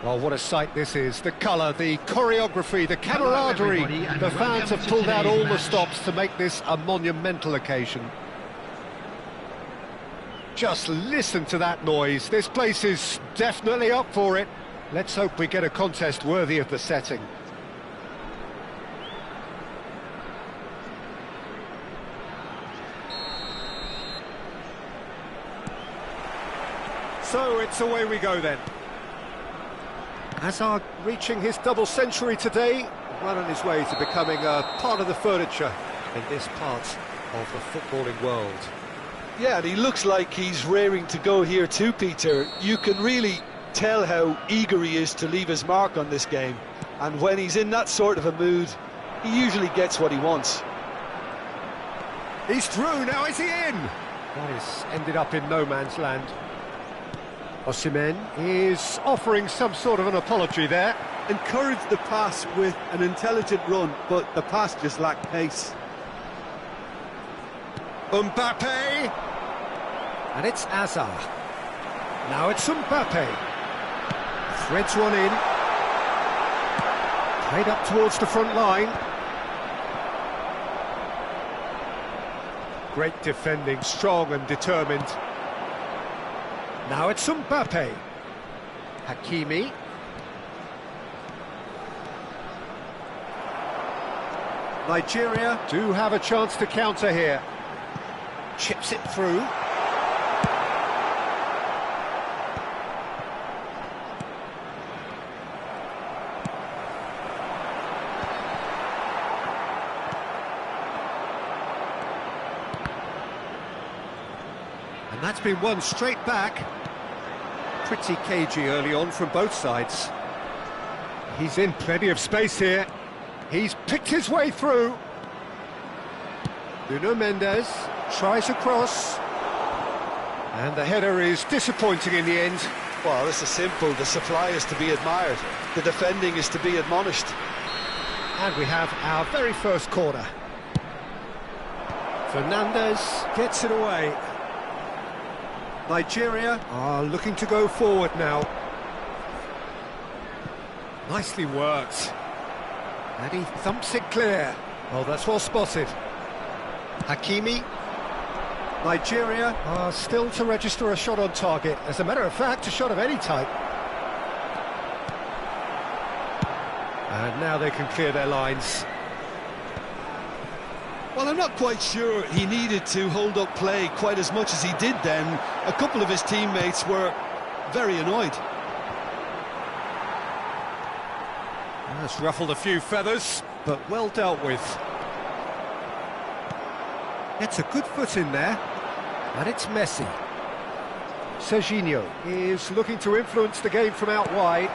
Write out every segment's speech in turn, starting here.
Well, what a sight this is. The colour, the choreography, the camaraderie. The fans have pulled out all the stops to make this a monumental occasion. Just listen to that noise. This place is definitely up for it. Let's hope we get a contest worthy of the setting. So it's away we go then. Hazard reaching his double century today, well on his way to becoming a part of the furniture in this part of the footballing world. Yeah, and he looks like he's raring to go here too, Peter. You can really tell how eager he is to leave his mark on this game. And when he's in that sort of a mood, he usually gets what he wants. He's through, now is he in? That has ended up in no man's land. Osimhen is offering some sort of an apology there. Encouraged the pass with an intelligent run, but the pass just lacked pace. Mbappe! And it's Hazard. Now it's Mbappe. Threads one in. Played up towards the front line. Great defending, strong and determined. Now it's Mbappe. Hakimi. Nigeria do have a chance to counter here. Chips it through. And that's been won straight back. Pretty cagey early on from both sides. He's in plenty of space here. He's picked his way through. Nuno Mendes tries a cross. And the header is disappointing in the end. Well, this is simple. The supply is to be admired. The defending is to be admonished. And we have our very first corner. Fernandez gets it away. Nigeria are looking to go forward now. Nicely worked. And he thumps it clear. Oh, that's well spotted. Hakimi. Nigeria are still to register a shot on target. As a matter of fact, a shot of any type. And now they can clear their lines. Well, I'm not quite sure he needed to hold up play quite as much as he did then. A couple of his teammates were very annoyed. That's ruffled a few feathers, but well dealt with. Gets a good foot in there, and it's Messi. Serginho is looking to influence the game from out wide.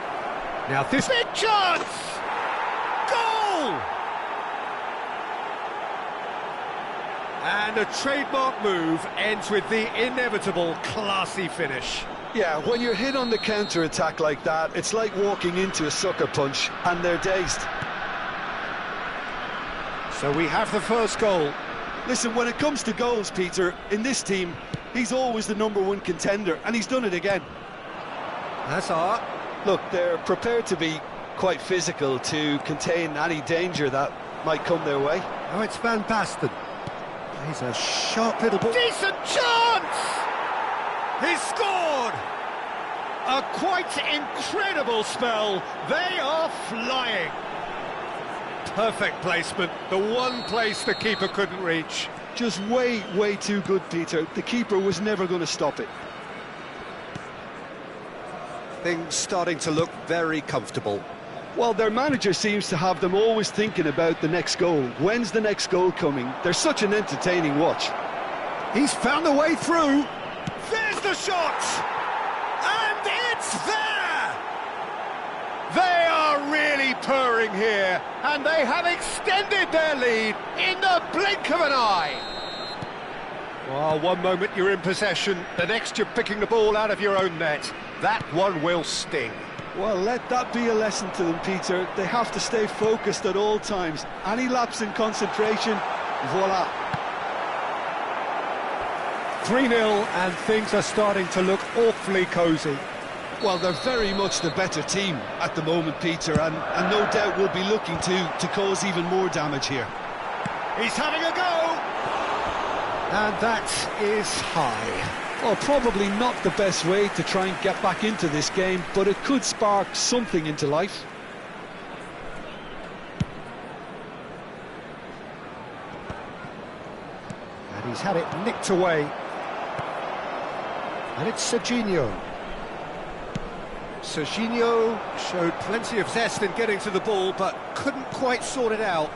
Now this big chance! Goal! And a trademark move ends with the inevitable classy finish. Yeah, when you're hit on the counter-attack like that, it's like walking into a sucker punch, and they're dazed. So we have the first goal. Listen, when it comes to goals, Peter, in this team, he's always the #1 contender, and he's done it again. Hazard. Look, they're prepared to be quite physical to contain any danger that might come their way. Oh, it's Van Basten. He's a sharp little ball. Decent chance! He's scored! A quite incredible spell. They are flying. Perfect placement, the one place the keeper couldn't reach. Just way, way too good, Peter. The keeper was never going to stop it. Things starting to look very comfortable. Well, their manager seems to have them always thinking about the next goal. When's the next goal coming? They're such an entertaining watch. He's found a way through. There's the shot! And it's there! They are really purring here, and they have extended their lead in the blink of an eye. Well, one moment you're in possession, the next you're picking the ball out of your own net. That one will sting. Well, let that be a lesson to them, Peter. They have to stay focused at all times. Any lapse in concentration, voila. 3-0, and things are starting to look awfully cosy. Well, they're very much the better team at the moment, Peter, and no doubt will be looking to cause even more damage here. He's having a go! And that is high. Well, probably not the best way to try and get back into this game, but it could spark something into life. And he's had it nicked away. And it's Serginho. Serginho showed plenty of zest in getting to the ball, but couldn't quite sort it out.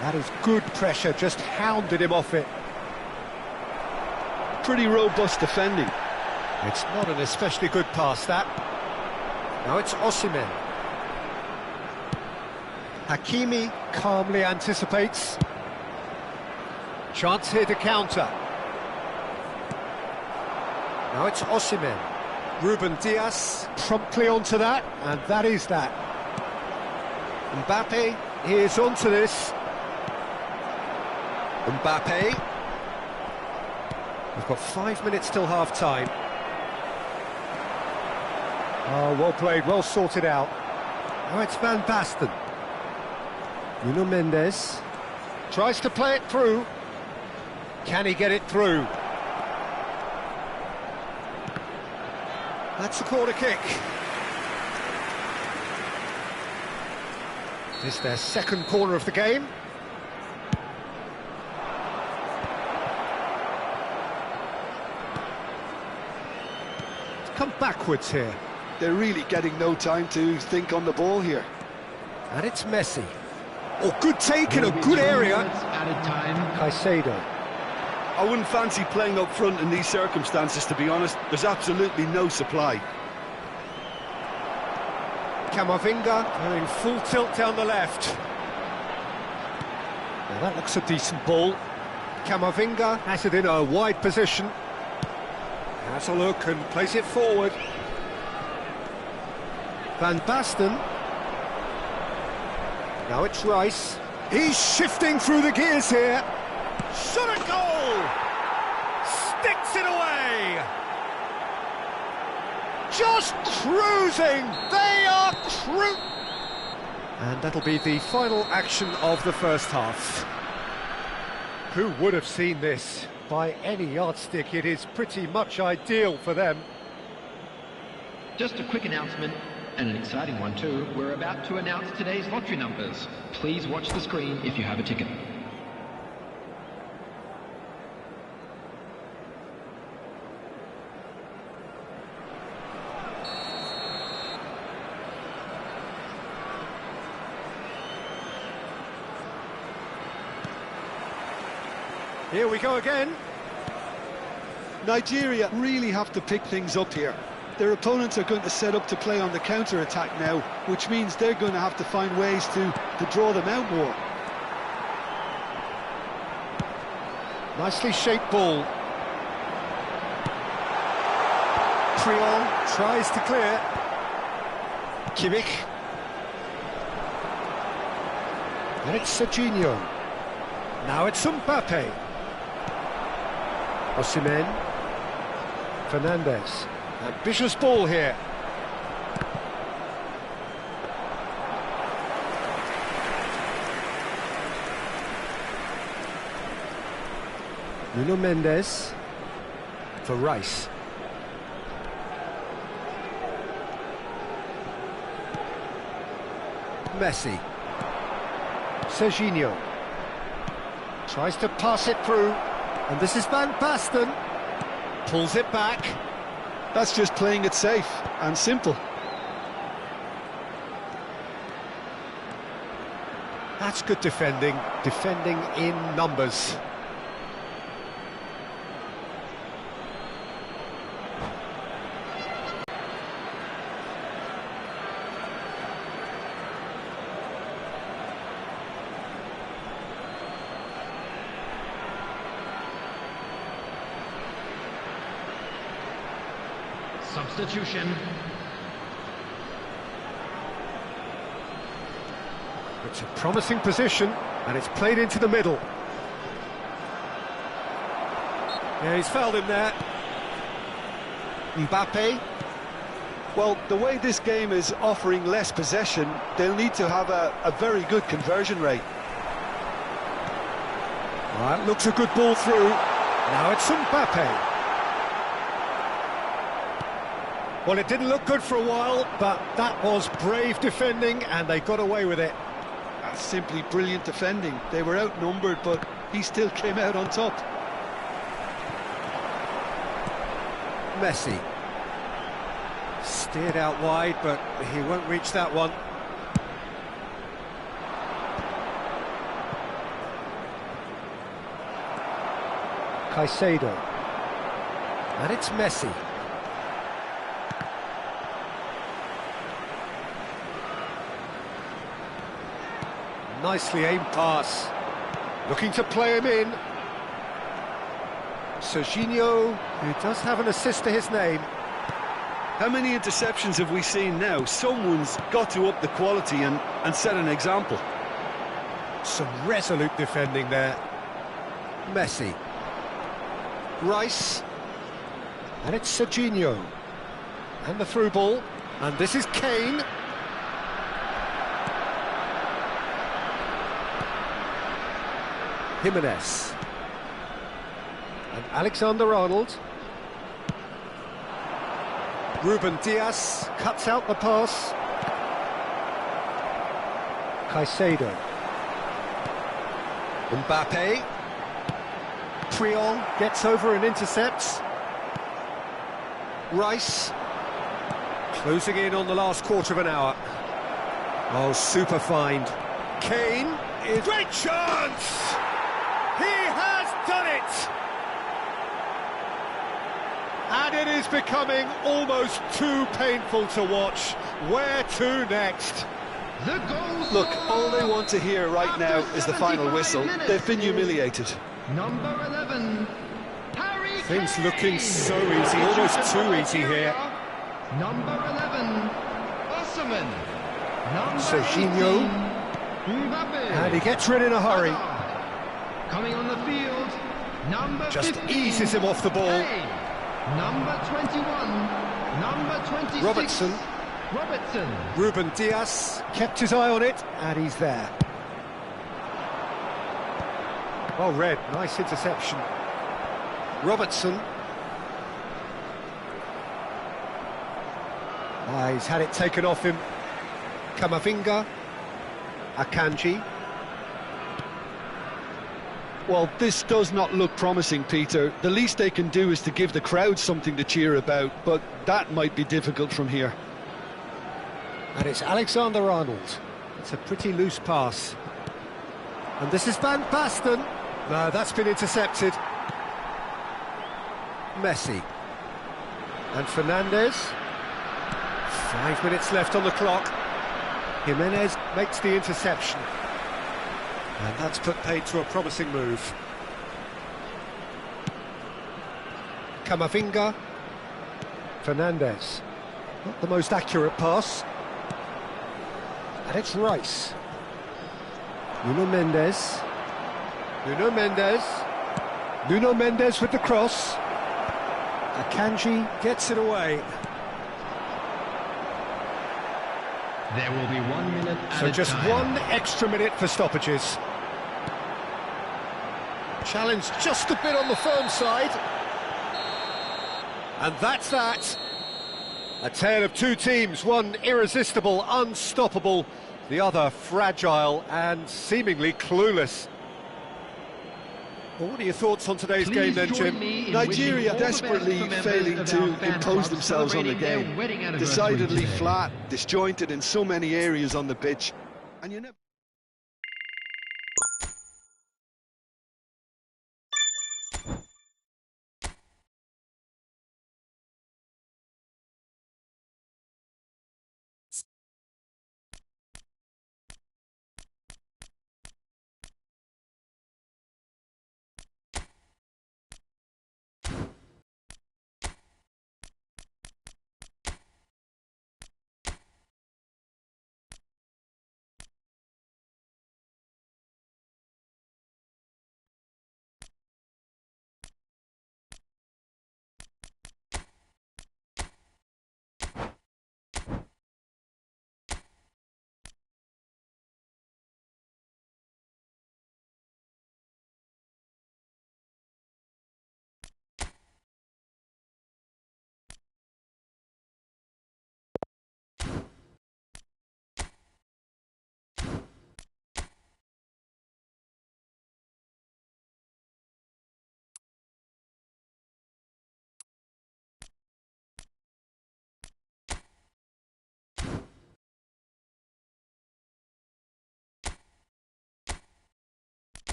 That is good pressure, just hounded him off it. Pretty robust defending. It's not an especially good pass, that. Now it's Osimhen. Hakimi calmly anticipates. Chance here to counter. Now it's Osimhen. Ruben Dias promptly onto that, and that is that. Mbappe is onto this. Mbappe. We've got 5 minutes till half-time. Oh, well played, well sorted out. Now it's Van Basten. Nuno Mendes tries to play it through. Can he get it through? That's a corner kick. This is their second corner of the game. Come backwards here. They're really getting no time to think on the ball here. And it's Messi. Oh, good take in a good area. Added time. Caicedo. I wouldn't fancy playing up front in these circumstances, to be honest. There's absolutely no supply. Camavinga going full tilt down the left. Now that looks a decent ball. Camavinga has it in a wide position. Has a look and plays it forward. Van Basten. Now it's Rice. He's shifting through the gears here. Shot a goal! Sticks it away! Just cruising! They are And that'll be the final action of the first half. Who would have seen this? By any yardstick, it is pretty much ideal for them. Just a quick announcement, and an exciting one too. We're about to announce today's lottery numbers. Please watch the screen if you have a ticket. Here we go again. Nigeria really have to pick things up here. Their opponents are going to set up to play on the counter-attack now, which means they're going to have to find ways to draw them out more. Nicely shaped ball. Priol tries to clear. Kimmich. And it's Serginho. Now it's Mbappe. Osimhen. Fernandes. Ambitious ball here. Nuno Mendes for Rice. Messi. Serginho. Tries to pass it through. And this is Van Basten. Pulls it back. That's just playing it safe and simple. That's good defending. Defending in numbers. Substitution. It's a promising position, and it's played into the middle. Yeah, he's fouled him there. Mbappe. Well, the way this game is offering less possession, they'll need to have a very good conversion rate. That looks a good ball through. Now it's Mbappe. Well, it didn't look good for a while, but that was brave defending, and they got away with it. That's simply brilliant defending. They were outnumbered, but he still came out on top. Messi. Steered out wide, but he won't reach that one. Caicedo. And it's Messi. Nicely aimed pass. Looking to play him in. Serginho, who does have an assist to his name. How many interceptions have we seen now? Someone's got to up the quality and set an example. Some resolute defending there. Messi. Rice. And it's Serginho. And the through ball. And this is Kane. Jimenez. And Alexander-Arnold. Ruben Diaz cuts out the pass. Caicedo. Mbappe. Puyol gets over and intercepts. Rice. Closing in on the last quarter of an hour. Oh, super find. Kane is... Great chance! He has done it! And it is becoming almost too painful to watch. Where to next? Look, all they want to hear right now is the final whistle. They've been humiliated. Number 11, Harry Kane. Things looking so easy, almost too easy here. Number 11, Osman. Number Serginho. 18, Mbappe. And he gets rid in a hurry. Coming on the field, number Just 15, eases him off the ball. Kane. Number 21, number 26, Robertson. Ruben Diaz kept his eye on it, and he's there. Well read, nice interception. Robertson. He's had it taken off him. Camavinga. Akanji. Well, this does not look promising, Peter. The least they can do is to give the crowd something to cheer about, but that might be difficult from here. And it's Alexander-Arnold. It's a pretty loose pass. And this is Van Basten. No, that's been intercepted. Messi. And Fernandes. 5 minutes left on the clock. Jimenez makes the interception. And that's put paid to a promising move. Camavinga. Fernandes. Not the most accurate pass. And it's Rice. Nuno Mendes. Nuno Mendes. Nuno Mendes with the cross. Akanji gets it away. There will be 1 minute at So a just time. 1 extra minute for stoppages. Challenge just a bit on the firm side. And that's that. A tale of two teams, one irresistible, unstoppable, the other fragile and seemingly clueless. Well, what are your thoughts on today's game then, Jim? Nigeria desperately failing to impose themselves on the game. Decidedly flat, disjointed in so many areas on the pitch. And you never...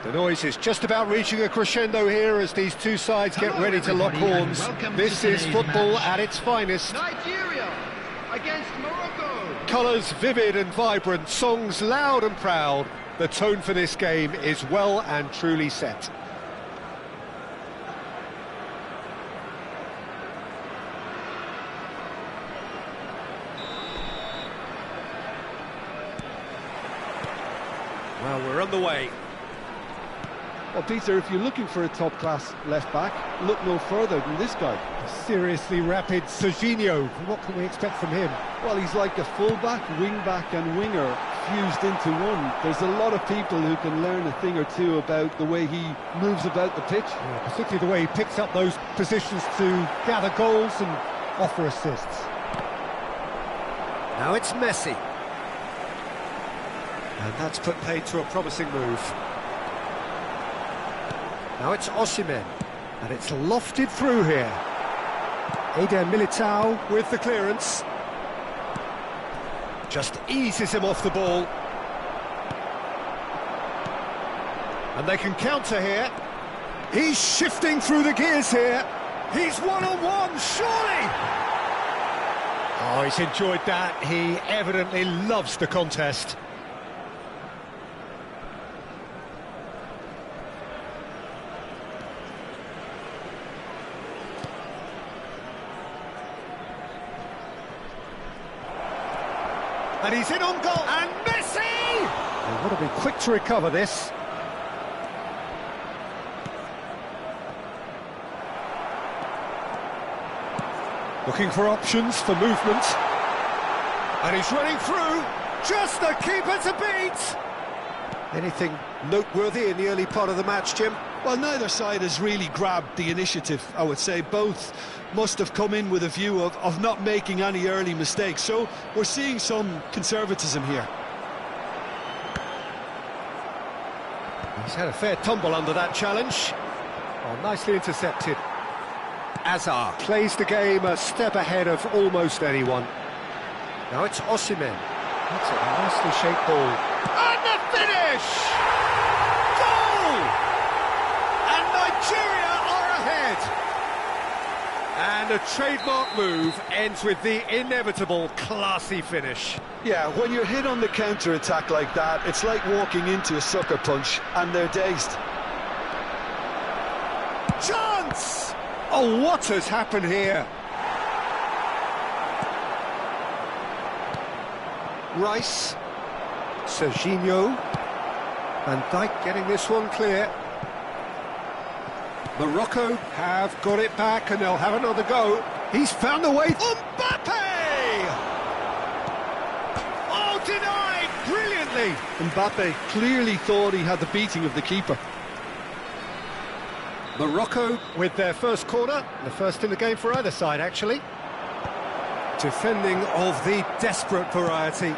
The noise is just about reaching a crescendo here as these two sides get ready to lock horns. This is football at its finest. Nigeria against Morocco. Colours vivid and vibrant, songs loud and proud. The tone for this game is well and truly set. Well, we're on the way. Well, Peter, if you're looking for a top-class left-back, look no further than this guy. A seriously rapid Serginho. What can we expect from him? Well, he's like a full-back, wing-back and winger fused into one. There's a lot of people who can learn a thing or two about the way he moves about the pitch. Yeah, particularly the way he picks up those positions to gather goals and offer assists. Now it's Messi. And that's put paid to a promising move. Now it's Osimhen, and it's lofted through here. Eder Militao with the clearance. Just eases him off the ball. And they can counter here. He's shifting through the gears here. He's one-on-one, surely! Oh, he's enjoyed that. He evidently loves the contest. And he's in on goal, and Messi! They want to be quick to recover this. Looking for options for movement. And he's running through, just the keeper to beat! Anything noteworthy in the early part of the match, Jim? Well, neither side has really grabbed the initiative, I would say. Both must have come in with a view of not making any early mistakes. So we're seeing some conservatism here. He's had a fair tumble under that challenge. Oh, nicely intercepted. Azar plays the game a step ahead of almost anyone. Now it's Osimhen. That's a nicely shaped ball. And the finish! Goal! And Nigeria are ahead. And a trademark move ends with the inevitable classy finish. Yeah, when you're hit on the counter-attack like that, it's like walking into a sucker punch and they're dazed. Chance! Oh, what has happened here? Rice. Serginho. Van Dijk getting this one clear. Morocco have got it back and they'll have another go. He's found a way. Mbappe! Oh, denied brilliantly. Mbappe clearly thought he had the beating of the keeper. Morocco with their first corner, the first in the game for either side, actually. Defending of the desperate variety.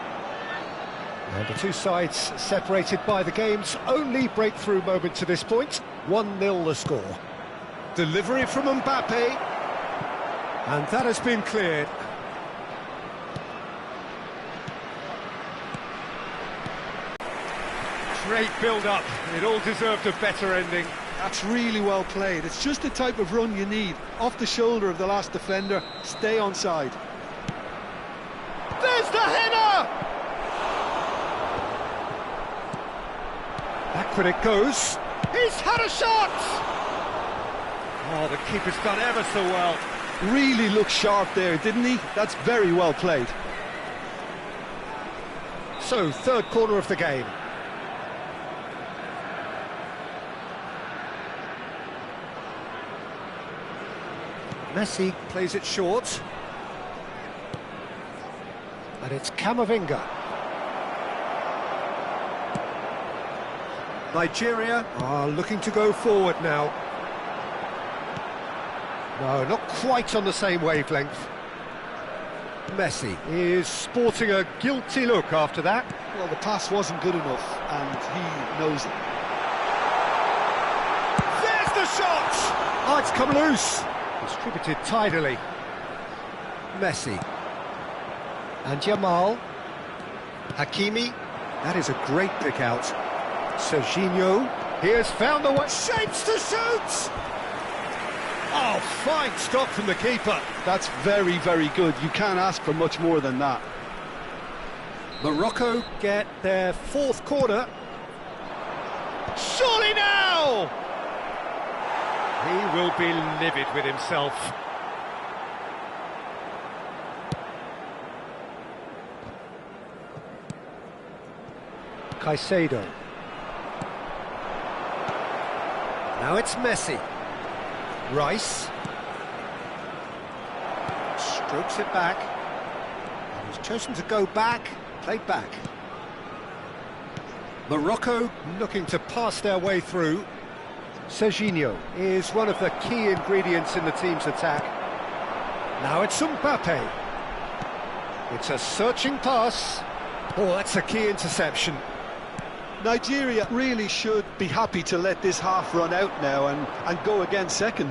And the two sides separated by the game's only breakthrough moment to this point. 1-0 the score. Delivery from Mbappe. And that has been cleared. Great build-up. It all deserved a better ending. That's really well played. It's just the type of run you need. Off the shoulder of the last defender, stay onside. There's the header! Backward it goes. He's had a shot! Oh, the keeper's done ever so well. Really looked sharp there, didn't he? That's very well played. So, third corner of the game. Messi plays it short. And it's Camavinga. Nigeria are looking to go forward now. No, not quite on the same wavelength. Messi is sporting a guilty look after that. Well, the pass wasn't good enough, and he knows it. There's the shot! Oh, it's come loose. Distributed tidily. Messi. And Jamal. Hakimi. That is a great pick out. Serginho. He has found the way. Shapes to shoot! Oh, fine stop from the keeper. That's very, very good. You can't ask for much more than that. Morocco get their fourth corner. Surely now! He will be livid with himself. Caicedo. Now it's Messi. Rice. Strokes it back. And he's chosen to go back, played back. Morocco looking to pass their way through. Serginho is one of the key ingredients in the team's attack. Now it's Mbappe. It's a searching pass. Oh, that's a key interception. Nigeria really should be happy to let this half run out now and go again second.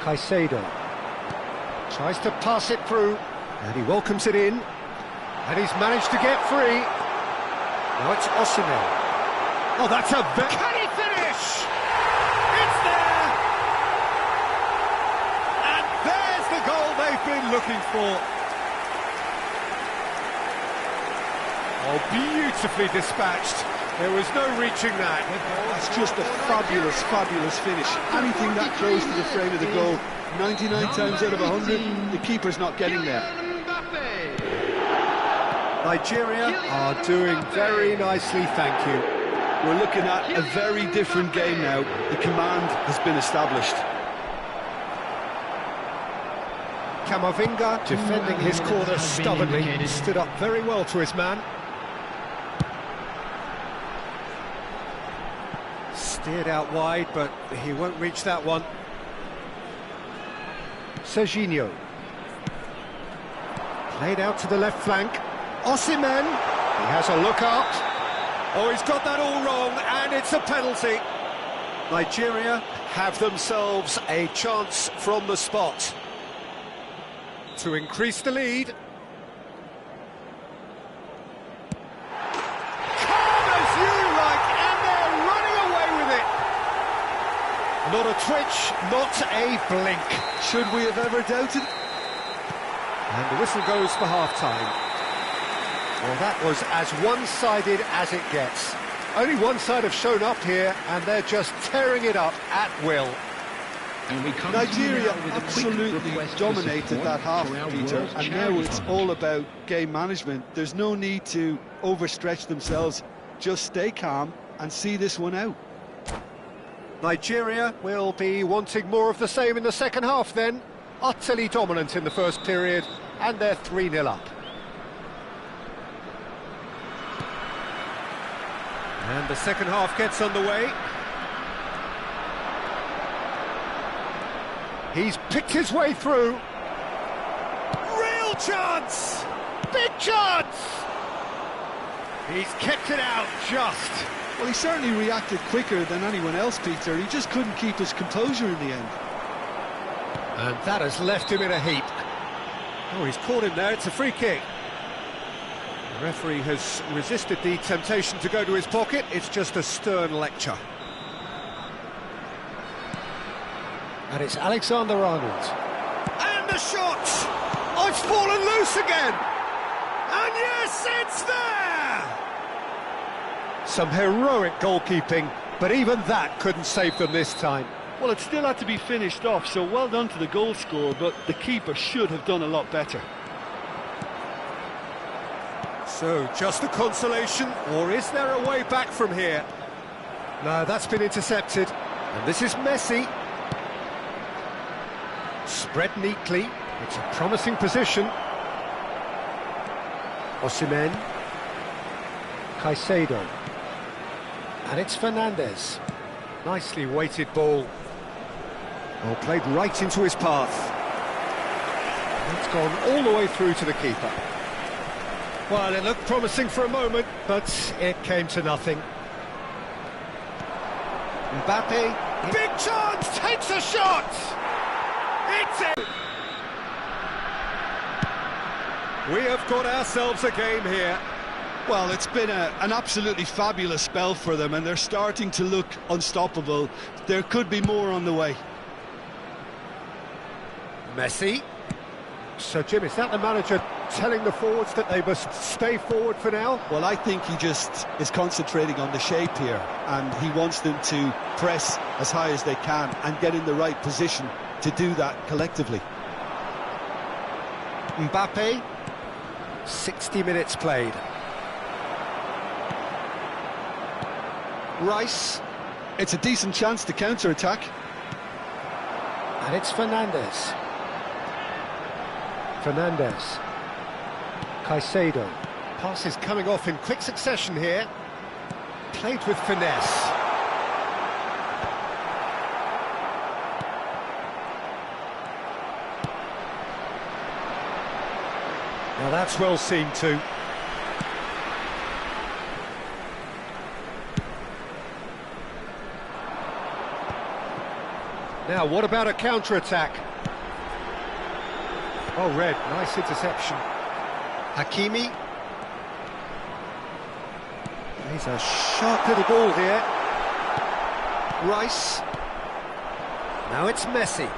Caicedo tries to pass it through, and he welcomes it in, and he's managed to get free. Now it's Osimhen. Oh, that's a can he finish? It's there! And there's the goal they've been looking for. Oh, beautifully dispatched. There was no reaching that. That's just a fabulous, fabulous finish. Anything that close to the frame of the goal, 99 times out of 100, the keeper's not getting there. Nigeria are doing very nicely, thank you. We're looking at a very different game now. The command has been established. Camavinga defending his corner stubbornly, stood up very well to his man. Steered out wide, but he won't reach that one. Serginho. Played out to the left flank. Osimhen. He has a look up. Oh, he's got that all wrong, and it's a penalty. Nigeria have themselves a chance from the spot to increase the lead. Calm as you like, and they're running away with it. Not a twitch, not a blink. Should we have ever doubted? And the whistle goes for half-time. Well, that was as one-sided as it gets. Only one side have shown up here, and they're just tearing it up at will. Nigeria absolutely dominated that half, Peter, and now it's all about game management. There's no need to overstretch themselves. Just stay calm and see this one out. Nigeria will be wanting more of the same in the second half then. Utterly dominant in the first period, and they're 3-0 up. And the second half gets underway. He's picked his way through. Real chance! Big chance! He's kept it out just. Well, he certainly reacted quicker than anyone else, Peter. He just couldn't keep his composure in the end. And that has left him in a heap. Oh, he's caught him there. It's a free kick. The referee has resisted the temptation to go to his pocket. It's just a stern lecture. And it's Alexander-Arnold. And the shot! Oh, it's fallen loose again! And yes, it's there! Some heroic goalkeeping, but even that couldn't save them this time. Well, it still had to be finished off, so well done to the goal scorer, but the keeper should have done a lot better. So, just a consolation, or is there a way back from here? No, that's been intercepted. And this is Messi. Spread neatly. It's a promising position. Osimhen. Caicedo. And it's Fernandez. Nicely weighted ball. Well, played right into his path. It's gone all the way through to the keeper. Well, it looked promising for a moment, but it came to nothing. Mbappe. Big chance! Takes a shot! It's it! We have got ourselves a game here. Well, it's been an absolutely fabulous spell for them, and they're starting to look unstoppable. There could be more on the way. Messi. So, Jim, is that the manager telling the forwards that they must stay forward for now? Well, I think he just is concentrating on the shape here, and he wants them to press as high as they can and get in the right position to do that collectively. Mbappe, 60 minutes played. Rice. It's a decent chance to counter-attack. And it's Fernandez. Caicedo. Passes coming off in quick succession here. Played with finesse. Now that's well seen too. Now, what about a counter-attack? Oh, Red, nice interception. Hakimi. He's a sharp little ball here. Rice. Now it's Messi.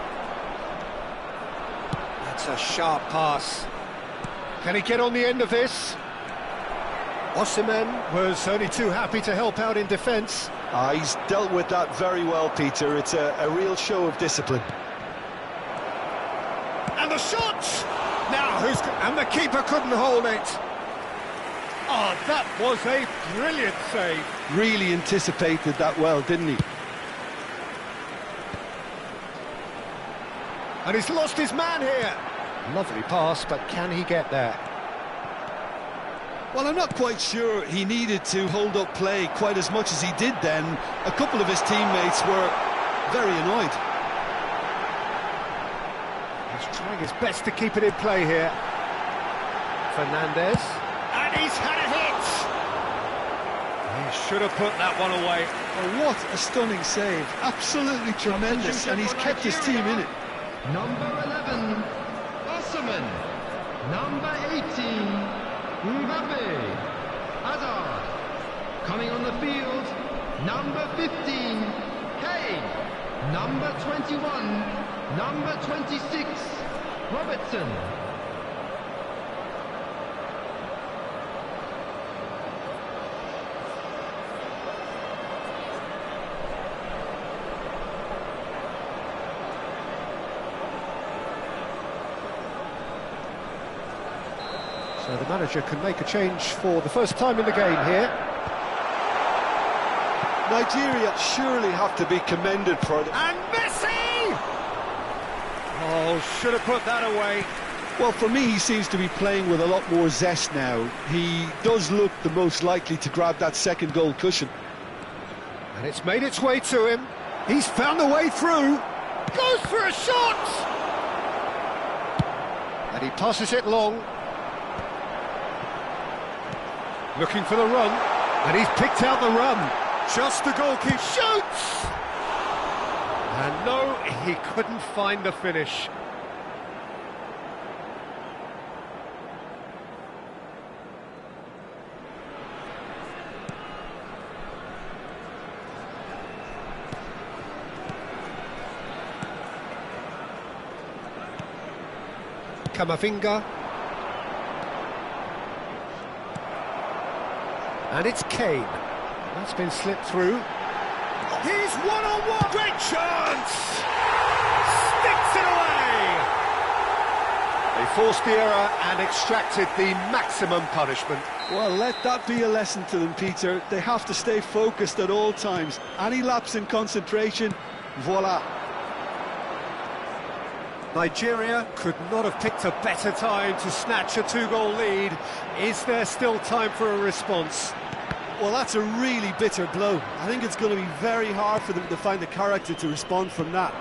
That's a sharp pass. Can he get on the end of this? Osimhen was only too happy to help out in defence. He's dealt with that very well, Peter. It's a real show of discipline. And the shot! Now, and the keeper couldn't hold it. Oh, that was a brilliant save. Really anticipated that well, didn't he? And he's lost his man here. Lovely pass, but can he get there? Well, I'm not quite sure he needed to hold up play quite as much as he did then. A couple of his teammates were very annoyed. He's trying his best to keep it in play here. Fernandez. And he's had a hit! He should have put that one away. Oh, what a stunning save. Absolutely tremendous, and he's kept his team in it. Number 11, Osimhen. Number 18, Mbappe. Hazard. Coming on the field, number 15, Kane. Number 21, number 26, Robertson. So the manager can make a change for the first time in the game here. Nigeria surely have to be commended for it. And Messi! Oh, should have put that away. Well, for me, he seems to be playing with a lot more zest now. He does look the most likely to grab that second goal cushion. And it's made its way to him. He's found a way through. Goes for a shot! And he passes it long. Looking for the run. And he's picked out the run. Just the goalkeeper shoots! And no, he couldn't find the finish. Camavinga. And it's Kane. That's been slipped through. He's one-on-one! Great chance! Sticks it away! They forced the error and extracted the maximum punishment. Well, let that be a lesson to them, Peter. They have to stay focused at all times. Any lapse in concentration, voila. Nigeria could not have picked a better time to snatch a two-goal lead. Is there still time for a response? Well, that's a really bitter blow. I think it's going to be very hard for them to find the character to respond from that.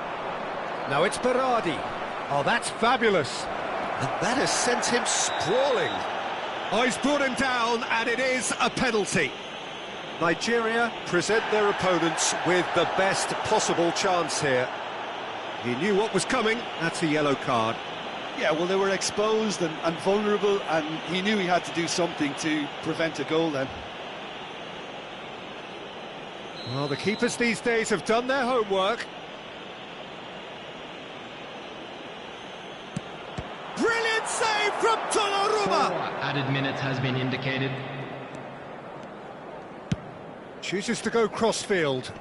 Now it's Berardi. Oh, that's fabulous. And that has sent him sprawling. Oh, he's brought him down, and it is a penalty. Nigeria present their opponents with the best possible chance here. He knew what was coming. That's a yellow card. Yeah, well, they were exposed and vulnerable, and he knew he had to do something to prevent a goal then. Well, the keepers these days have done their homework. Brilliant save from Donnarumma! 4 added minutes has been indicated. Chooses to go cross-field.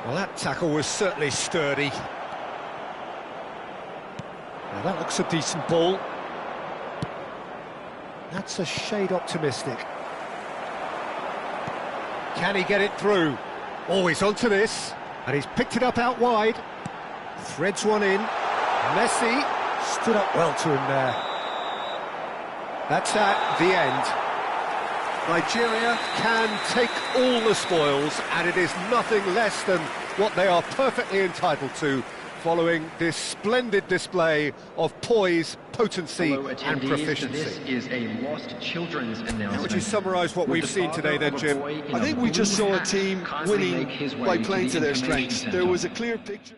Well, that tackle was certainly sturdy. Now that looks a decent ball. That's a shade optimistic. Can he get it through? Oh, he's onto this, and he's picked it up out wide. Threads one in. Messi stood up well to him there. That's at the end. Nigeria can take all the spoils, and it is nothing less than what they are perfectly entitled to, following this splendid display of poise, potency Hello, and attendees. proficiency. This is a lost children's announcement. How would you summarise what we've seen today then, Jim? I think we just saw a team winning by playing to their strengths. There was a clear picture.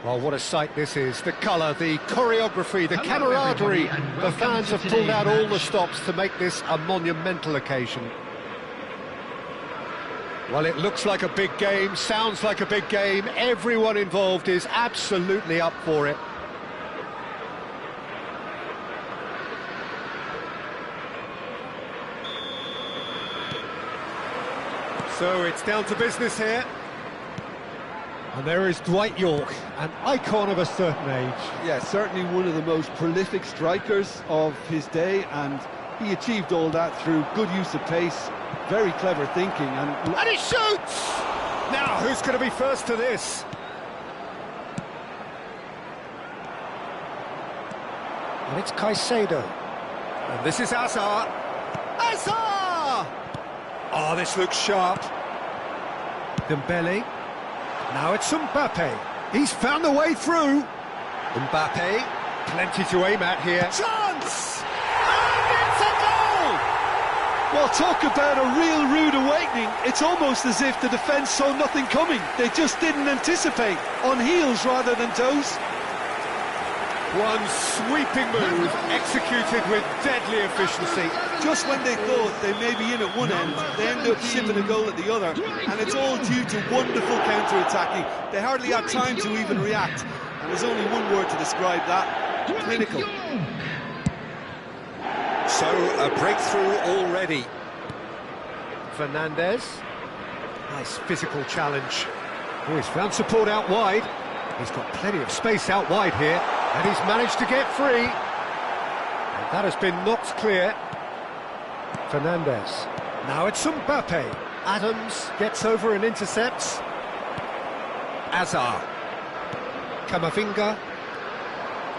Well, what a sight this is. The colour, the choreography, the camaraderie. The fans have pulled out all the stops to make this a monumental occasion. Well, it looks like a big game, sounds like a big game. Everyone involved is absolutely up for it. So it's down to business here. And there is Dwight York, an icon of a certain age. Yeah, certainly one of the most prolific strikers of his day, and he achieved all that through good use of pace, very clever thinking, And he shoots! Now, who's going to be first to this? And it's Caicedo. And this is Hazard. Hazard! Oh, this looks sharp. Dembele. Now it's Mbappe. He's found a way through. Mbappe. Plenty to aim at here. Chance! And it's a goal! Well, talk about a real rude awakening. It's almost as if the defence saw nothing coming. They just didn't anticipate. On heels rather than toes. One sweeping move, executed with deadly efficiency. Just when they thought they may be in at one end, they end up shipping a goal at the other, and it's all due to wonderful counter-attacking. They hardly had time to even react, and there's only one word to describe that: clinical. So, a breakthrough already. Fernandez. Nice physical challenge. Oh, he's found support out wide. He's got plenty of space out wide here, and he's managed to get free. And that has been knocked clear. Fernandez. Now it's Mbappe. Adams gets over and intercepts. Hazard. Camavinga.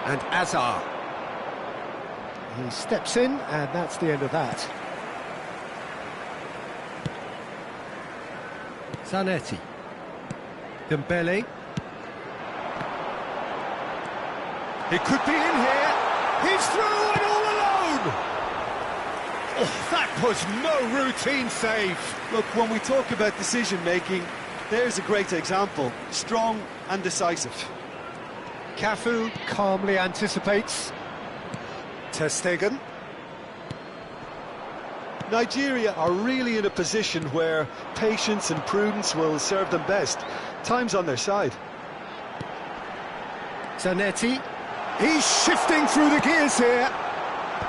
And Hazard. He steps in, and that's the end of that. Zanetti. Dembele. He could be in here. He's through and all alone. Oh, that was no routine save. Look, when we talk about decision-making, there's a great example. Strong and decisive. Cafu calmly anticipates. Ter Stegen. Nigeria are really in a position where patience and prudence will serve them best. Time's on their side. Zanetti. He's shifting through the gears here.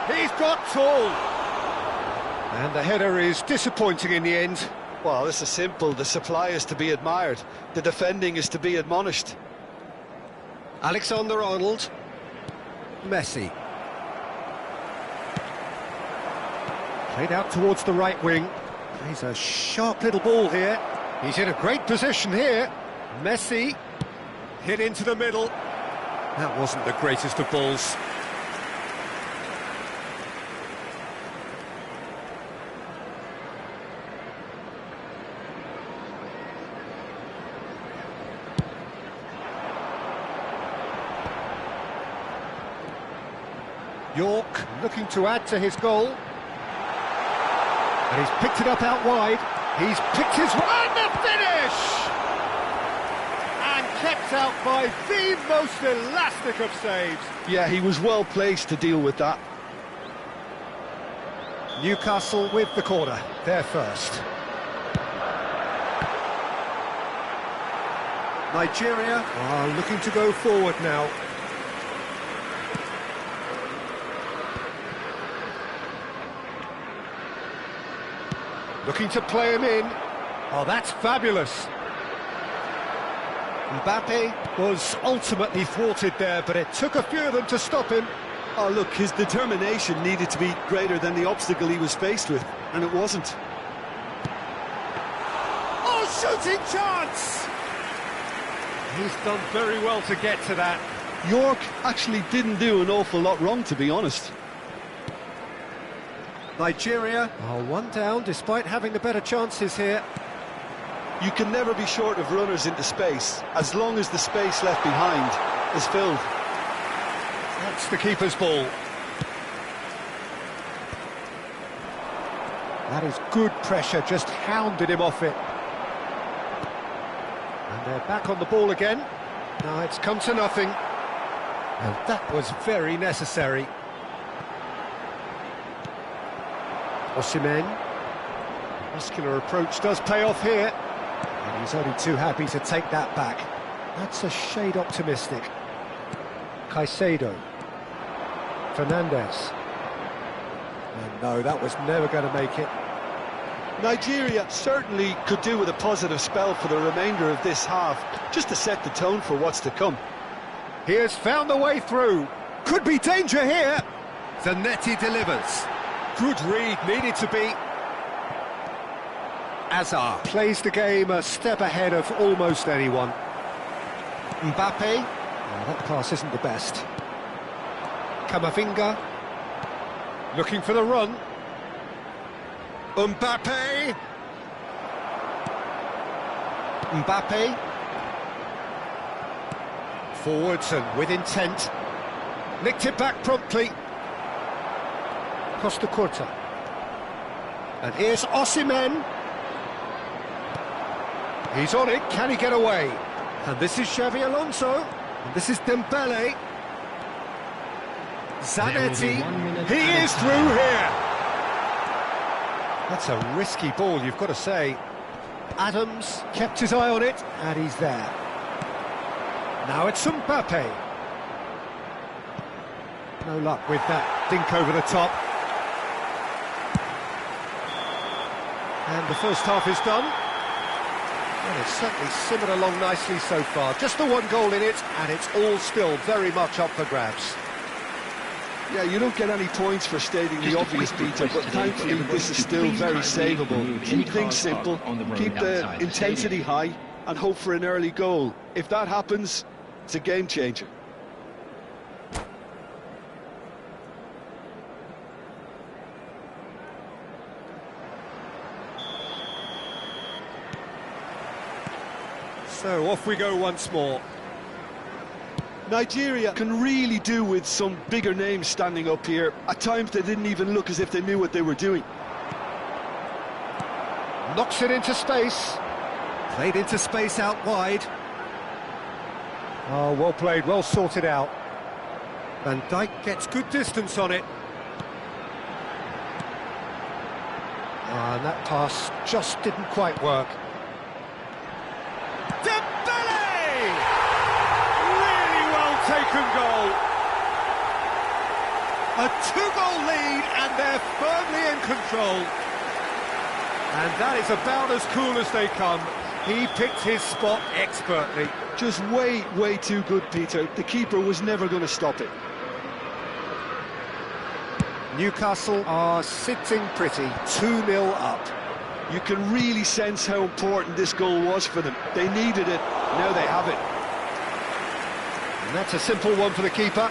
He's got tall. And the header is disappointing in the end. Well, this is simple. The supply is to be admired. The defending is to be admonished. Alexander-Arnold. Messi. Played out towards the right wing. Plays a sharp little ball here. He's in a great position here. Messi. Hit into the middle. That wasn't the greatest of balls. York looking to add to his goal. And he's picked it up out wide. He's picked his... And the finish! And kept out by the most elastic of saves. Yeah, he was well placed to deal with that. Newcastle with the corner. They're first. Nigeria are looking to go forward now. Looking to play him in. Oh, that's fabulous. Mbappe was ultimately thwarted there, but it took a few of them to stop him. Oh, look, his determination needed to be greater than the obstacle he was faced with, and it wasn't. Oh, shooting chance! He's done very well to get to that. York actually didn't do an awful lot wrong, to be honest. Nigeria are one down despite having the better chances here. You can never be short of runners into space, as long as the space left behind is filled. That's the keeper's ball. That is good pressure, just hounded him off it. And they're back on the ball again. Now it's come to nothing. And that was very necessary. Osimhen. Muscular approach does pay off here. And he's only too happy to take that back. That's a shade optimistic. Caicedo. Fernandez. And no, that was never going to make it. Nigeria certainly could do with a positive spell for the remainder of this half, just to set the tone for what's to come. He has found the way through. Could be danger here. Zanetti delivers. Good read, needed to be. Azar plays the game a step ahead of almost anyone. Mbappe. Oh, that pass isn't the best. Camavinga. Looking for the run. Mbappe. Mbappe. Forwards and with intent. Nicked it back promptly. Costa Curta. And here's Osimhen. He's on it, can he get away? And this is Xavi Alonso. And this is Dembele. Zanetti. He is through here. That's a risky ball, you've got to say. Adams kept his eye on it, and he's there. Now it's Mbappe. No luck with that dink over the top. And the first half is done. And it's certainly simmered along nicely so far. Just the one goal in it, and it's all still very much up for grabs. Yeah, you don't get any points for stating the obvious, Peter, but thankfully this is still very savable. Keep things simple, keep the intensity high, and hope for an early goal. If that happens, it's a game changer. So off we go once more. Nigeria can really do with some bigger names standing up here. At times they didn't even look as if they knew what they were doing. Knocks it into space. Played into space out wide. Oh, well played, well sorted out. Van Dijk gets good distance on it. And that pass just didn't quite work. Dembele! Really well taken goal. A two-goal lead, and they're firmly in control. And that is about as cool as they come. He picked his spot expertly. Just way, way too good, Peter. The keeper was never going to stop it. Newcastle are sitting pretty, 2-0 up. You can really sense how important this goal was for them. They needed it, now they have it. And that's a simple one for the keeper.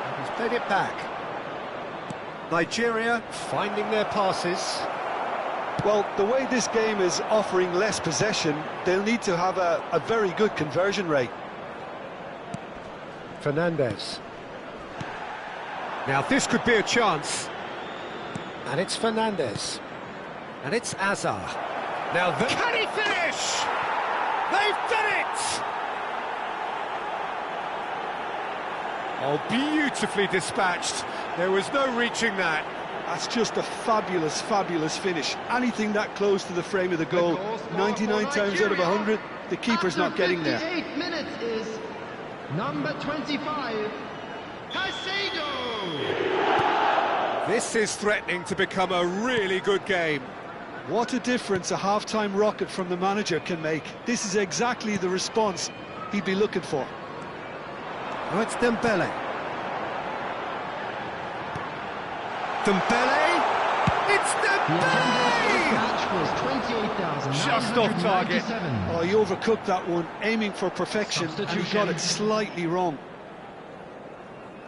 And he's played it back. Nigeria finding their passes. Well, the way this game is offering less possession, they'll need to have a very good conversion rate. Fernandez. Now this could be a chance. And it's Fernandez. And it's Azar. Now can he finish? They've done it! Oh, beautifully dispatched. There was no reaching that. That's just a fabulous, fabulous finish. Anything that close to the frame of the goal, 99 times out of 100, the keeper's not getting there. 58 minutes is number 25, Caicedo. This is threatening to become a really good game. What a difference a half-time rocket from the manager can make. This is exactly the response he'd be looking for. Oh, it's Dembele. Dembele! It's Dembele! Match was 28,000. Just off target. Oh, he overcooked that one, aiming for perfection, and he got it slightly wrong.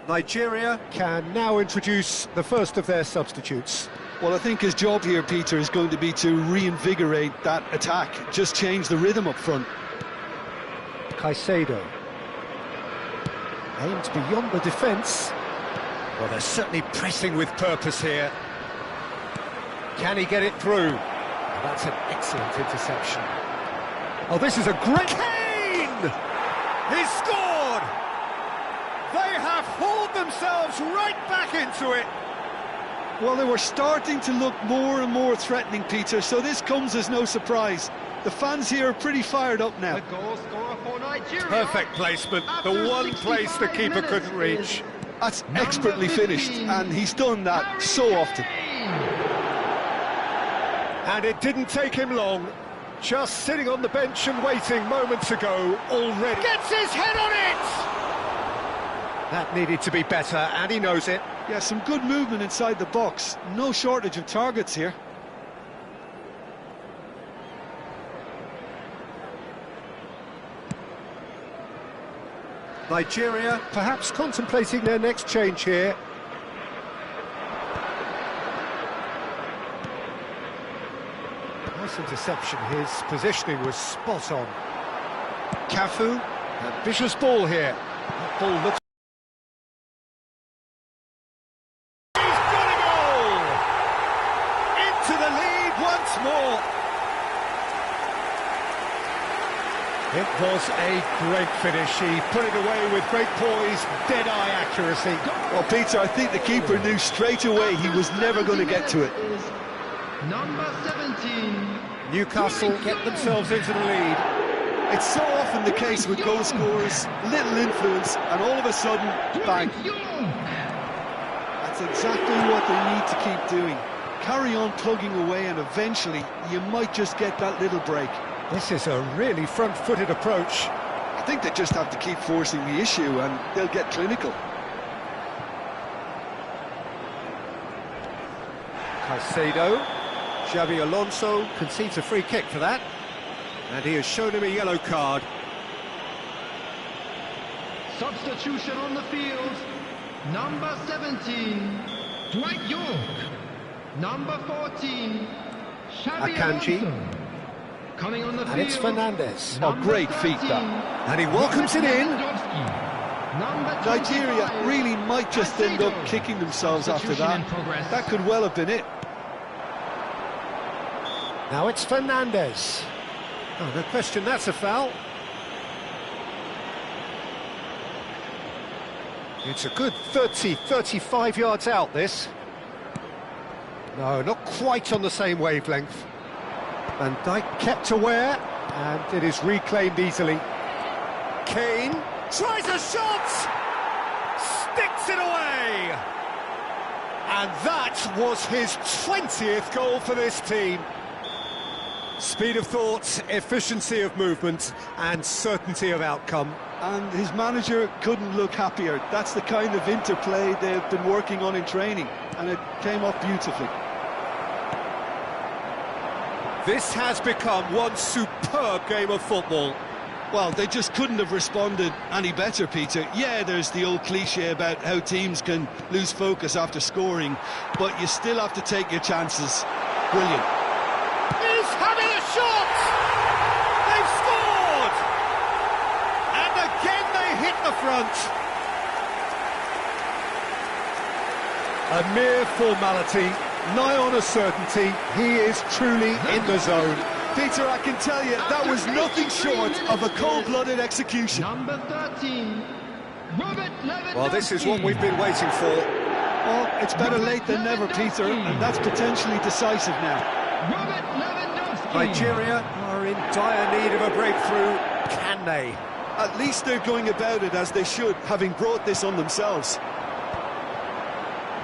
Nigeria can now introduce the first of their substitutes. Well, I think his job here, Peter, is going to be to reinvigorate that attack, just change the rhythm up front. Caicedo. Aimed beyond the defence. Well, they're certainly pressing with purpose here. Can he get it through? Oh, that's an excellent interception. Oh, this is a great... Kane! He They have hauled themselves right back into it. Well, they were starting to look more and more threatening, Peter, so this comes as no surprise. The fans here are pretty fired up now. The goal scorer for Nigeria. Perfect placement, the one place the keeper couldn't reach. That's expertly finished, and he's done that so often. And it didn't take him long. Just sitting on the bench and waiting moments ago already. Gets his head on it! That needed to be better, and he knows it. Yeah, some good movement inside the box. No shortage of targets here. Nigeria perhaps contemplating their next change here. Nice interception, his positioning was spot on. Cafu, ambitious ball here. That ball looks... He's got a goal! Into the lead once more. It was a great finish. He put it away with great poise, dead-eye accuracy. Well, Peter, I think the keeper knew straight away he was never going to get to it. Number 17. Newcastle get themselves into the lead. It's so often the case with goal scorers, little influence, and all of a sudden, bang. That's exactly what they need to keep doing. Carry on plugging away, and eventually you might just get that little break. This is a really front-footed approach. I think they just have to keep forcing the issue and they'll get clinical. Caicedo, Xabi Alonso concedes a free kick for that. And he has shown him a yellow card. Substitution on the field. Number 17, Dwight York. Number 14, Xabi Akanji. Alonso. Coming on the And field. it's Fernandez. Oh, great feat, that. And he welcomes it in. Nigeria really might just end up kicking themselves after that. That could well have been it. Now it's Fernandez. Oh, no question, that's a foul. It's a good 30, 35 yards out, this. No, not quite on the same wavelength. Van Dijk kept aware, and it is reclaimed easily. Kane tries a shot! Sticks it away! And that was his 20th goal for this team. Speed of thought, efficiency of movement, and certainty of outcome. And his manager couldn't look happier. That's the kind of interplay they've been working on in training, and it came off beautifully. This has become one superb game of football. Well, they just couldn't have responded any better, Peter. Yeah, there's the old cliche about how teams can lose focus after scoring, but you still have to take your chances. Brilliant. He's having a shot! They've scored! And again they hit the front. A mere formality, nigh on a certainty. He is truly in the zone. Peter, I can tell you, that was nothing short of a cold-blooded execution. Number 13, Robert Lewandowski. Well, this is what we've been waiting for. Well, it's better late than never, Peter, and that's potentially decisive now. Robert Lewandowski. Nigeria are in dire need of a breakthrough. Can they? At least they're going about it as they should, having brought this on themselves.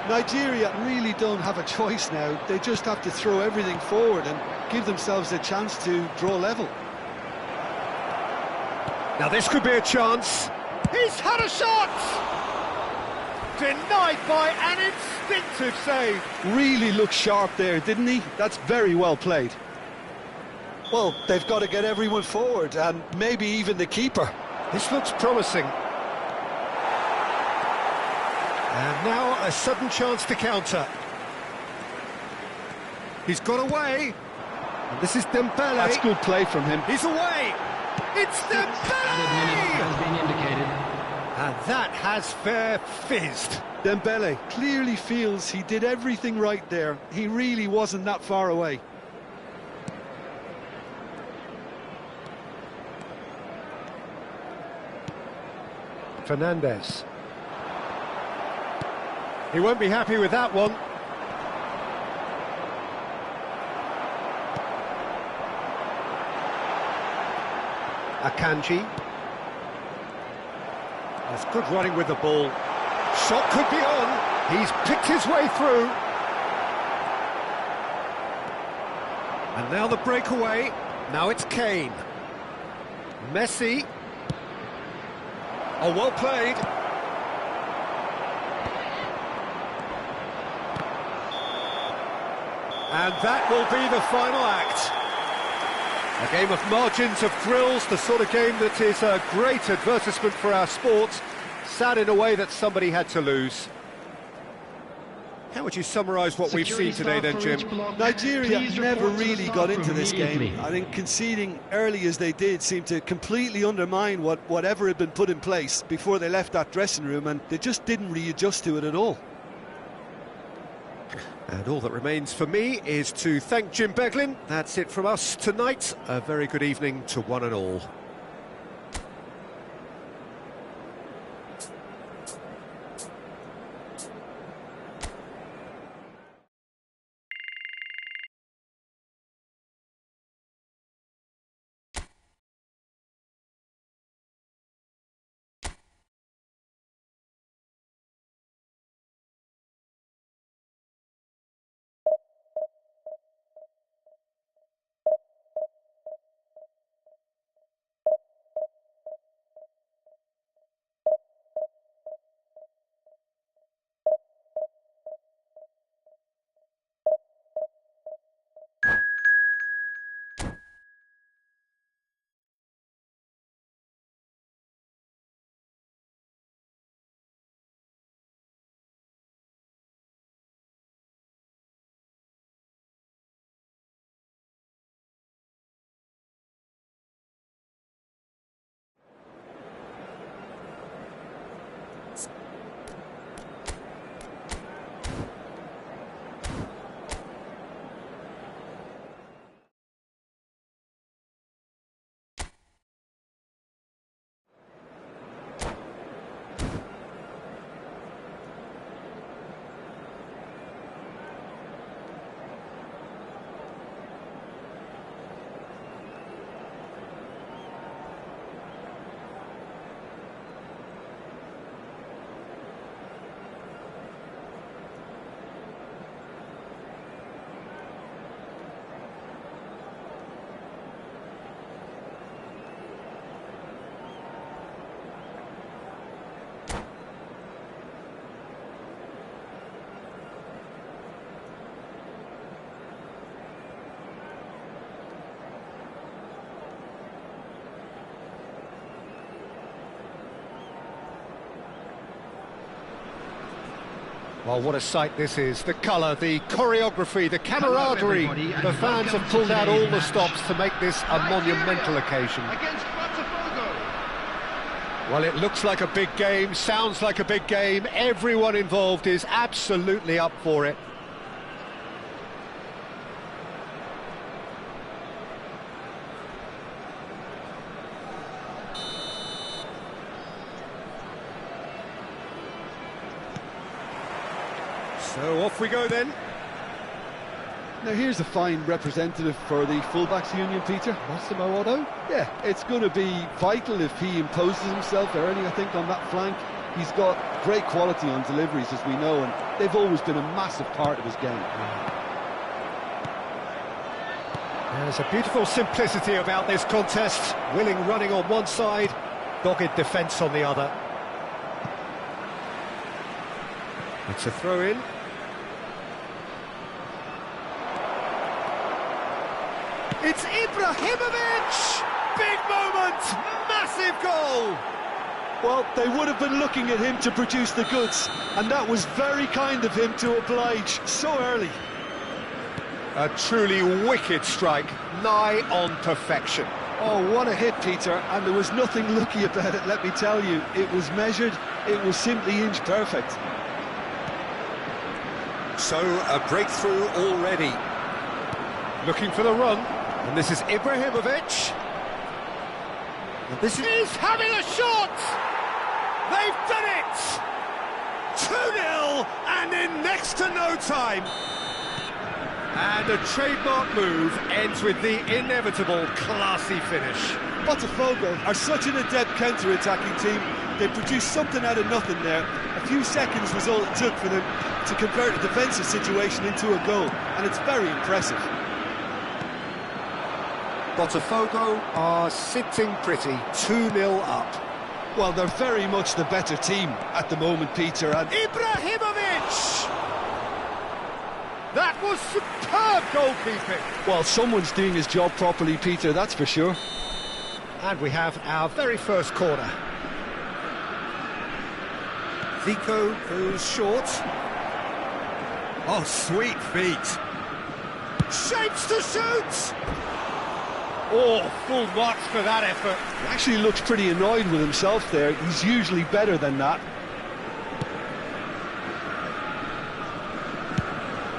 Nigeria really don't have a choice now. They just have to throw everything forward and give themselves a chance to draw level. Now this could be a chance. He's had a shot! Denied by an instinctive save. Really looked sharp there, didn't he? That's very well played. Well, they've got to get everyone forward, and maybe even the keeper. This looks promising. And now a sudden chance to counter. He's got away. And this is Dembele. That's good play from him. He's away. It's Added minute Dembele! has been indicated. And that has fair fizzed. Dembele clearly feels he did everything right there. He really wasn't that far away. Fernandez. He won't be happy with that one. Akanji. That's good running with the ball. Shot could be on. He's picked his way through. And now the breakaway. Now it's Kane. Messi. Oh, well played. And that will be the final act. A game of margins, of thrills, the sort of game that is a great advertisement for our sport. Sad in a way that somebody had to lose. How would you summarise what we've seen today then, Jim? Nigeria never really got into this game. I think conceding early as they did seemed to completely undermine whatever had been put in place before they left that dressing room, and they just didn't readjust to it at all. And all that remains for me is to thank Jim Beglin. That's it from us tonight. A very good evening to one and all. Well, what a sight this is. The colour, the choreography, the camaraderie. The fans have pulled out all the stops to make this a monumental occasion. Well, it looks like a big game, sounds like a big game. Everyone involved is absolutely up for it. So off we go then. Now here's a fine representative for the fullbacks union, Peter. Massimo Otto. Yeah, it's going to be vital if he imposes himself early, I think, on that flank. He's got great quality on deliveries, as we know, and they've always been a massive part of his game. There's a beautiful simplicity about this contest. Willing running on one side, dogged defence on the other. It's a throw-in. It's Ibrahimovic! Big moment! Massive goal! Well, they would have been looking at him to produce the goods, and that was very kind of him to oblige so early. A truly wicked strike, nigh on perfection. Oh, what a hit, Peter, and there was nothing lucky about it, let me tell you. It was measured, it was simply inch perfect. So, a breakthrough already. Looking for the run, and this is Ibrahimovic. And this is having a shot! They've done it! 2-0, and in next to no time. And a trademark move ends with the inevitable classy finish. Botafogo are such an adept counter-attacking team. They produced something out of nothing there. A few seconds was all it took for them to convert a defensive situation into a goal, and it's very impressive. Botafogo are sitting pretty, 2-0 up. Well, they're very much the better team at the moment, Peter, and Ibrahimovic! That was superb goalkeeping. Well, someone's doing his job properly, Peter, that's for sure. And we have our very first corner. Zico goes short. Oh, sweet feet. Shapes to shoot! Oh, full marks for that effort. He actually looks pretty annoyed with himself there. He's usually better than that.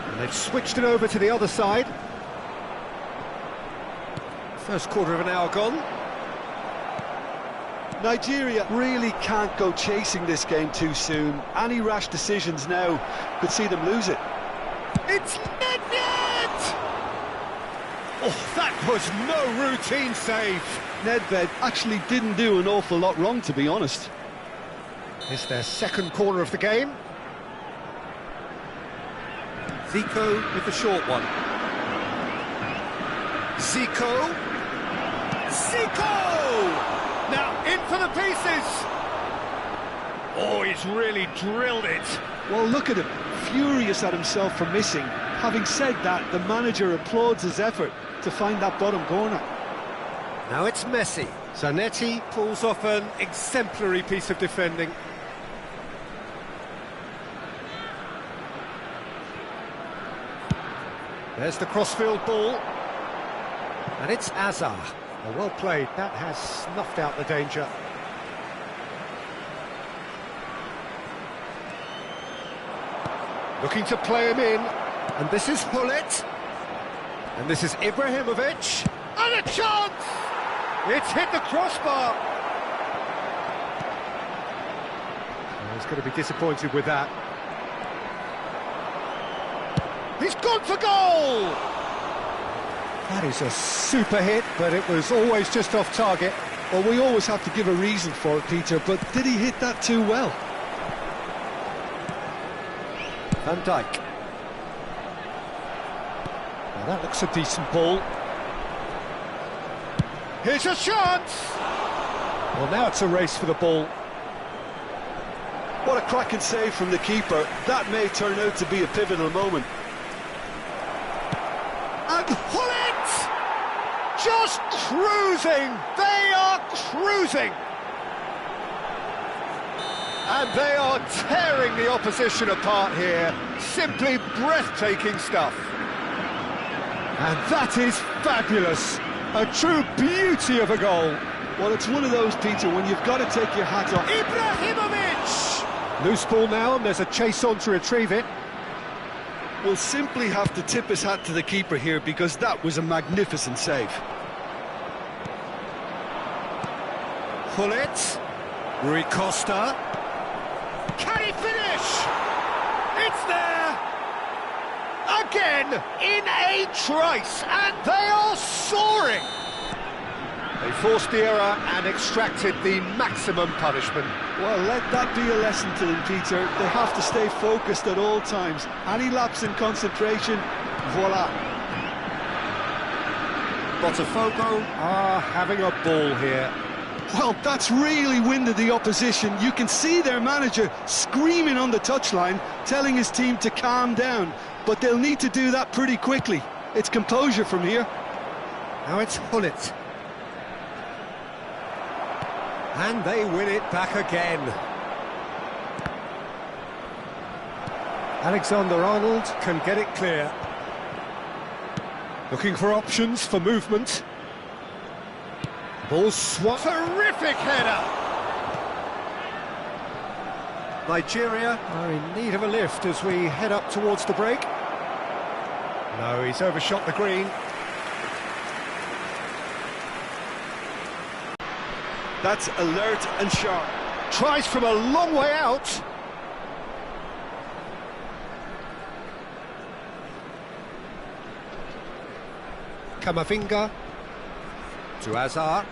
And they've switched it over to the other side. First quarter of an hour gone. Nigeria really can't go chasing this game too soon. Any rash decisions now could see them lose it. It's Nedved! Oh, that was no routine save. Nedved actually didn't do an awful lot wrong, to be honest. It's their second corner of the game. Zico with the short one. Zico! Zico! Now, in for the pieces! Oh, he's really drilled it. Well, look at him, furious at himself for missing. Having said that, the manager applauds his effort to find that bottom corner. Now it's Messi. Zanetti pulls off an exemplary piece of defending. There's the crossfield ball. And it's Azar. Oh, well played. That has snuffed out the danger. Looking to play him in. And this is Hullet. And this is Ibrahimovic. And a chance! It's hit the crossbar. Oh, he's going to be disappointed with that. He's gone for goal! That is a super hit, but it was always just off target. Well, we always have to give a reason for it, Peter, but did he hit that too well? Van Dijk. Well, that looks a decent ball. Here's a chance! Well, now it's a race for the ball. What a cracking save from the keeper. That may turn out to be a pivotal moment. And Hullet! Just cruising! They are cruising! And they are tearing the opposition apart here. Simply breathtaking stuff. And that is fabulous. A true beauty of a goal. Well, it's one of those, Peter, when you've got to take your hat off. Ibrahimovic! Loose ball now, and there's a chase on to retrieve it. We'll simply have to tip his hat to the keeper here because that was a magnificent save. Hullet. Rui Costa. Can he finish? It's there! Again, in a trice, and they are soaring! They forced the error and extracted the maximum punishment. Well, let that be a lesson to them, Peter. They have to stay focused at all times. Any lapse in concentration, voila. Botafogo are having a ball here. Well, that's really winded the opposition. You can see their manager screaming on the touchline, telling his team to calm down. But they'll need to do that pretty quickly. It's composure from here. Now it's Hullet. And they win it back again. Alexander-Arnold can get it clear. Looking for options for movement. Ball swat. Terrific header! Nigeria are in need of a lift as we head up towards the break. No, he's overshot the green. That's alert and sharp. Tries from a long way out. Camavinga to Hazard.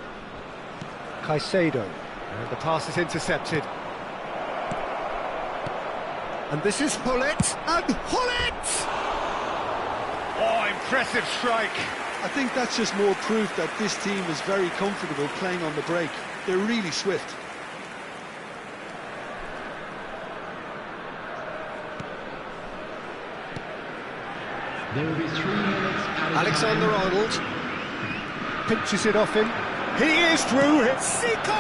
Caicedo. And the pass is intercepted. And this is Hullet. And Hullet! Oh, impressive strike. I think that's just more proof that this team is very comfortable playing on the break. They're really swift. There will be 3 minutes. Alexander-Arnold pinches it off him. He is through. It's Zico!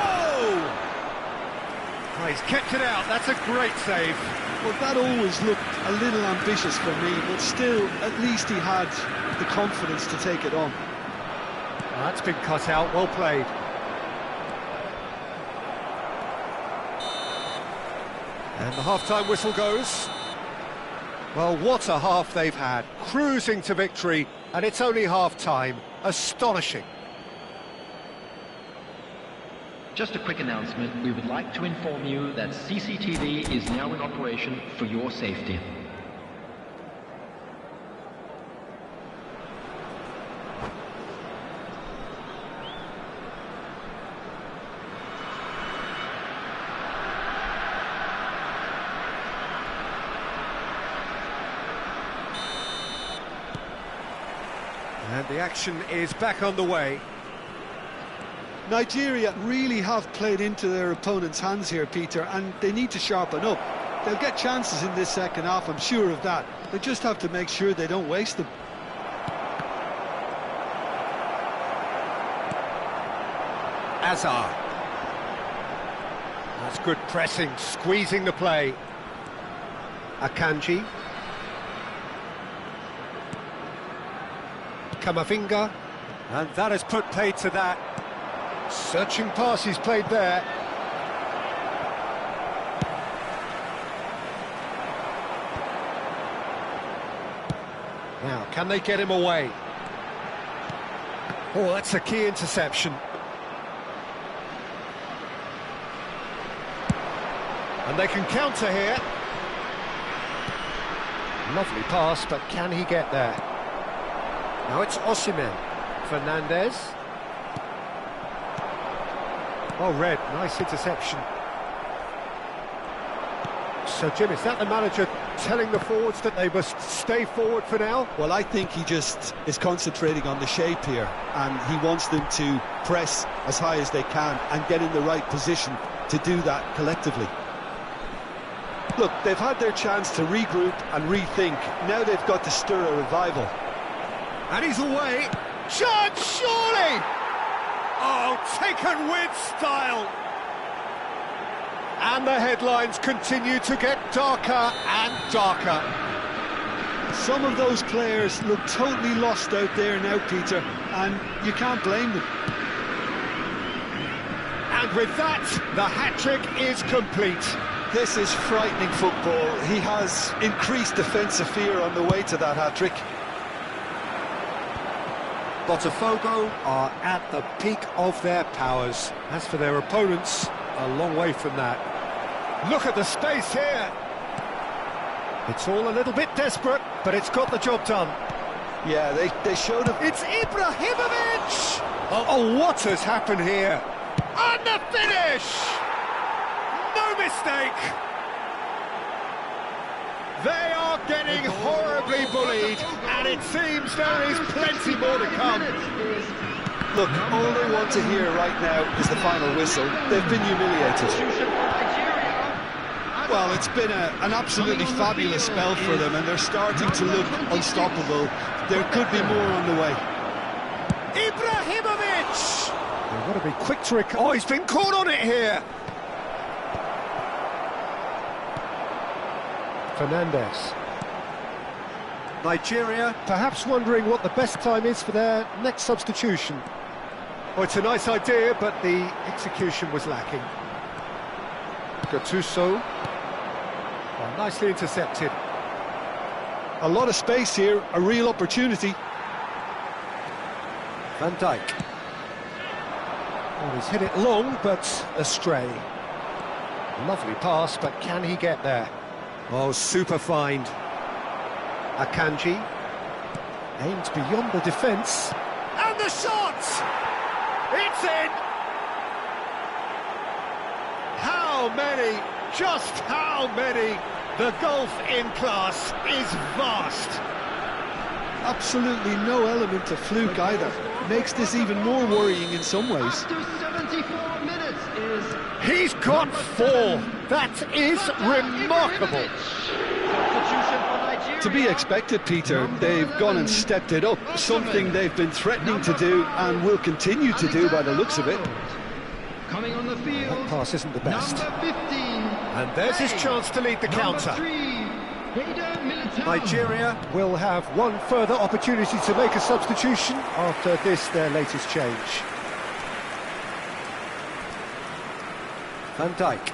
Oh, he's kept it out. That's a great save. Well, that always looked a little ambitious for me, but still, at least he had the confidence to take it on. Oh, that's been cut out. Well played. And the half-time whistle goes. Well, what a half they've had. Cruising to victory, and it's only half-time. Astonishing. Just a quick announcement. We would like to inform you that CCTV is now in operation for your safety. And the action is back on the way. Nigeria really have played into their opponent's hands here, Peter, and they need to sharpen up. They'll get chances in this second half, I'm sure of that. They just have to make sure they don't waste them. Hazard. That's good pressing, squeezing the play. Akanji. Camavinga. And that has put paid to that. Searching pass he's played there. Now, can they get him away? Oh, that's a key interception. And they can counter here. Lovely pass, but can he get there? Now it's Osimhen. Fernandez. Oh, Red, nice interception. So, Jim, is that the manager telling the forwards that they must stay forward for now? Well, I think he just is concentrating on the shape here, and he wants them to press as high as they can and get in the right position to do that collectively. Look, they've had their chance to regroup and rethink. Now they've got to stir a revival. And he's away. Chance, surely! Oh, taken with style. And the headlines continue to get darker and darker. Some of those players look totally lost out there now, Peter, and you can't blame them. And with that, the hat-trick is complete. This is frightening football. He has increased defensive fear on the way to that hat-trick. Botafogo are at the peak of their powers. As for their opponents, a long way from that. Look at the space here. It's all a little bit desperate, but it's got the job done. Yeah, they showed him. It's Ibrahimovic! Oh, what has happened here? And the finish! No mistake! They are getting horribly bullied, and it seems there is plenty more to come. Look, all they want to hear right now is the final whistle. They've been humiliated. Well, it's been an absolutely fabulous spell for them, and they're starting to look unstoppable. There could be more on the way. Ibrahimovic! They've got to be quick to recover. Oh, he's been caught on it here. Fernandez. Nigeria perhaps wondering what the best time is for their next substitution. Oh, it's a nice idea, but the execution was lacking. Gattuso. Oh, nicely intercepted. A lot of space here, a real opportunity. Van Dijk. Oh, he's hit it long, but astray. Lovely pass, but can he get there? Oh, super find. Akanji. Aimed beyond the defence. And the shot! It's in! How many? Just how many? The gulf in class is vast. Absolutely no element of fluke either. Makes this even more worrying in some ways. After 74 minutes is... He's got 4. That is remarkable. Substitution for Nigeria. To be expected, Peter. They've gone and stepped it up. Something they've been threatening to do and will continue to do by the looks of it. Coming on the field. That pass isn't the best. Number 15. And there's his chance to lead the counter. Nigeria will have one further opportunity to make a substitution after this, their latest change. Van Dijk.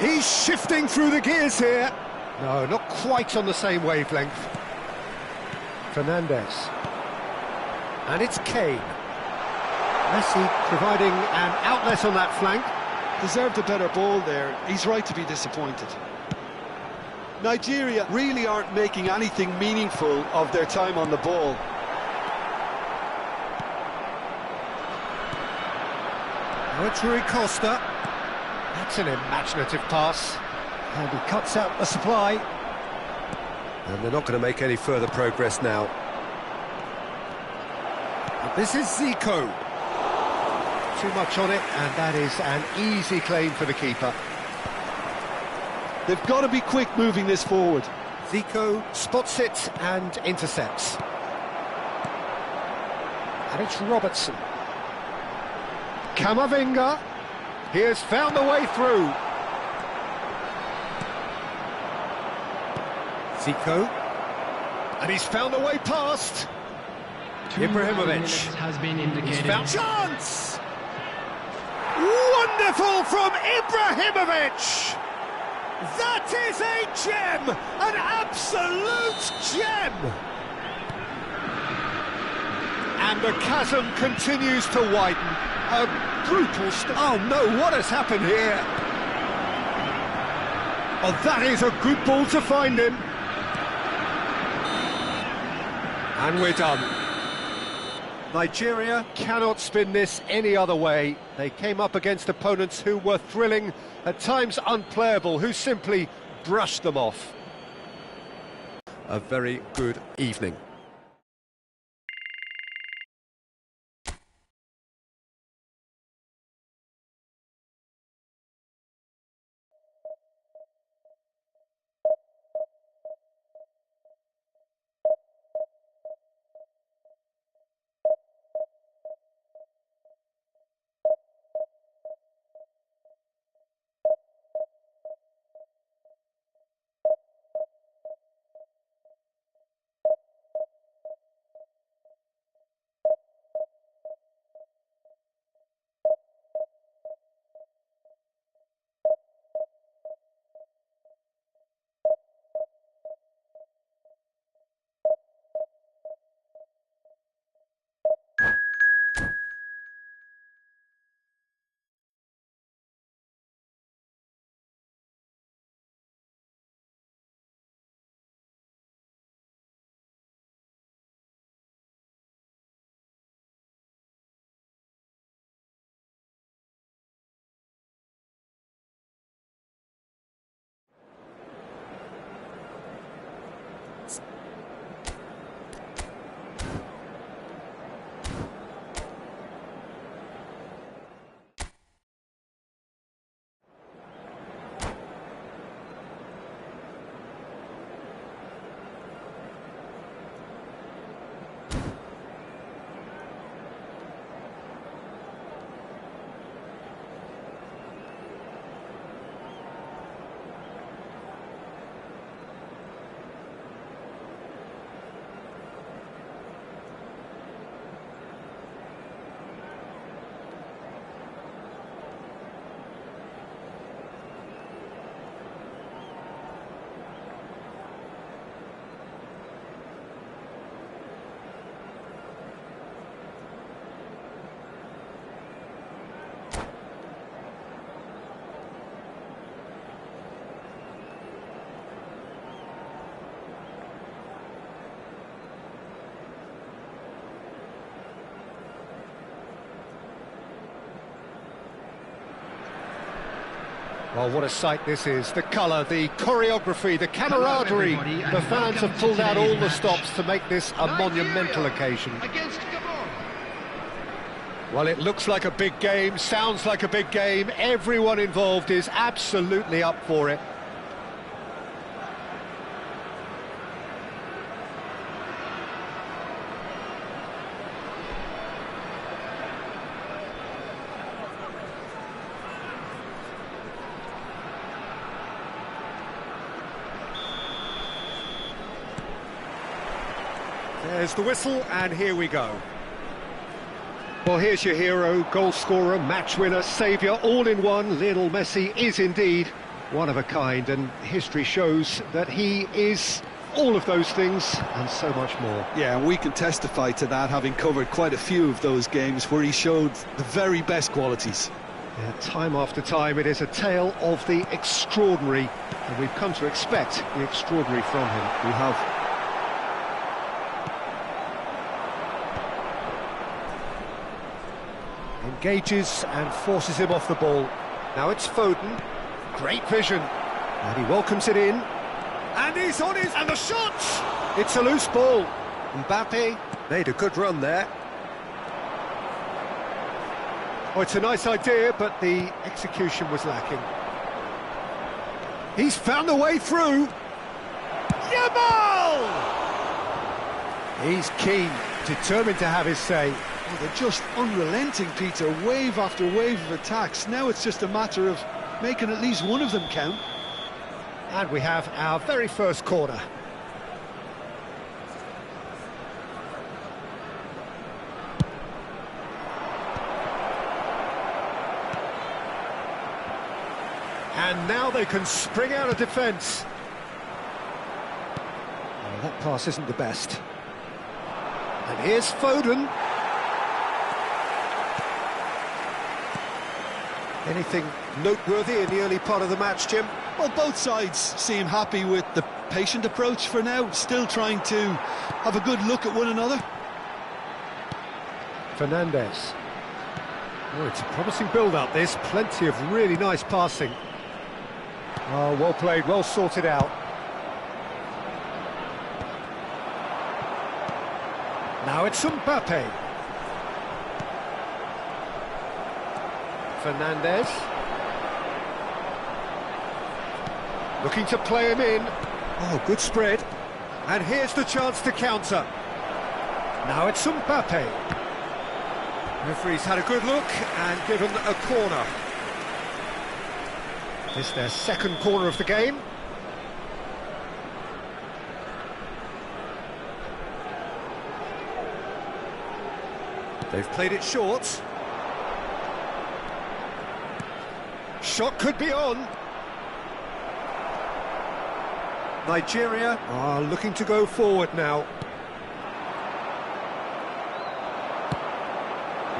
He's shifting through the gears here. No, not quite on the same wavelength. Fernandez. And it's Kane. Messi providing an outlet on that flank. Deserved a better ball there. He's right to be disappointed. Nigeria really aren't making anything meaningful of their time on the ball. Now it's Rui Costa. That's an imaginative pass. And he cuts out the supply. And they're not going to make any further progress now. But this is Zico. Too much on it, and that is an easy claim for the keeper. They've got to be quick moving this forward. Zico spots it and intercepts. And it's Robertson. Camavinga. He has found the way through. Zico. And he's found a way past. Ibrahimovic has been indicated. He's found chance! Wonderful from Ibrahimovic! That is a gem! An absolute gem! And the chasm continues to widen. A brutal oh no, what has happened here? Oh, that is a good ball to find him. And we're done. Nigeria cannot spin this any other way. They came up against opponents who were thrilling, at times unplayable, who simply brushed them off. A very good evening. Well, what a sight this is. The colour, the choreography, the camaraderie. everybody, The and fans welcome have pulled to out all today's the match. stops to make this a monumental occasion. Against Gabon. Well, it looks like a big game, sounds like a big game. Everyone involved is absolutely up for it. There's the whistle, and here we go. Well, here's your hero, goal scorer, match winner, saviour, all in one. Lionel Messi is indeed one of a kind, and history shows that he is all of those things and so much more. Yeah, and we can testify to that, having covered quite a few of those games where he showed the very best qualities. Yeah, time after time, it is a tale of the extraordinary, and we've come to expect the extraordinary from him. We have. Engages and forces him off the ball. Now it's Foden. Great vision. And he welcomes it in. And he's on his... And the shot! It's a loose ball. Mbappe made a good run there. Oh, it's a nice idea, but the execution was lacking. He's found a way through. Yamal! He's keen, determined to have his say. Oh, they're just unrelenting, Peter, wave after wave of attacks. Now it's just a matter of making at least one of them count. And we have our very first corner. And now they can spring out of defence. Oh, that pass isn't the best. And here's Foden. Anything noteworthy in the early part of the match, Jim? Well, both sides seem happy with the patient approach for now, still trying to have a good look at one another. Fernandes. Oh, it's a promising build-up, this. Plenty of really nice passing. Oh, well played, well sorted out. Now it's Mbappe. Fernandes. Looking to play him in. Oh, good spread. And here's the chance to counter. Now it's Mbappe. Referee's had a good look and given a corner. This is their second corner of the game. They've played it short. Shot could be on. Nigeria are looking to go forward now.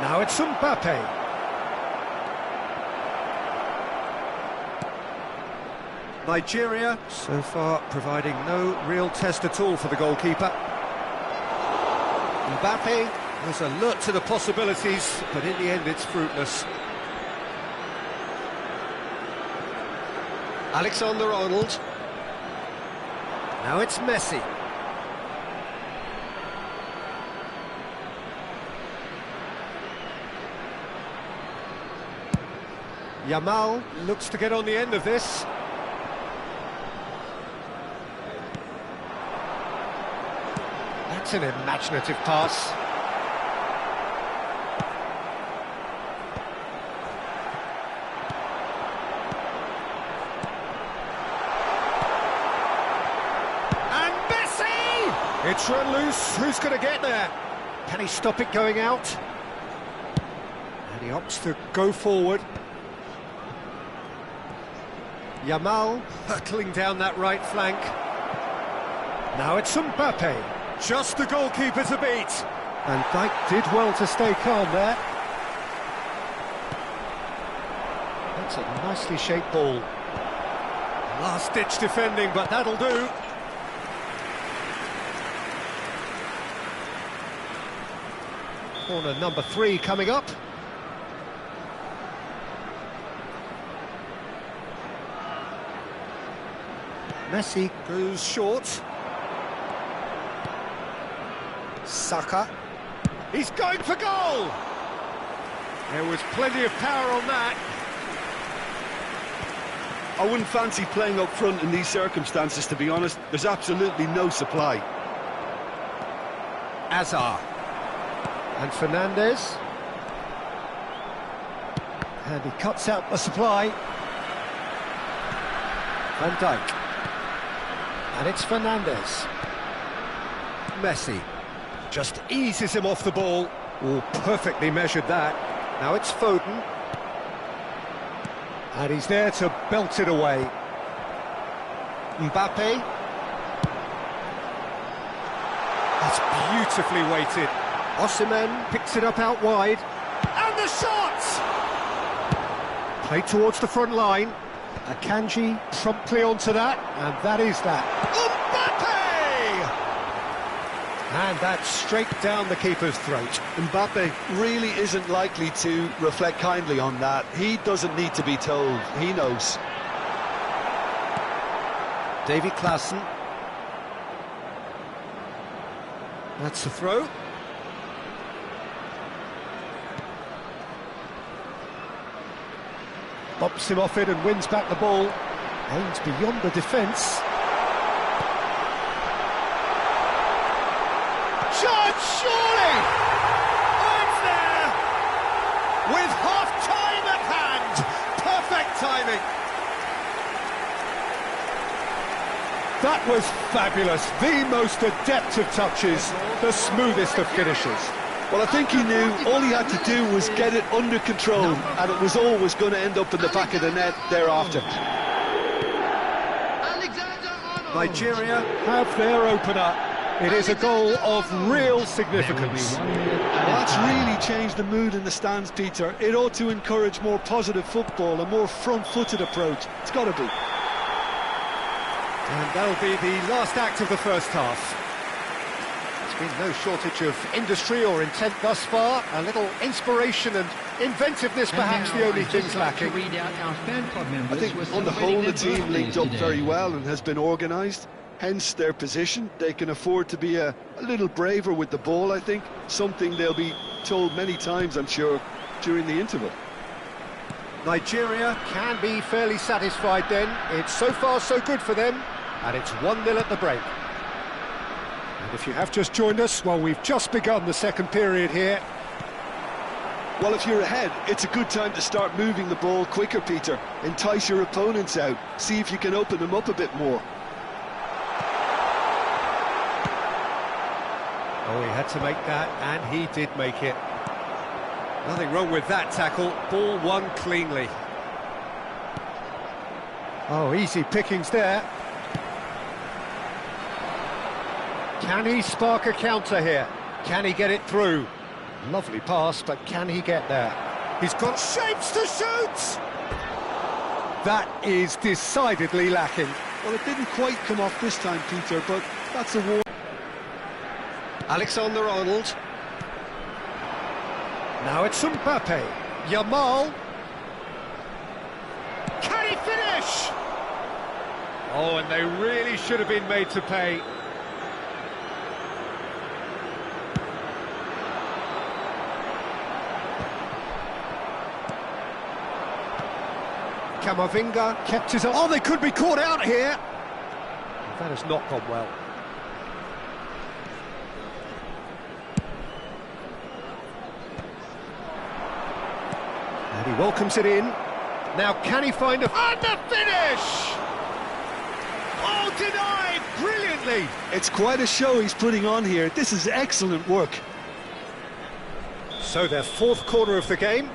Now it's Mbappe. Nigeria, so far, providing no real test at all for the goalkeeper. Mbappe was alert to the possibilities, but in the end it's fruitless. Alexander-Arnold. Now it's Messi. Yamal looks to get on the end of this. That's an imaginative pass. And Messi! It's run loose. Who's going to get there? Can he stop it going out? And he opts to go forward. Yamal hurtling down that right flank. Now it's Mbappe. Just the goalkeeper to beat. And Dijk did well to stay calm there. That's a nicely shaped ball. Last-ditch defending, but that'll do. Corner number 3 coming up. Messi goes short. Saka. He's going for goal! There was plenty of power on that. I wouldn't fancy playing up front in these circumstances, to be honest. There's absolutely no supply. Azar. And Fernandes. And he cuts out the supply. Van Dijk. And it's Fernandes. Messi. Just eases him off the ball. Oh, perfectly measured that. Now it's Foden. And he's there to belt it away. Mbappe. That's beautifully weighted. Osimhen picks it up out wide. And the shot! Played towards the front line. Akanji promptly onto that. And that is that. Mbappe! And that's straight down the keeper's throat. Mbappe really isn't likely to reflect kindly on that. He doesn't need to be told. He knows. Davy Klaassen. That's the throw. Bumps him off it and wins back the ball. Aims beyond the defence. Shot, surely! Oh, it's there! With half-time at hand! Perfect timing! That was fabulous. The most adept of touches, the smoothest of finishes. Well, I think he knew all he had to do was get it under control, and it was always going to end up in the back of the net thereafter. Nigeria have their opener. It is a goal of real significance. That's really changed the mood in the stands, Peter. It ought to encourage more positive football, a more front-footed approach. It's got to be. And that'll be the last act of the first half. There's been no shortage of industry or intent thus far. A little inspiration and inventiveness, perhaps the only things lacking. I think on the whole the team linked up very well and has been organised. Hence their position. They can afford to be a little braver with the ball, I think. Something they'll be told many times, I'm sure, during the interval. Nigeria can be fairly satisfied then. It's so far so good for them. And it's 1-0 at the break. And if you have just joined us, well, we've just begun the second period here. Well, if you're ahead, it's a good time to start moving the ball quicker, Peter. Entice your opponents out. See if you can open them up a bit more. Oh, he had to make that, and he did make it. Nothing wrong with that tackle. Ball won cleanly. Oh, easy pickings there. Can he spark a counter here? Can he get it through? Lovely pass, but can he get there? He's got shapes to shoot! That is decidedly lacking. Well, it didn't quite come off this time, Peter, but that's a warning. Alexander-Arnold. Now it's Mbappe. Yamal. Can he finish? Oh, and they really should have been made to pay. Camavinga kept his... Oh, they could be caught out here. That has not gone well. And he welcomes it in. Now can he find a... And the finish! Oh, denied brilliantly. It's quite a show he's putting on here. This is excellent work. So their fourth quarter of the game.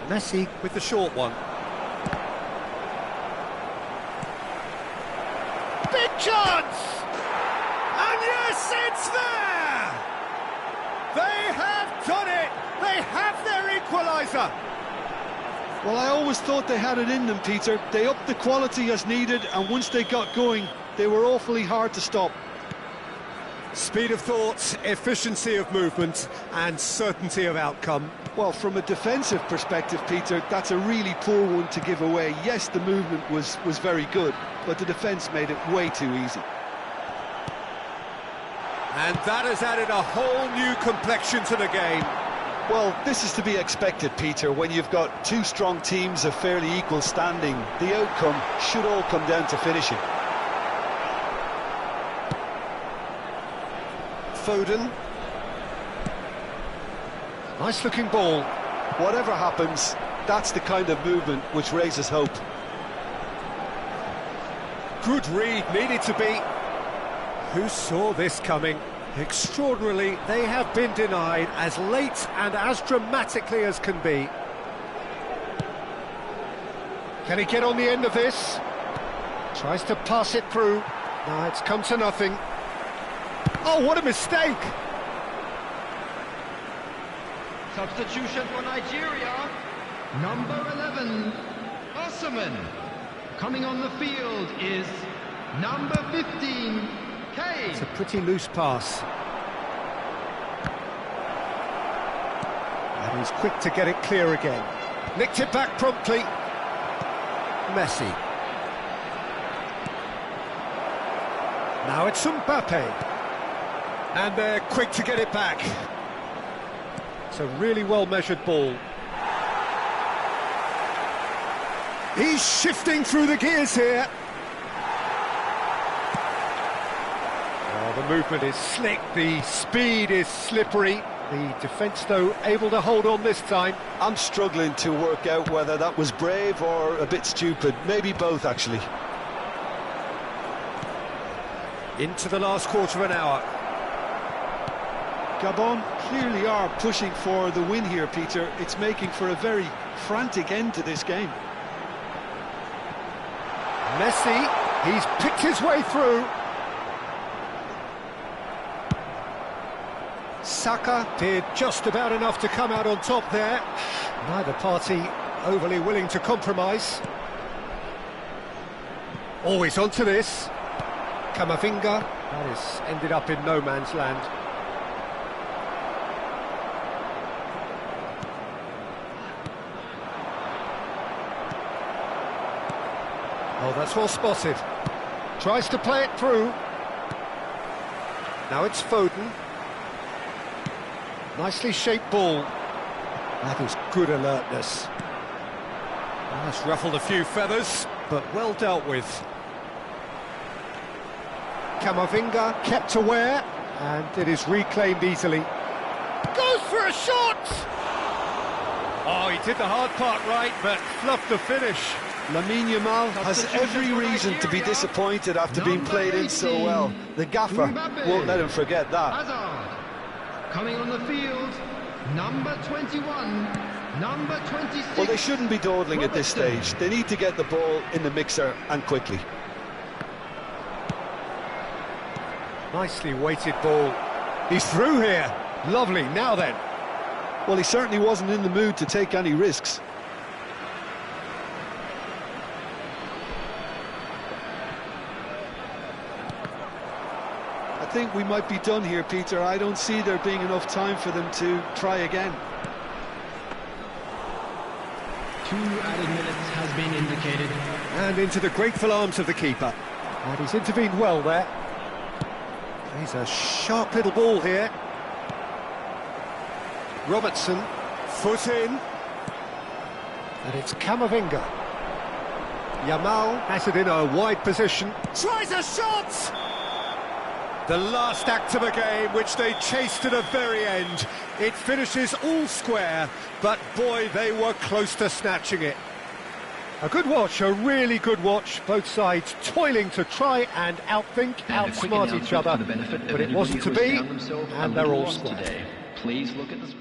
Messi with the short one. Big chance! And yes, it's there! They have done it! They have their equaliser! Well, I always thought they had it in them, Peter. They upped the quality as needed, and once they got going, they were awfully hard to stop. Speed of thought, efficiency of movement, and certainty of outcome. Well, from a defensive perspective, Peter, that's a really poor one to give away. Yes, the movement was very good, but the defence made it way too easy. And that has added a whole new complexion to the game. Well, this is to be expected, Peter. When you've got two strong teams of fairly equal standing, the outcome should all come down to finishing. Foden. Nice looking ball. Whatever happens, that's the kind of movement which raises hope. Good read, needed to be. Who saw this coming? Extraordinarily, they have been denied as late and as dramatically as can be. Can he get on the end of this? Tries to pass it through. No, it's come to nothing. Oh, what a mistake! Substitution for Nigeria. Number 11, Osimhen. Coming on the field is number 15, Kane. It's a pretty loose pass. And he's quick to get it clear again. Nicked it back promptly. Messi. Now it's Mbappe. And they're quick to get it back. It's a really well-measured ball. He's shifting through the gears here. Oh, the movement is slick, the speed is slippery. The defence, though, able to hold on this time. I'm struggling to work out whether that was brave or a bit stupid. Maybe both, actually. Into the last quarter of an hour. Gabon clearly are pushing for the win here, Peter. It's making for a very frantic end to this game. Messi, he's picked his way through. Saka did just about enough to come out on top there. Neither party overly willing to compromise. Always onto this. Camavinga, that has ended up in no man's land. Oh, that's well spotted. Tries to play it through. Now it's Foden. Nicely shaped ball. That is good alertness. That's ruffled a few feathers, but well dealt with. Camavinga kept aware, and it is reclaimed easily. Goes for a shot! Oh, he did the hard part right, but fluffed the finish. Lamine Yamal has every reason to be disappointed after being played in so well. The gaffer won't let him forget that. Hazard. Coming on the field, number 21, number 26. Well, they shouldn't be dawdling at this stage. They need to get the ball in the mixer and quickly. Nicely weighted ball. He's through here. Lovely, now then. Well, he certainly wasn't in the mood to take any risks. I think we might be done here, Peter. I don't see there being enough time for them to try again. 2 added minutes has been indicated. And into the grateful arms of the keeper. And he's intervened well there. He's a sharp little ball here. Robertson, foot in. And it's Camavinga. Yamal has it in a wide position. Tries a shot! The last act of a game, which they chased to the very end. It finishes all square, but boy, they were close to snatching it. A good watch, a really good watch. Both sides toiling to try and outthink, outsmart each other. But it wasn't to be, and they're all square. Please look at the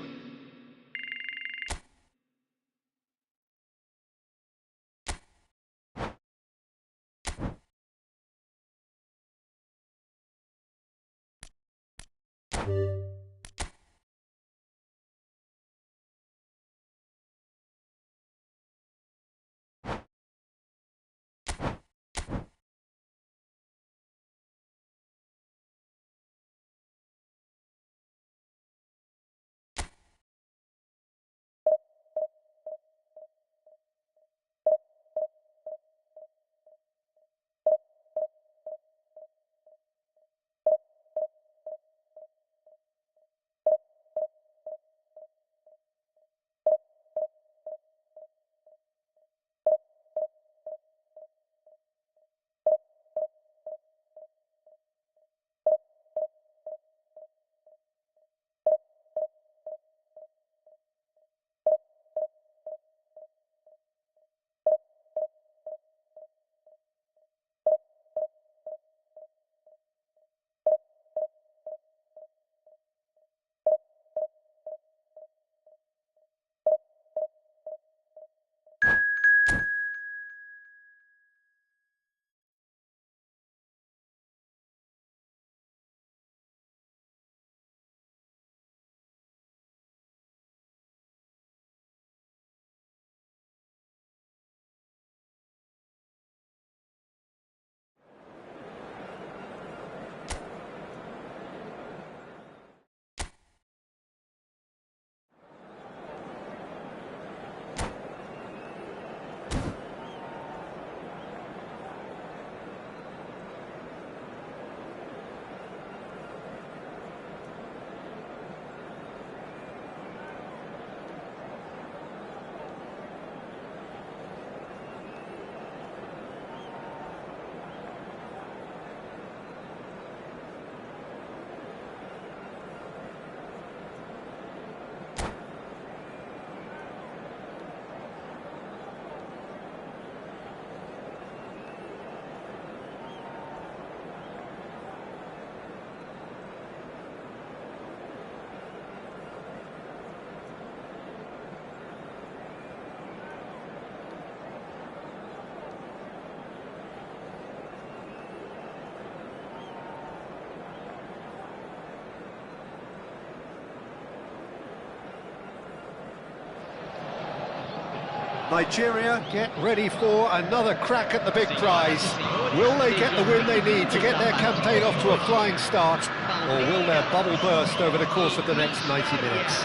Nigeria get ready for another crack at the big prize. Will they get the win they need to get their campaign off to a flying start, or will their bubble burst over the course of the next 90 minutes?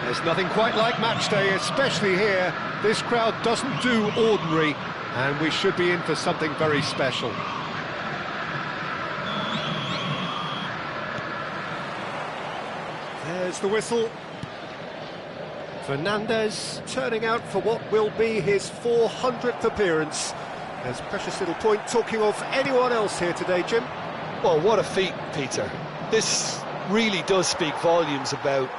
There's nothing quite like match day, especially here. This crowd doesn't do ordinary, and we should be in for something very special. There's the whistle. Fernandez turning out for what will be his 400th appearance. There's precious little point talking of anyone else here today, Jim. Well, what a feat, Peter. This really does speak volumes about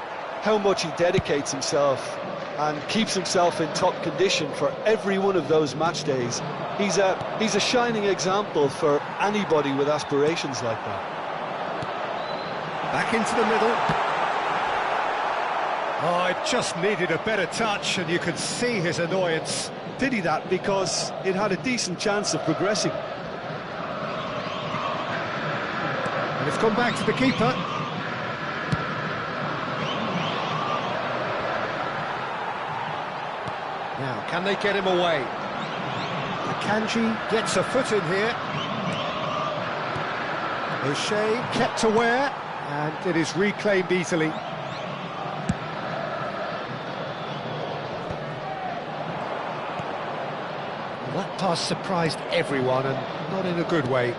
how much he dedicates himself and keeps himself in top condition for every one of those match days. He's a shining example for anybody with aspirations like that. Back into the middle. Oh, it just needed a better touch, and you could see his annoyance. Pity that, because it had a decent chance of progressing. And it's gone back to the keeper. Now, can they get him away? Akanji gets a foot in here. O'Shea kept aware, and it is reclaimed easily. That pass surprised everyone, and not in a good way.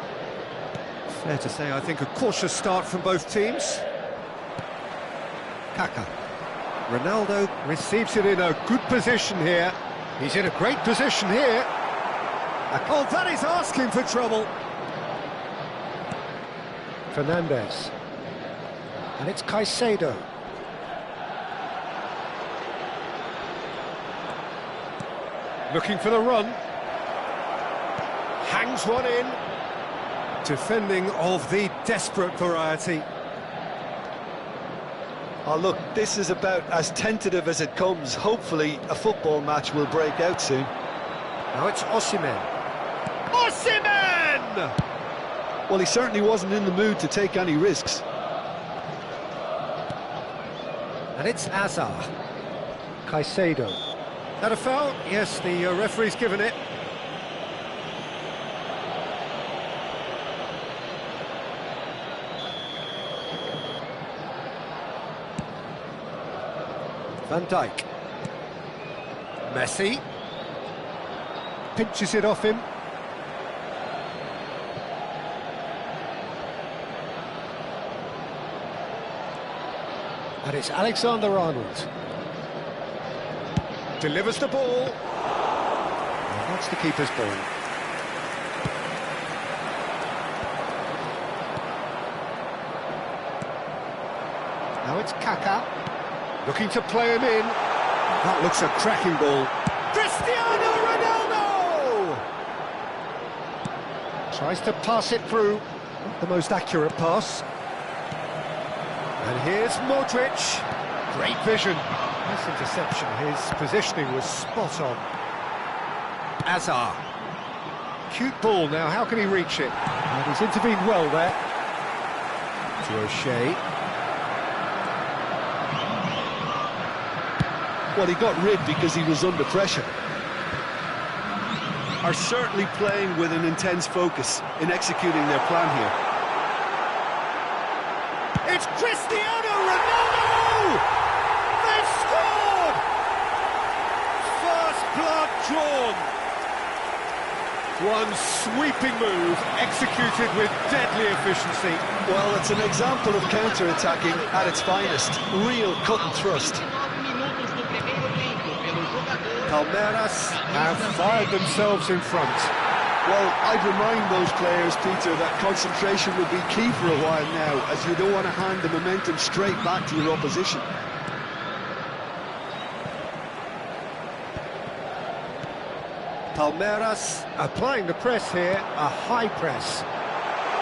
Fair to say, I think, a cautious start from both teams. Kaka. Ronaldo receives it in a good position here. He's in a great position here. Oh, that is asking for trouble. Fernandez. And it's Caicedo. Looking for the run. Hangs one in. Defending of the desperate variety. Oh, look, this is about as tentative as it comes. Hopefully, a football match will break out soon. Now it's Osimhen. Osimhen! Well, he certainly wasn't in the mood to take any risks. And it's Azar. Caicedo. That a foul? Yes, the referee's given it. Van Dijk. Messi. Pinches it off him. And it's Alexander-Arnold. Delivers the ball. And that's the keeper's ball. Now it's Kaka. Looking to play him in. That looks a cracking ball. Cristiano Ronaldo! Tries to pass it through. Not the most accurate pass. And here's Modric. Great vision. Nice interception. His positioning was spot on. Azar. Cute ball now. How can he reach it? And he's intervened well there. To O'Shea. Well, he got rid because he was under pressure. Are certainly playing with an intense focus in executing their plan here. It's Cristiano Ronaldo! They've scored! First blood drawn. One sweeping move executed with deadly efficiency. Well, it's an example of counter-attacking at its finest. Real cut and thrust. Palmeiras have fired themselves in front. Well, I'd remind those players, Peter, that concentration will be key for a while now, as you don't want to hand the momentum straight back to your opposition. Palmeiras applying the press here, a high press.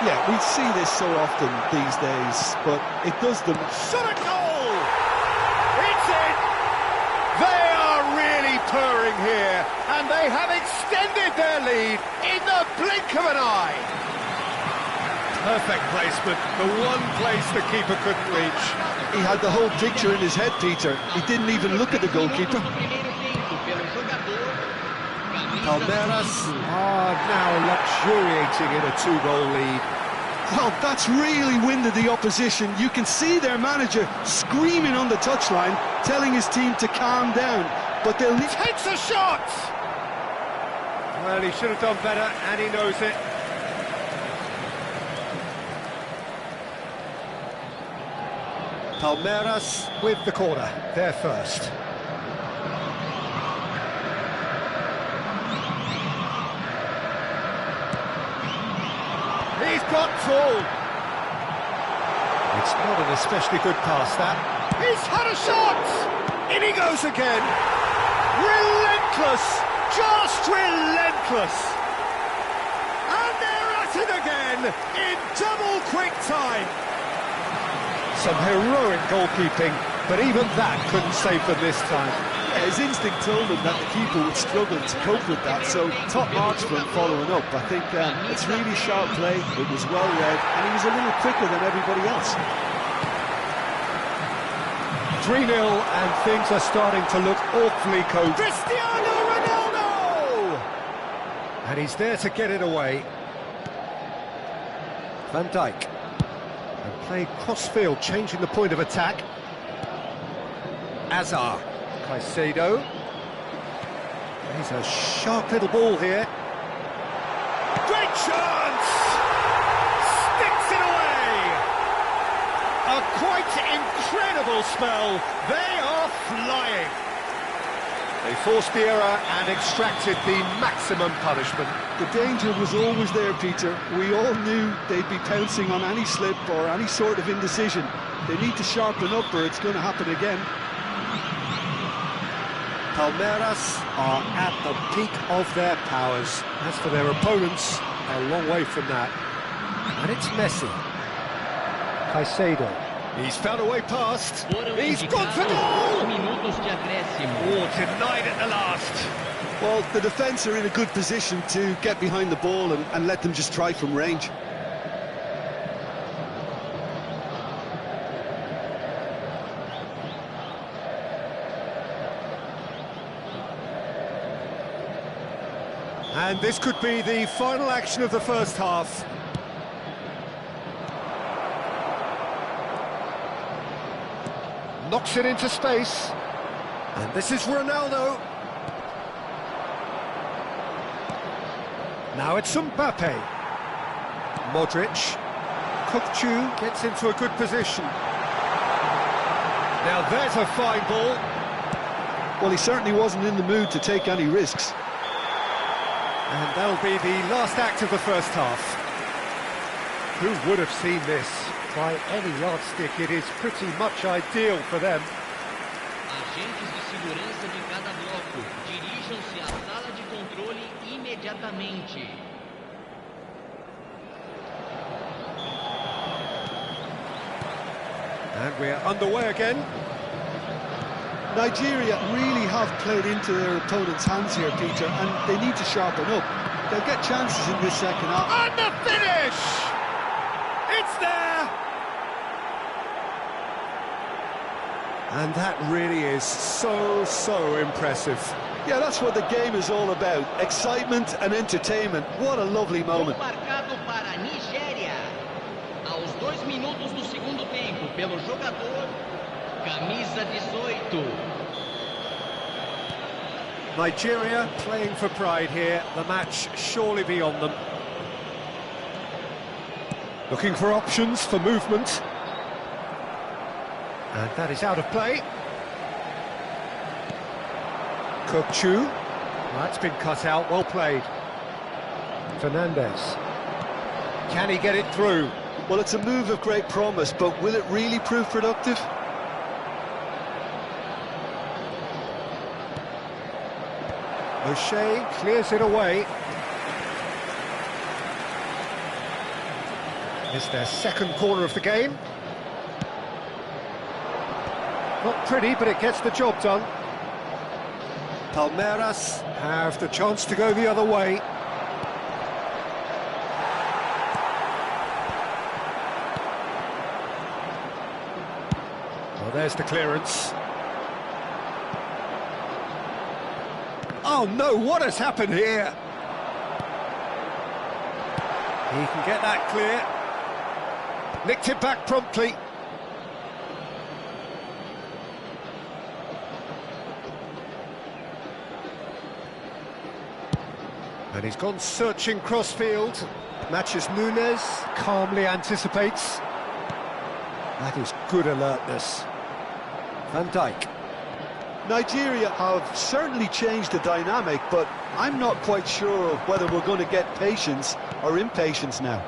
Yeah, we see this so often these days, but it does them. Shot a goal! It's in! They are really purring here, and they have extended their lead in the blink of an eye. Perfect placement, the one place the keeper couldn't reach. He had the whole picture in his head, Peter. He didn't even look at the goalkeeper. Palmeiras are now luxuriating in a 2-goal lead. Well, that's really winded the opposition. You can see their manager screaming on the touchline, telling his team to calm down. But they'll need... Takes a shot! Well, he should have done better, and he knows it. Palmeiras with the corner, they're first. He's got full. It's not an especially good pass, that. He's had a shot! In he goes again. Relentless! Just relentless! And they're at it again in double quick time. Some heroic goalkeeping, but even that couldn't save them this time. Yeah, his instinct told him that the keeper would struggle to cope with that, so top marks for him following up. I think it's really sharp play, it was well read, and he was a little quicker than everybody else. 3-0, and things are starting to look awfully cold. Cristiano Ronaldo! And he's there to get it away. Van Dijk. And played cross-field, changing the point of attack. Azar. Caicedo. He's a sharp little ball here. Great chance! Sticks it away! A quite incredible spell. They are flying. They forced the error and extracted the maximum punishment. The danger was always there, Peter. We all knew they'd be pouncing on any slip or any sort of indecision. They need to sharpen up or it's going to happen again. Palmeiras are at the peak of their powers. As for their opponents, a long way from that. And it's Messi. Caicedo. He's found a way past. He's gone for goal! Oh, denied at the last. Well, the defence are in a good position to get behind the ball and let them just try from range. And this could be the final action of the first half. Knocks it into space. And this is Ronaldo. Now it's Mbappe. Modric. Kukçu gets into a good position. Now there's a fine ball. Well, he certainly wasn't in the mood to take any risks. And that'll be the last act of the first half. Who would have seen this? By any yardstick, it is pretty much ideal for them. Agentes de segurança de cada bloco, dirijam-se à sala de controle imediatamente. And we're underway again. Nigeria really have played into their opponent's hands here, Peter, and they need to sharpen up. They'll get chances in this second half. And the finish! It's there! And that really is so impressive. Yeah, that's what the game is all about. Excitement and entertainment. What a lovely moment. Gol marcado para a Nigéria. Aos 2 minutos do segundo tempo, pelo jogador, camisa 18. Nigeria playing for pride here. The match surely beyond them. Looking for options for movement. And that is out of play. Kukçu. That's been cut out, well played. Fernandez. Can he get it through? Well, it's a move of great promise, but will it really prove productive? O'Shea clears it away. It's their second corner of the game. Not pretty, but it gets the job done. Palmeiras have the chance to go the other way. there's the clearance. Oh no, what has happened here? He can get that clear. Nicked it back promptly. And he's gone searching crossfield. Matches Nunes, calmly anticipates. That is good alertness. Van Dijk. Nigeria have certainly changed the dynamic, but I'm not quite sure whether we're going to get patience or impatience now.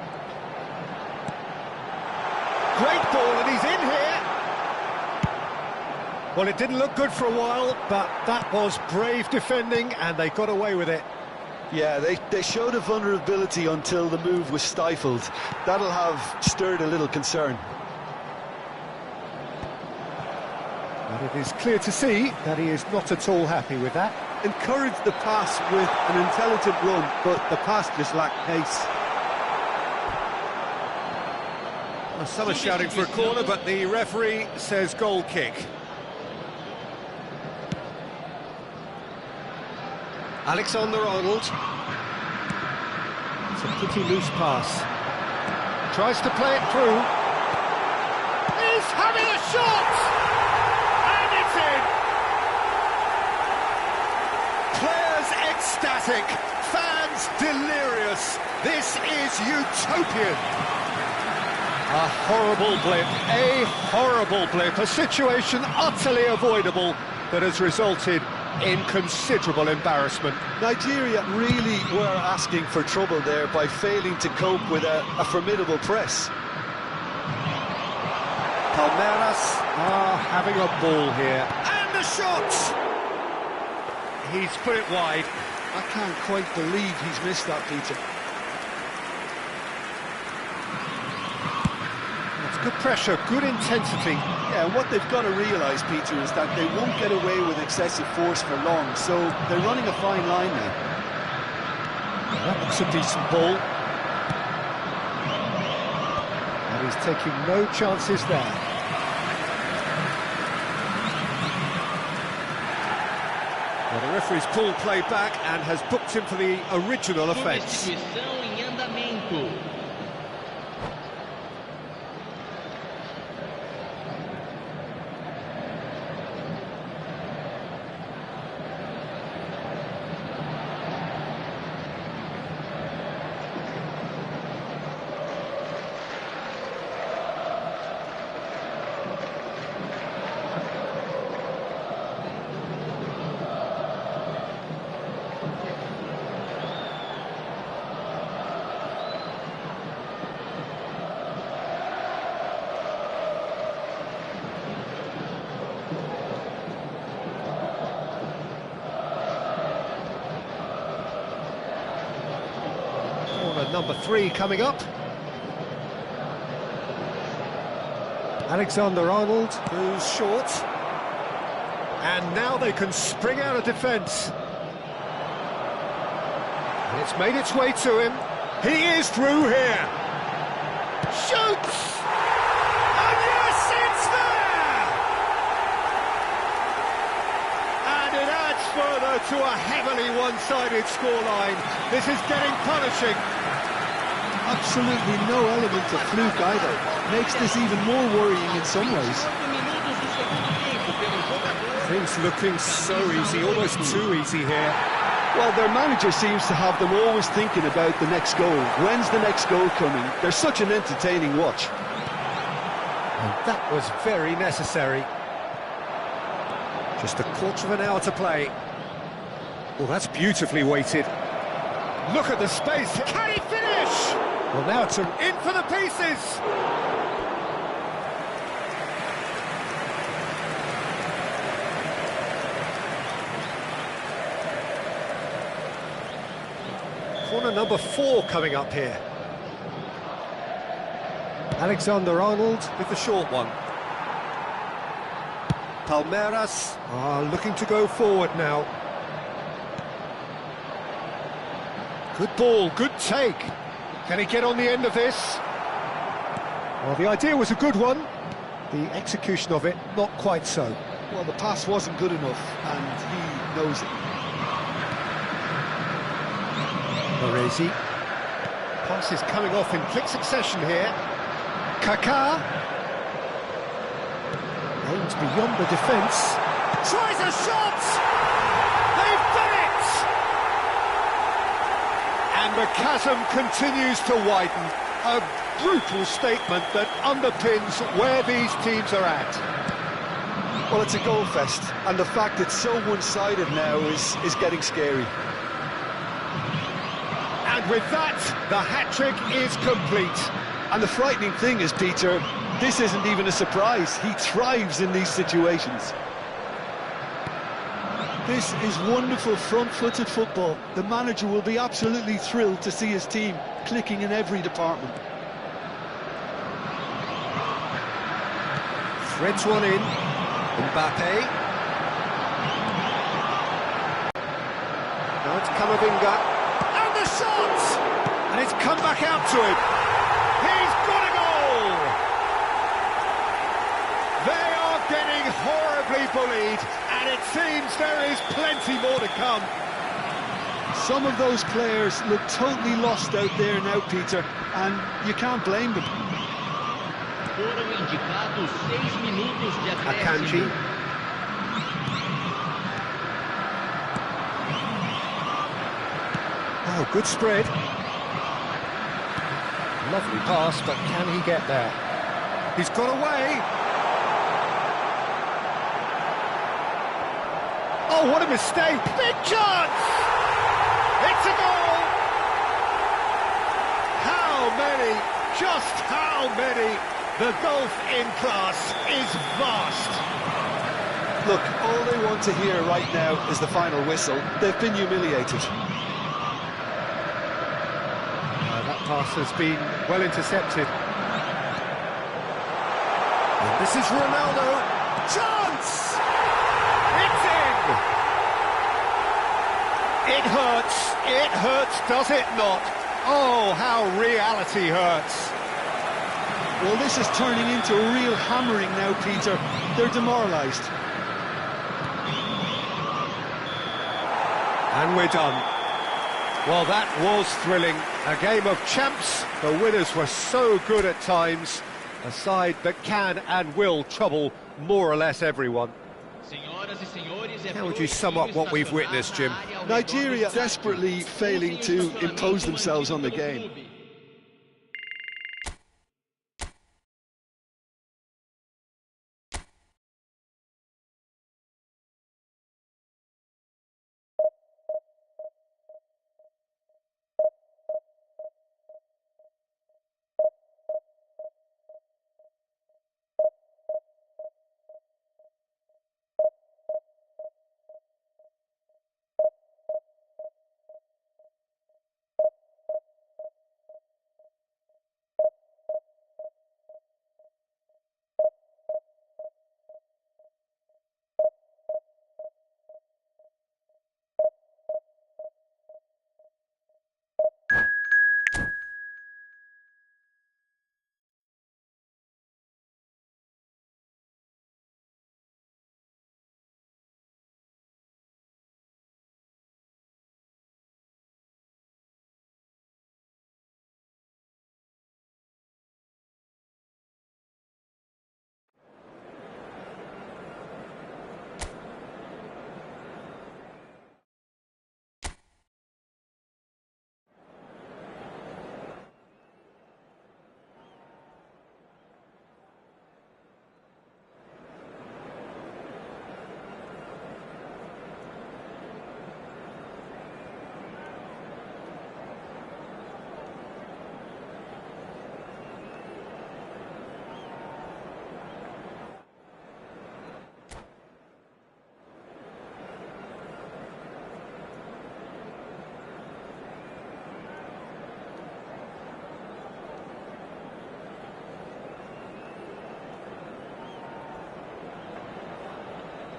Great ball, and he's in here. Well, it didn't look good for a while, but that was brave defending, and they got away with it. Yeah, they showed a vulnerability until the move was stifled. That'll have stirred a little concern. And it is clear to see that he is not at all happy with that. Encouraged the pass with an intelligent run, but the pass just lacked pace. Well, some are shouting for a corner, but the referee says goal kick. Alexander-Arnold. It's a pretty loose pass. Tries to play it through. He's having a shot! And it's in! Players ecstatic, fans delirious. This is utopian. A horrible blip, a situation utterly avoidable that has resulted in considerable embarrassment. Nigeria really were asking for trouble there by failing to cope with a formidable press. Palmeiras are having a ball here. And the shot! He's put it wide. I can't quite believe he's missed that, Peter. That's good pressure, good intensity. Yeah, and what they've got to realise, Peter, is that they won't get away with excessive force for long, so they're running a fine line now. That looks a decent ball. And he's taking no chances there. Well, the referee's pulled play back and has booked him for the original offence. Substituição em andamento. Number 3 coming up. Alexander-Arnold, who's short. And now they can spring out of defence. And it's made its way to him. He is through here. Shoots! And yes, it's there! And it adds further to a heavily one-sided scoreline. This is getting punishing. Absolutely no element of fluke either. Makes this even more worrying in some ways. Things looking so easy, almost too easy here. Well, their manager seems to have them always thinking about the next goal. When's the next goal coming? They're such an entertaining watch. And that was very necessary. Just a quarter of an hour to play. Well, that's beautifully weighted. Look at the space. Can he finish? Well, now it's in for the pieces. Corner number 4 coming up here. Alexander-Arnold with the short one. Palmeiras are looking to go forward now. Good ball, good take. Can he get on the end of this? Well, the idea was a good one. The execution of it, not quite so. Well, the pass wasn't good enough, and he knows it. Baresi. Pass is coming off in quick succession here. Kaká. Aims beyond the defence. Tries a shot! They've done it! And the chasm continues to widen. A brutal statement that underpins where these teams are at. Well, it's a goal fest, and the fact it's so one-sided now is getting scary. And with that, the hat-trick is complete. And the frightening thing is, Peter, this isn't even a surprise. He thrives in these situations. This is wonderful front-footed football. The manager will be absolutely thrilled to see his team clicking in every department. Threads one in. Mbappe. Now it's Camavinga. And the shot! And it's come back out to him. He's got a goal! They are getting horribly bullied, and it seems there is plenty more to come. Some of those players look totally lost out there now, Peter, and you can't blame them. Foram indicados 6 minutos de Akanji. acréscimo. Oh, good spread. Lovely pass, but can he get there? He's got away. Oh, what a mistake! Big chance! It's a goal! How many? Just how many? The gulf in class is vast. Look, all they want to hear right now is the final whistle. They've been humiliated. That pass has been well intercepted. And this is Ronaldo. Chance! It's in! It hurts, does it not? Oh, how reality hurts. Well, this is turning into a real hammering now, Peter. They're demoralised. And we're done. Well, that was thrilling. A game of champs. The winners were so good at times. A side that can and will trouble more or less everyone. How would you sum up what we've witnessed, Jim? Nigeria desperately failing to impose themselves on the game.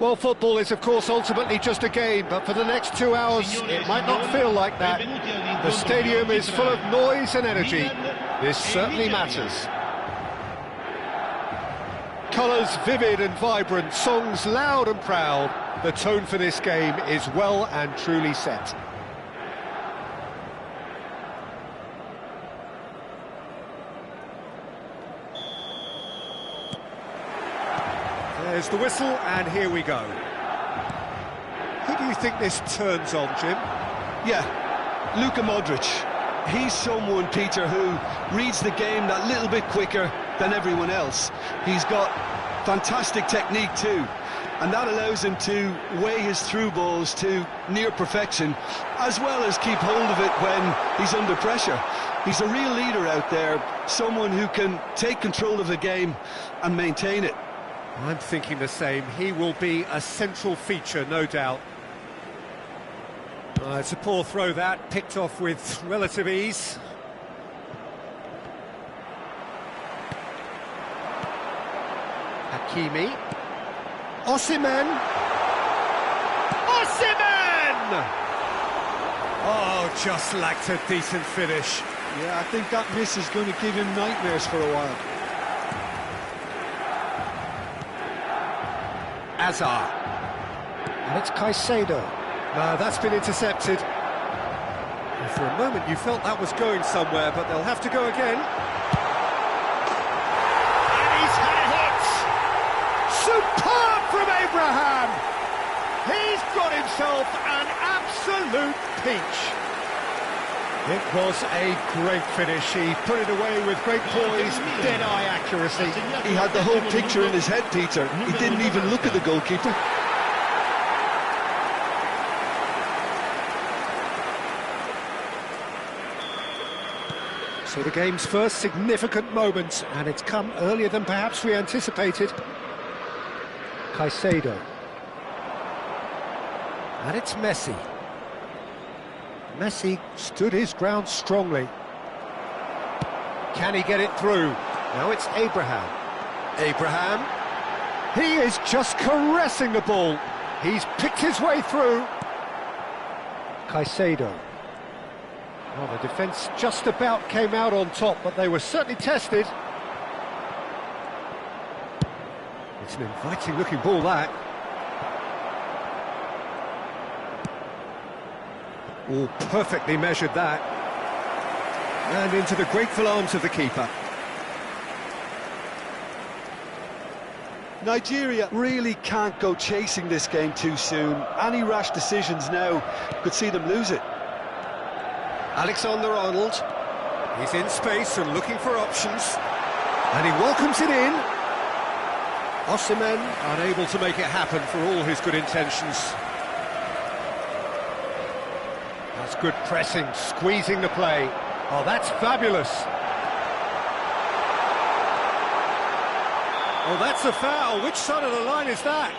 Well, football is, of course, ultimately just a game, but for the next 2 hours, it might not feel like that. The stadium is full of noise and energy. This certainly matters. colours vivid and vibrant, songs loud and proud. The tone for this game is well and truly set. There's the whistle, and here we go. Who do you think this turns on, Jim? Yeah, Luka Modric. He's someone, Peter, who reads the game that little bit quicker than everyone else. He's got fantastic technique too, and that allows him to weigh his through balls to near perfection, as well as keep hold of it when he's under pressure. He's a real leader out there, someone who can take control of the game and maintain it. I'm thinking the same. He will be a central feature, no doubt. It's a poor throw, that, picked off with relative ease. Hakimi. Osimhen! Osimhen! Oh, just lacked a decent finish. Yeah, I think that miss is going to give him nightmares for a while. Azar. And it's Caicedo. No, that's been intercepted. And for a moment you felt that was going somewhere, but they'll have to go again. And he's had a hit! Superb from Abraham! He's got himself an absolute peach. It was a great finish. He put it away with great poise, dead-eye accuracy. He had the whole picture in his head, Peter. He didn't even look at the goalkeeper. So the game's first significant moment, and it's come earlier than perhaps we anticipated. Caicedo. And it's Messi. Messi stood his ground strongly. Can he get it through? Now it's Abraham. Abraham. He is just caressing the ball. He's picked his way through. Caicedo. Well, the defence just about came out on top, but they were certainly tested. It's an inviting-looking ball, that. Oh, perfectly measured that. And into the grateful arms of the keeper. Nigeria really can't go chasing this game too soon. Any rash decisions now could see them lose it. Alexander-Arnold. He's in space and looking for options. And he welcomes it in. Osimhen unable to make it happen for all his good intentions. That's good pressing, squeezing the play. Oh, that's fabulous. Oh, that's a foul. Which side of the line is that?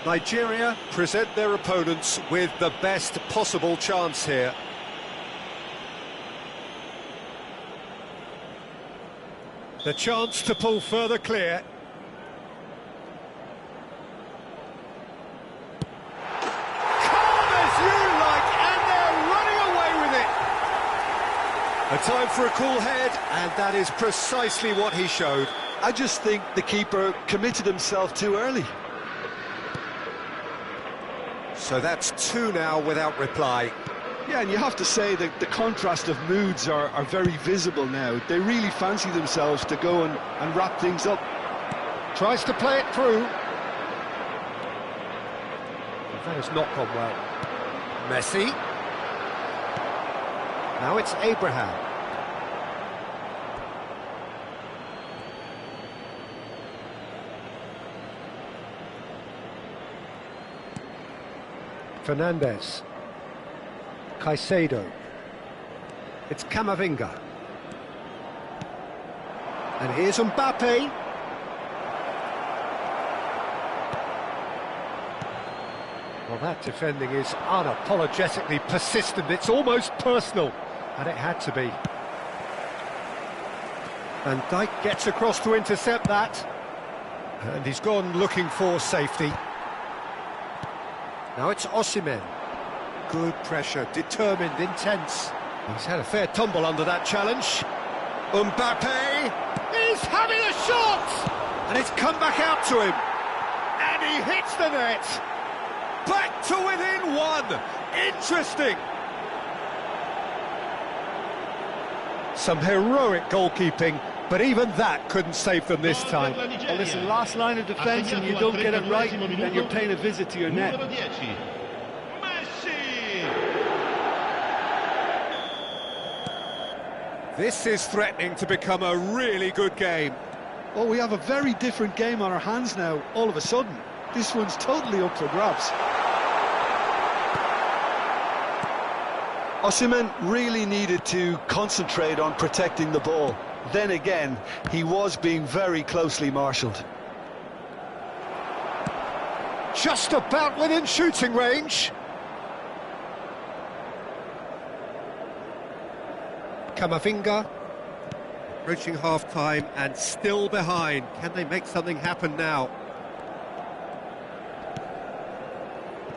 Nigeria present their opponents with the best possible chance here. The chance to pull further clear. Calm as you like, and they're running away with it. A time for a cool head, and that is precisely what he showed. I just think the keeper committed himself too early. So that's two now without reply. Yeah, and you have to say that the contrast of moods are very visible now. They really fancy themselves to go and wrap things up. Tries to play it through. That has not gone well. Messi. Now it's Abraham. Fernandez. Caicedo. It's Camavinga. And here's Mbappe. Well, that defending is unapologetically persistent. It's almost personal, and it had to be. And Dijk gets across to intercept that. And he's gone looking for safety. Now it's Osimhen. Good pressure, determined, intense. He's had a fair tumble under that challenge. Mbappe is having a shot! And it's come back out to him. And he hits the net. Back to within one. Interesting. Some heroic goalkeeping, but even that couldn't save them this time. Well, listen, last line of defence and you don't get it right, then you're paying a visit to your net. This is threatening to become a really good game. Oh, we have a very different game on our hands now, all of a sudden. This one's totally up for grabs. Osimhen really needed to concentrate on protecting the ball. Then again, he was being very closely marshalled. Just about within shooting range. Camavinga, approaching half-time and still behind. Can they make something happen now?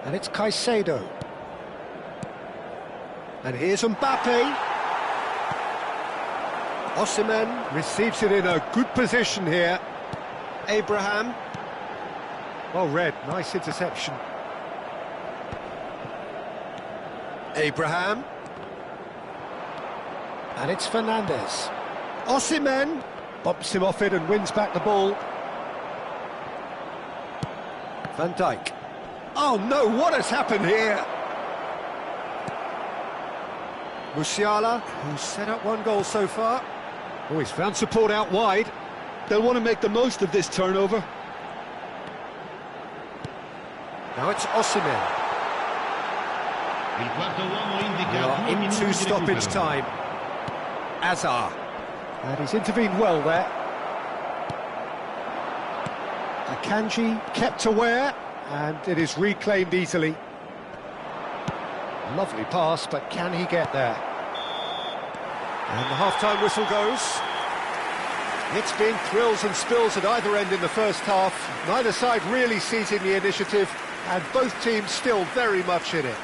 And it's Caicedo. And here's Mbappe. Osimhen receives it in a good position here. Abraham. Well read, nice interception. Abraham. And it's Fernandez. Osimhen bumps him off it and wins back the ball. Van Dijk. Oh no, what has happened here? Musiala, who's set up one goal so far. Oh, he's found support out wide. They'll want to make the most of this turnover. Now it's Osimhen. We are into stoppage time. Azar. And he's intervened well there. Akanji kept aware, and it is reclaimed easily. Lovely pass, but can he get there? And the half-time whistle goes. It's been thrills and spills at either end in the first half. Neither side really seizing the initiative, and both teams still very much in it.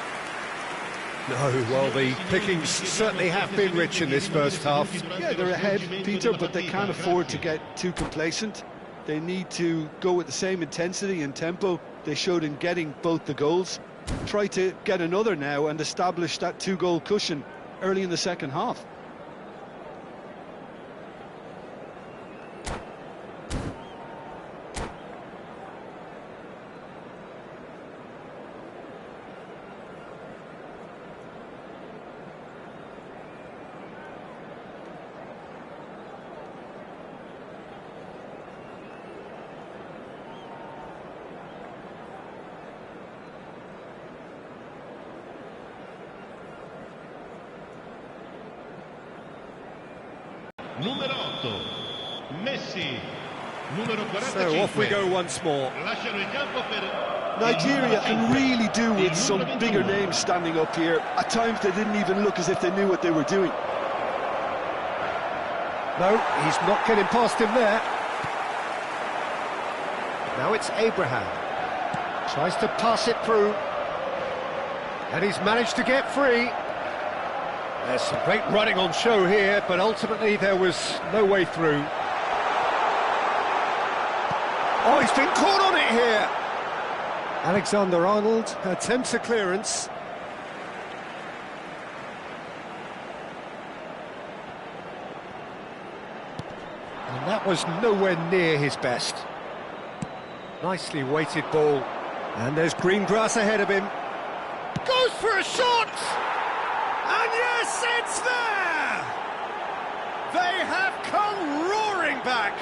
No, well, the pickings certainly have been rich in this first half. Yeah, they're ahead, Peter, but they can't afford to get too complacent. They need to go with the same intensity and tempo they showed in getting both the goals. Try to get another now and establish that two-goal cushion early in the second half. Numero 8, Messi. Numero 45. So off we go once more. Lasciano il campo per Nigeria can really do with some bigger names standing up here. At times they didn't even look as if they knew what they were doing. No, he's not getting past him there. Now it's Abraham. Tries to pass it through. And he's managed to get free. There's some great running on show here, but ultimately there was no way through. Oh, he's been caught on it here! Alexander-Arnold attempts a clearance. And that was nowhere near his best. Nicely weighted ball. And there's green grass ahead of him. Goes for a shot! And yes, it's there! They have come roaring back!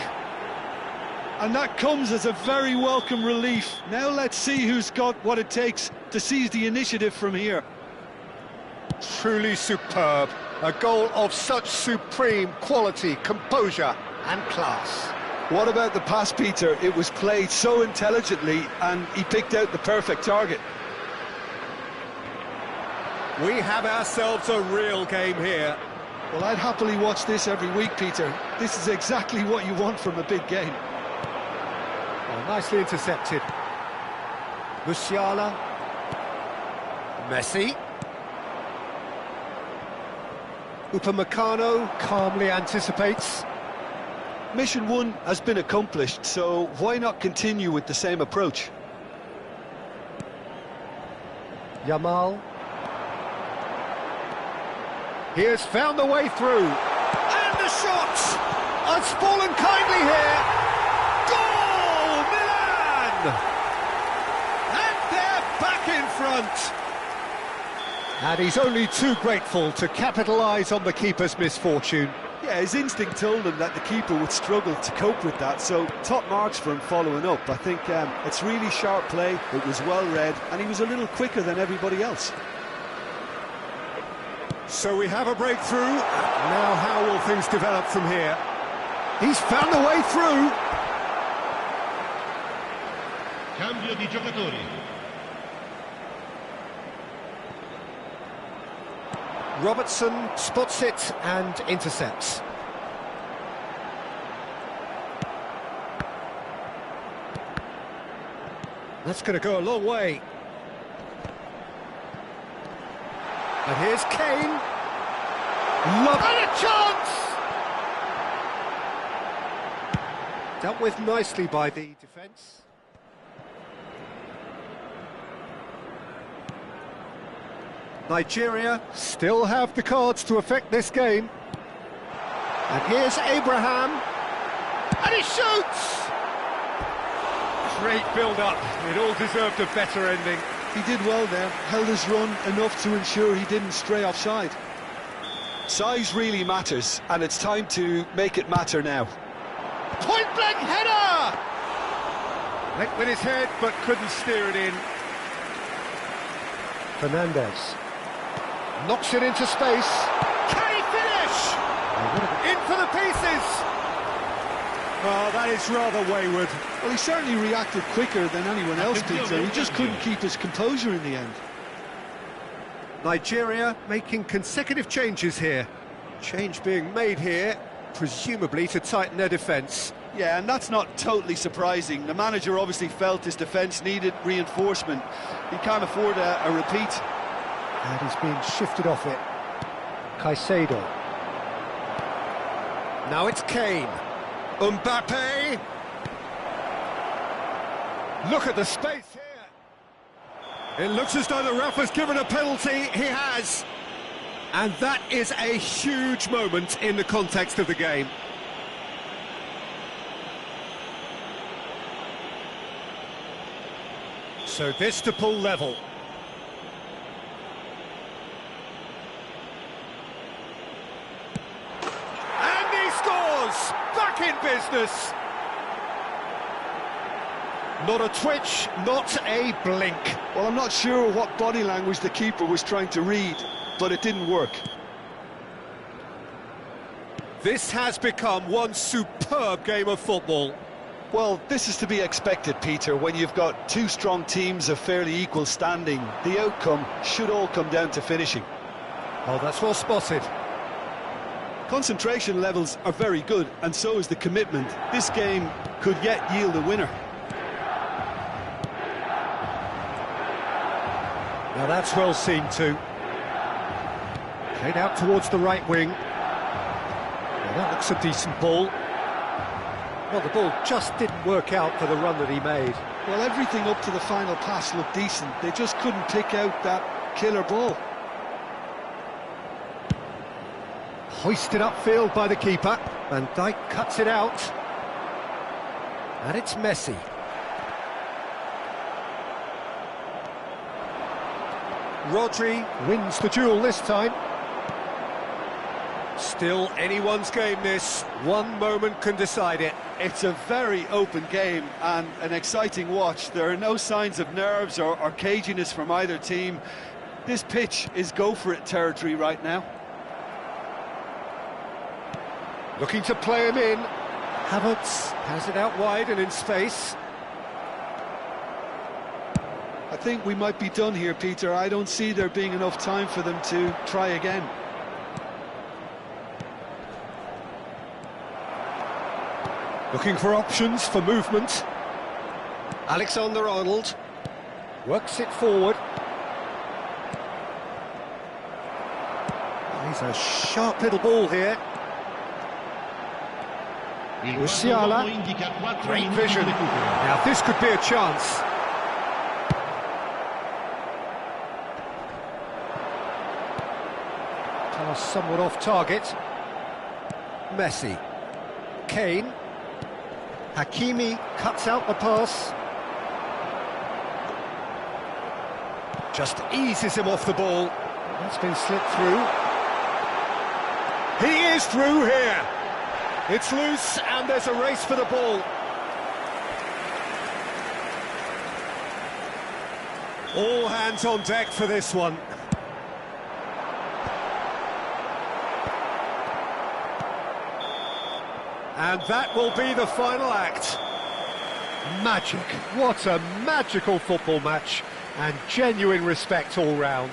And that comes as a very welcome relief. Now let's see who's got what it takes to seize the initiative from here. Truly superb. A goal of such supreme quality, composure and class. What about the pass, Peter? It was played so intelligently and he picked out the perfect target. We have ourselves a real game here. Well, I'd happily watch this every week, Peter. This is exactly what you want from a big game. Well, nicely intercepted. Musiala. Messi. Upamecano calmly anticipates. mission one has been accomplished, so why not continue with the same approach? Yamal. He has found the way through. And the shot! It's fallen kindly here. Goal, Milan! And they're back in front. And he's only too grateful to capitalise on the keeper's misfortune. Yeah, his instinct told him that the keeper would struggle to cope with that, so top marks for him following up. I think it's really sharp play, it was well read, and he was a little quicker than everybody else. So we have a breakthrough. Now how will things develop from here? He's found a way through. Cambio di giocatori. Robertson spots it and intercepts. That's going to go a long way. And here's Kane. And a chance! Dealt with nicely by the defence. Nigeria still have the cards to affect this game. And here's Abraham. And he shoots! Great build-up. It all deserved a better ending. He did well there, held his run enough to ensure he didn't stray offside. Size really matters, and it's time to make it matter now. Point-blank header! Went with his head, but couldn't steer it in. Fernandez knocks it into space. Can he finish? In for the pieces! Oh, that is rather wayward. Well, he certainly reacted quicker than anyone else, Peter. He just couldn't keep his composure in the end. Nigeria making consecutive changes here. Change being made here, presumably to tighten their defence. Yeah, and that's not totally surprising. The manager obviously felt his defence needed reinforcement. He can't afford a repeat. And he's been shifted off it. Caicedo. Now it's Kane. Mbappe! Look at the space here. It looks as though the ref has given a penalty. He has. And that is a huge moment in the context of the game. So this to pull level. And he scores! Back in business! Not a twitch, not a blink. Well, I'm not sure what body language the keeper was trying to read, but it didn't work. This has become one superb game of football. Well, this is to be expected, Peter, when you've got two strong teams of fairly equal standing. The outcome should all come down to finishing. Oh, that's well spotted. Concentration levels are very good, and so is the commitment. This game could yet yield a winner. Now that's well seen too. Played out towards the right wing. Well, that looks a decent ball. Well, the ball just didn't work out for the run that he made. Well, everything up to the final pass looked decent. They just couldn't pick out that killer ball. Hoisted upfield by the keeper. Van Dijk cuts it out. And it's Messi. Rodri wins the duel this time. Still anyone's game this. One moment can decide it. It's a very open game and an exciting watch. There are no signs of nerves or caginess from either team. This pitch is go-for-it territory right now. Looking to play him in. Havertz has it out wide and in space. I think we might be done here, Peter. I don't see there being enough time for them to try again. Looking for options for movement. Alexander-Arnold works it forward. He's a sharp little ball here. Il Musiala. quarto uomo indica 4 Great minuti di vision. recupero. Now this could be a chance. Tell us somewhat off target. Messi. Kane. Hakimi cuts out the pass. Just eases him off the ball. That's been slipped through. He is through here. It's loose and there's a race for the ball. All hands on deck for this one. And that will be the final act. Magic. What a magical football match. And genuine respect all round.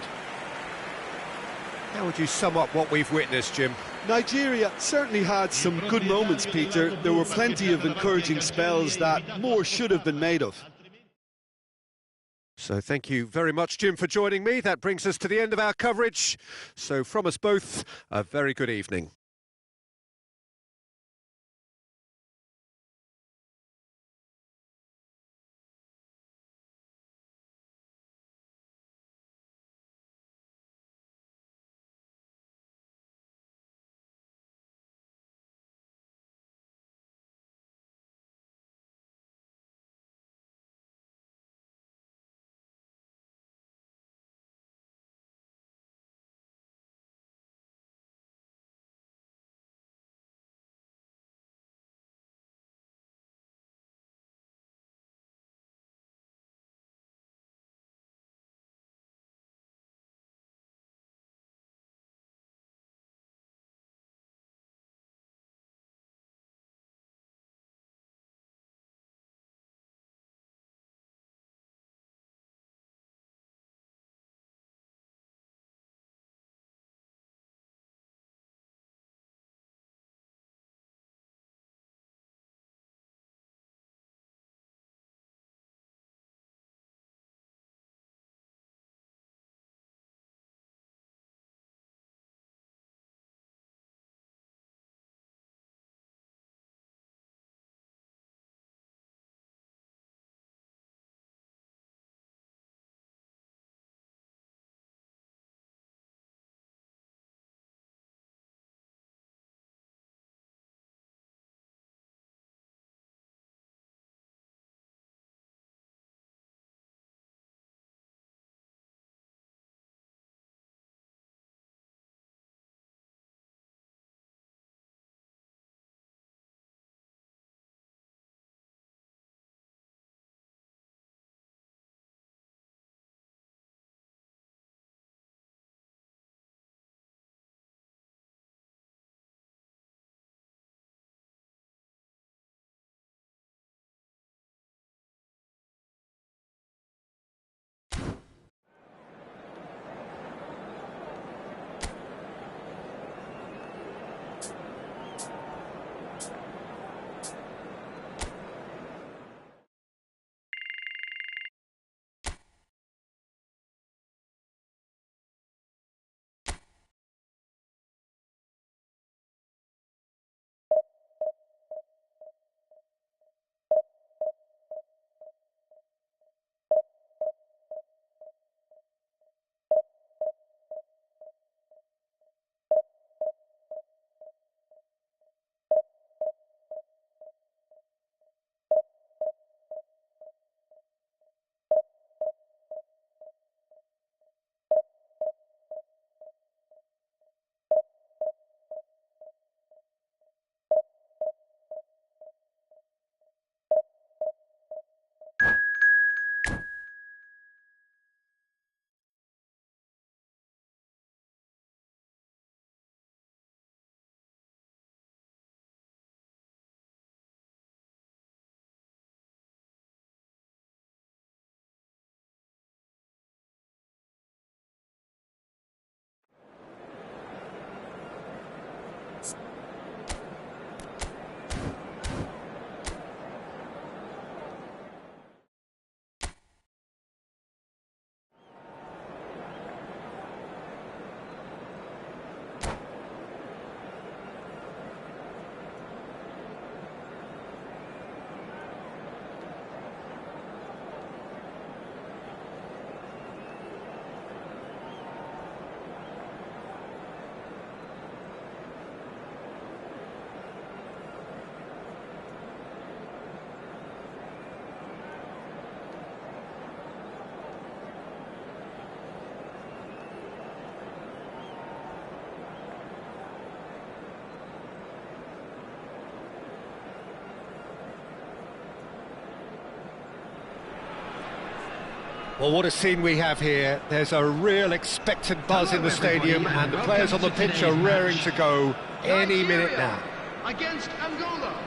How would you sum up what we've witnessed, Jim? Nigeria certainly had some good moments, Peter. There were plenty of encouraging spells that more should have been made of. So thank you very much, Jim, for joining me. That brings us to the end of our coverage. So from us both, a very good evening. Well, what a scene we have here. There's a real expectant buzz in the stadium, and the players on the pitch are raring to go any minute now. Against Angola.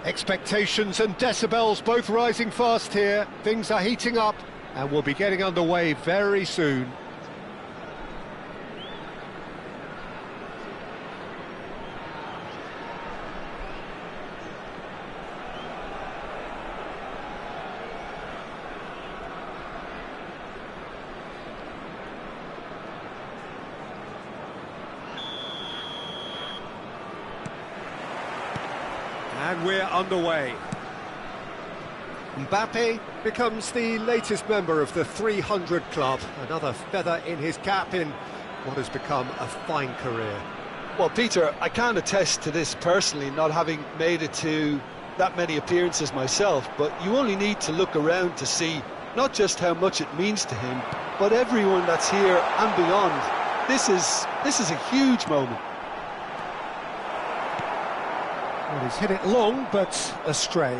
Expectations and decibels both rising fast here. Things are heating up, and we'll be getting underway very soon. And we're underway. Mbappe becomes the latest member of the 300 club. Another feather in his cap in what has become a fine career. Well, Peter, I can't attest to this personally, not having made it to that many appearances myself, but you only need to look around to see not just how much it means to him, but everyone that's here and beyond. This is a huge moment. Well, he's hit it long, but astray.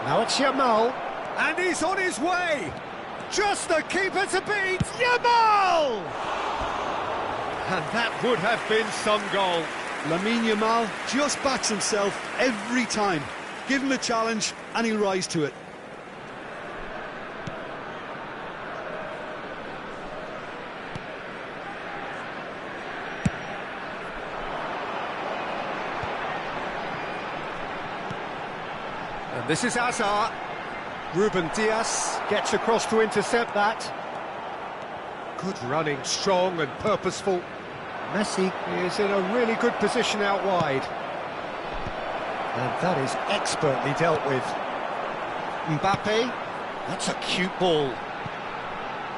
Now it's Yamal, and he's on his way. Just the keeper to beat, Yamal! And that would have been some goal. Lamine Yamal just backs himself every time. Give him a challenge and he'll rise to it. And this is Hazard. Ruben Dias gets across to intercept that. Good running, strong and purposeful. Messi is in a really good position out wide. And that is expertly dealt with. Mbappe, that's a cute ball.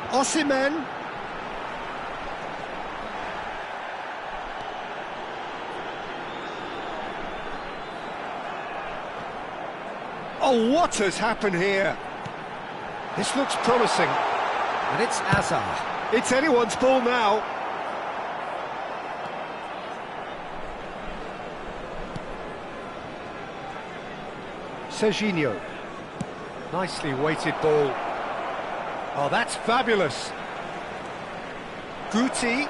Osimhen. Oh, what has happened here? This looks promising. And it's Hazard. It's anyone's ball now. Serginho. Nicely weighted ball. Oh, that's fabulous. Guti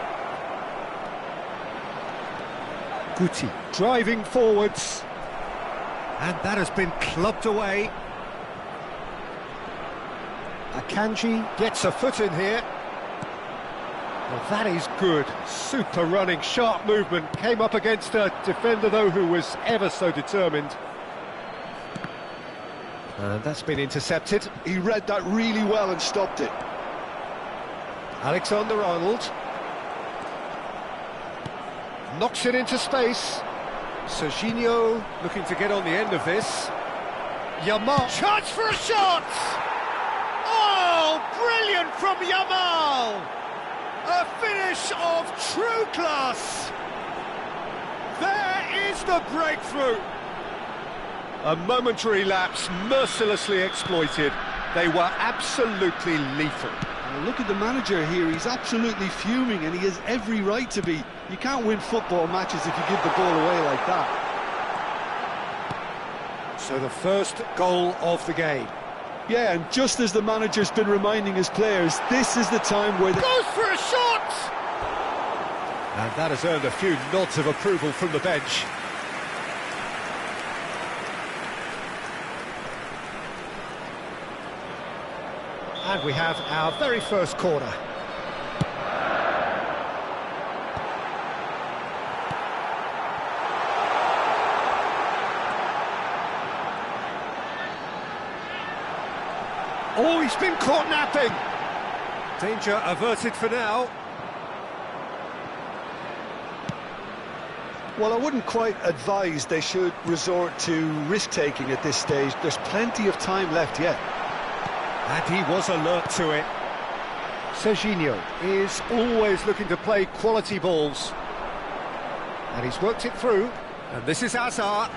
driving forwards. And that has been clubbed away. Akanji gets a foot in here. Well, that is good. Super running, sharp movement. Came up against a defender, though, who was ever so determined. And that's been intercepted. He read that really well and stopped it. Alexander-Arnold. Knocks it into space. Serginho looking to get on the end of this. Yamal. Chance for a shot! Oh, brilliant from Yamal! A finish of true class! There is the breakthrough! A momentary lapse mercilessly exploited. They were absolutely lethal. Well, look at the manager here, he's absolutely fuming and he has every right to be. You can't win football matches if you give the ball away like that. So the first goal of the game. Yeah, and just as the manager's been reminding his players, this is the time where they... Goes for a shot! And that has earned a few nods of approval from the bench. And we have our very first corner. Oh, he's been caught napping. Danger averted for now. Well, I wouldn't quite advise they should resort to risk-taking at this stage. There's plenty of time left yet. And he was alert to it. Serginho is always looking to play quality balls. And he's worked it through. And this is Hazard.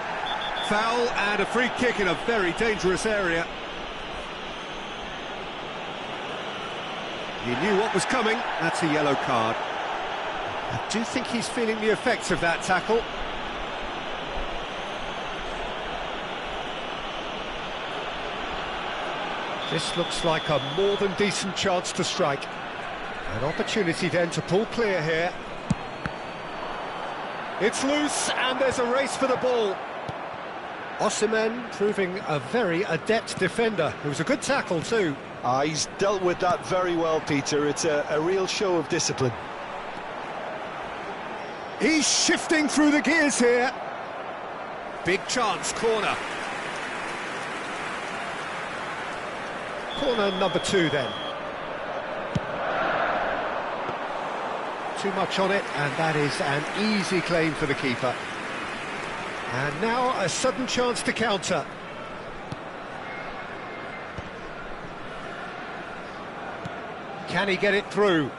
Foul and a free kick in a very dangerous area. You knew what was coming. That's a yellow card. I do think he's feeling the effects of that tackle. This looks like a more than decent chance to strike. An opportunity then to pull clear here. It's loose, and there's a race for the ball. Osimhen proving a very adept defender. It was a good tackle too. He's dealt with that very well, Peter. It's a real show of discipline. He's shifting through the gears here. Big chance, corner. Corner number 2 then. Too much on it, and that is an easy claim for the keeper. And now a sudden chance to counter. Can he get it through?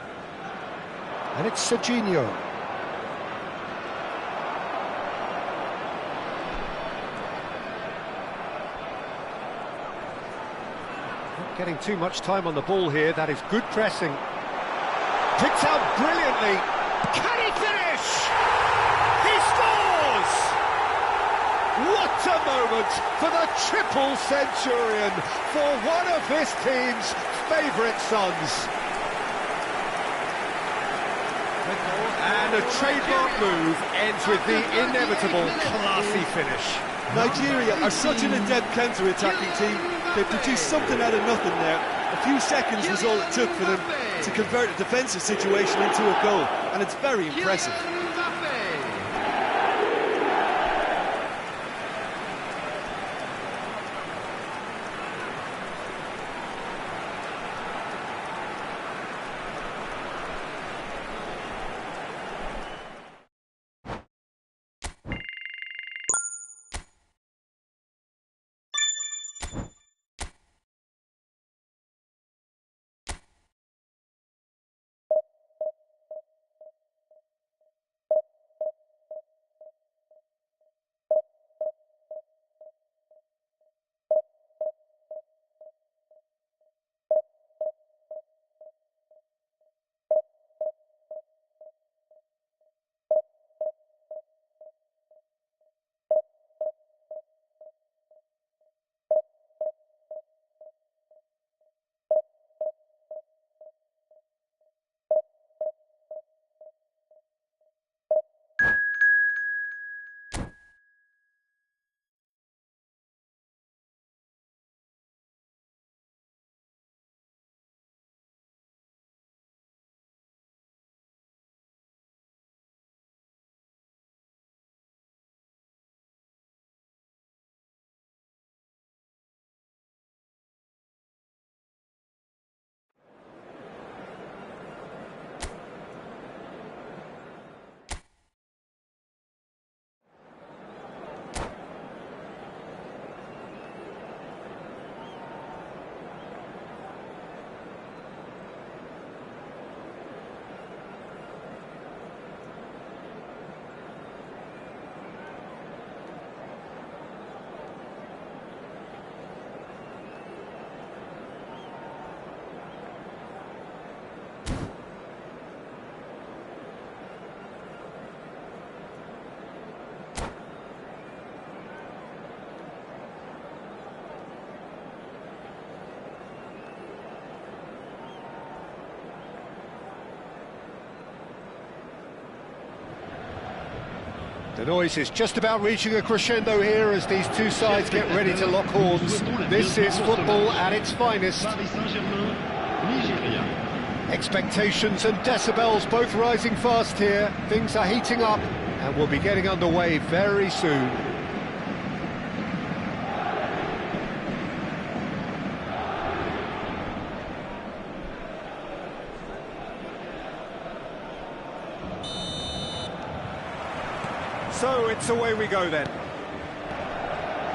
And it's Serginho. Not getting too much time on the ball here. That is good pressing. Picked out brilliantly. Can he finish? He scores! What a moment for the triple centurion, for one of his team's favourite sons. And a trademark move ends with the inevitable classy finish. Nigeria are such an adept counter-attacking team. They produced something out of nothing there. A few seconds was all it took for them to convert a defensive situation into a goal, and it's very impressive. The noise is just about reaching a crescendo here as these two sides get ready to lock horns. This is football at its finest. Expectations and decibels both rising fast here. Things are heating up and we'll be getting underway very soon. So it's away we go then.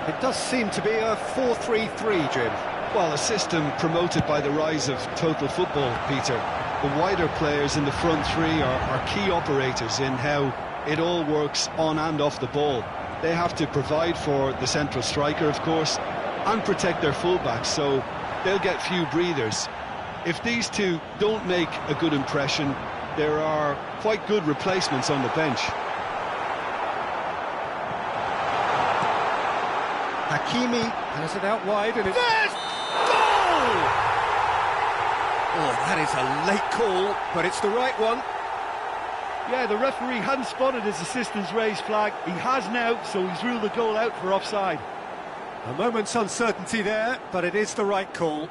It does seem to be a 4-3-3, Jim. Well, a system promoted by the rise of total football, Peter. The wider players in the front three are key operators in how it all works on and off the ball. They have to provide for the central striker, of course, and protect their fullbacks, so they'll get few breathers. If these two don't make a good impression, there are quite good replacements on the bench. Hakimi has it out wide and it's... There's goal! Oh, that is a late call, but it's the right one. Yeah, the referee hadn't spotted his assistant's raised flag. He has now, so he's ruled the goal out for offside. A moment's uncertainty there, but it is the right call.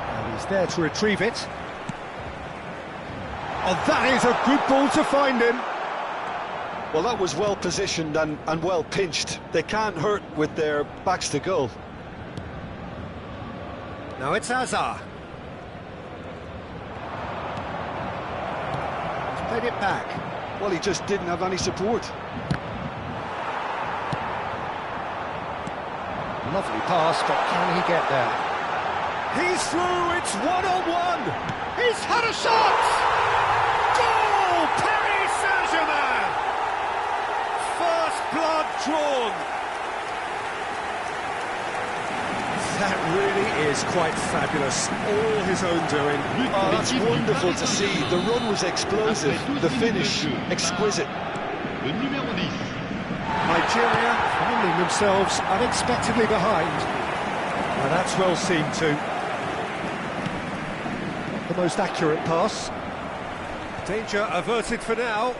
And he's there to retrieve it. Oh, that is a good ball to find him. Well, that was well positioned and well pinched. They can't hurt with their backs to goal. Now it's Hazard. He's played it back. Well, he just didn't have any support. Lovely pass, but can he get there? He's through, it's one-on-one. He's had a shot! Goal! Paris Saint-Germain! First blood drawn. That really is quite fabulous. All his own doing. Oh, that's wonderful to see. The run was explosive, the finish exquisite. Nigeria finding themselves unexpectedly behind. Well, that's well seen too. The most accurate pass. Danger averted for now.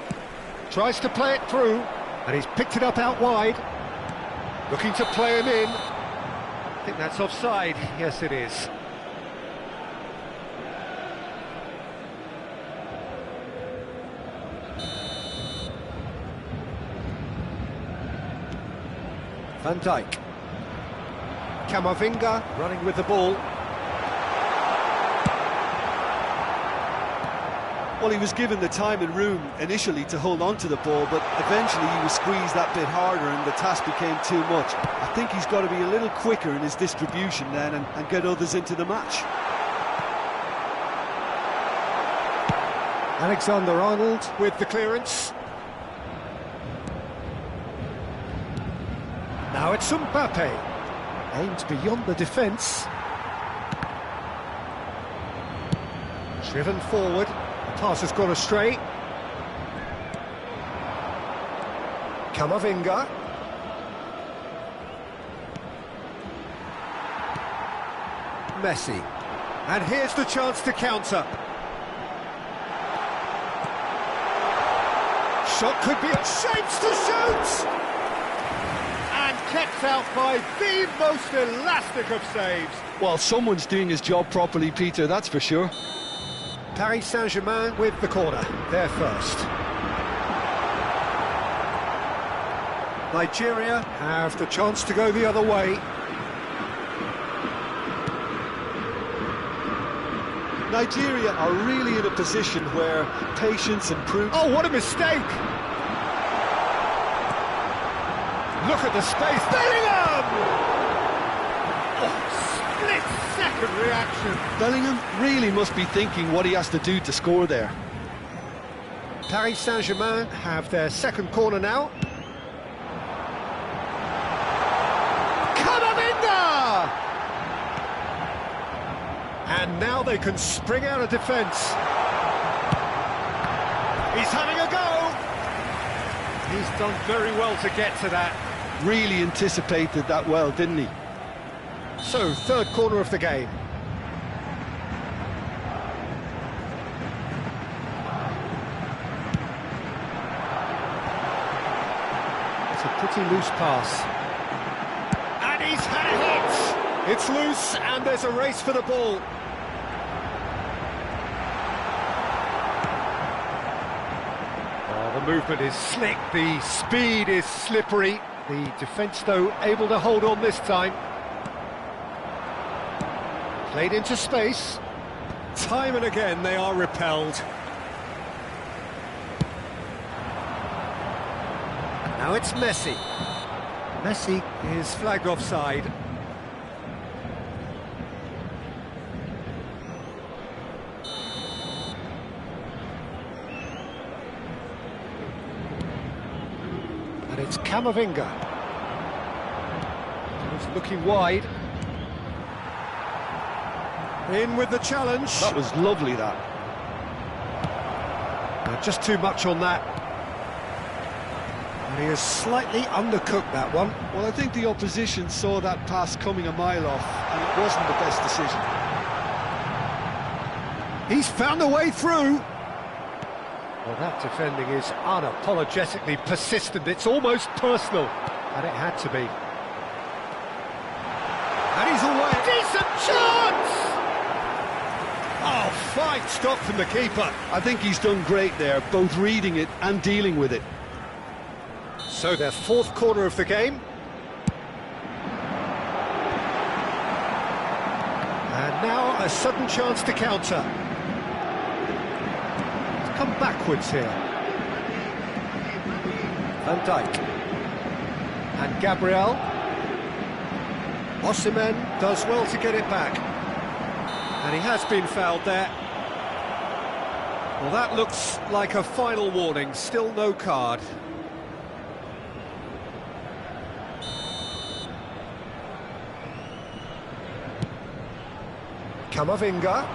Tries to play it through, and he's picked it up out wide. Looking to play him in. I think that's offside. Yes, it is. Van Dijk. Camavinga running with the ball. Well, he was given the time and room initially to hold on to the ball, but eventually he was squeezed that bit harder and the task became too much. I think he's got to be a little quicker in his distribution then and get others into the match. Alexander-Arnold with the clearance. Now it's Mbappe. Aimed beyond the defence. Driven forward. Pass has gone astray. Camavinga. Messi. And here's the chance to counter. Shot could be... Shapes to shoot! And kept out by the most elastic of saves. Well, someone's doing his job properly, Peter, that's for sure. Paris Saint-Germain with the corner, there first. Nigeria have the chance to go the other way. Nigeria are really in a position where patience and prudence... Oh, what a mistake! Look at the space. Bellingham! Split-second reaction. Bellingham really must be thinking what he has to do to score there. Paris Saint-Germain have their second corner now. Camavinga! And now they can spring out of defence. He's having a go. He's done very well to get to that. Really anticipated that well, didn't he? So, third corner of the game. It's a pretty loose pass. And he's had a hit! It's loose, and there's a race for the ball. Oh, the movement is slick, the speed is slippery. The defence, though, able to hold on this time. Played into space. Time and again they are repelled. Now it's Messi. Messi is flagged offside. And it's Camavinga. He's looking wide. In with the challenge. That was lovely, that. Just too much on that. And he has slightly undercooked that one. Well, I think the opposition saw that pass coming a mile off, and it wasn't the best decision. He's found a way through. Well, that defending is unapologetically persistent. It's almost personal. And it had to be. And he's away. Decent chance! Oh, fine stop from the keeper. I think he's done great there, both reading it and dealing with it. So their fourth corner of the game. And now a sudden chance to counter. Come backwards here. Van Dijk. And Gabriel. Osimhen does well to get it back. And he has been fouled there. Well, that looks like a final warning. Still no card. Camavinga.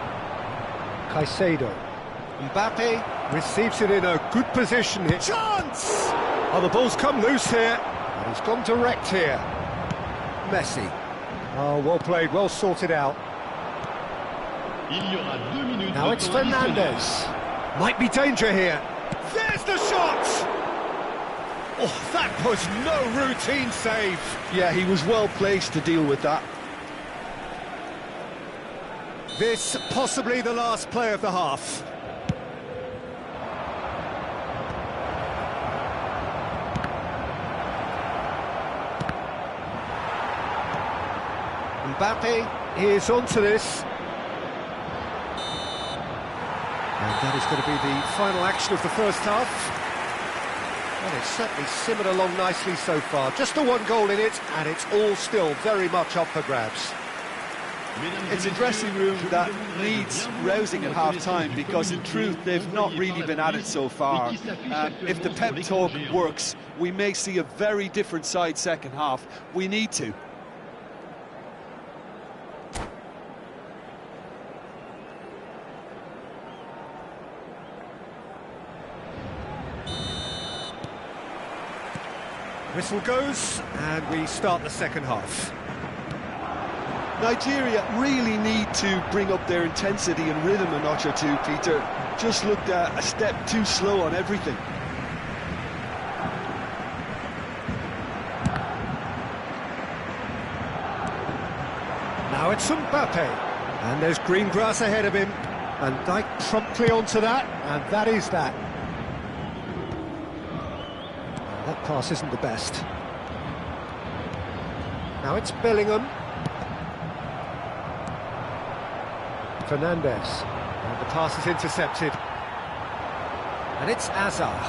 Caicedo. Mbappe receives it in a good position here. Chance! Oh, the ball's come loose here. And he's gone direct here. Messi. Oh, well played, well sorted out. Now it's Fernandes. Might be danger here. There's the shot! Oh, that was no routine save. Yeah, he was well placed to deal with that. This possibly the last play of the half. Mbappe is onto this. And that is going to be the final action of the first half. And it's certainly simmered along nicely so far. Just the one goal in it, and it's all still very much up for grabs. It's a dressing room that needs rousing at half-time, because in truth they've not really been at it so far. If the pep talk works, we may see a very different side second half. We need to. Whistle goes, and we start the second half. Nigeria really need to bring up their intensity and rhythm a notch or two, Peter. Just looked a step too slow on everything. Now it's Mbappe, and there's green grass ahead of him. And Dijk promptly onto that, and that is that. That pass isn't the best. Now it's Bellingham. Fernandes. And the pass is intercepted. And it's Azar.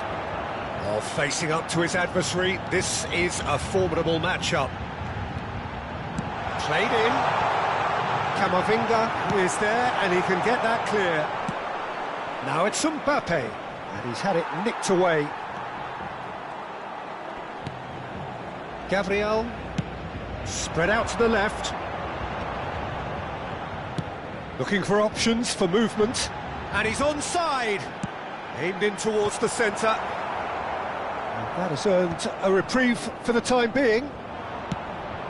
Oh, facing up to his adversary. This is a formidable matchup. Played in. Camavinga is there, and he can get that clear. Now it's Mbappe. And he's had it nicked away. Gabriel, spread out to the left. Looking for options for movement. And he's onside. Aimed in towards the centre. And that has earned a reprieve for the time being.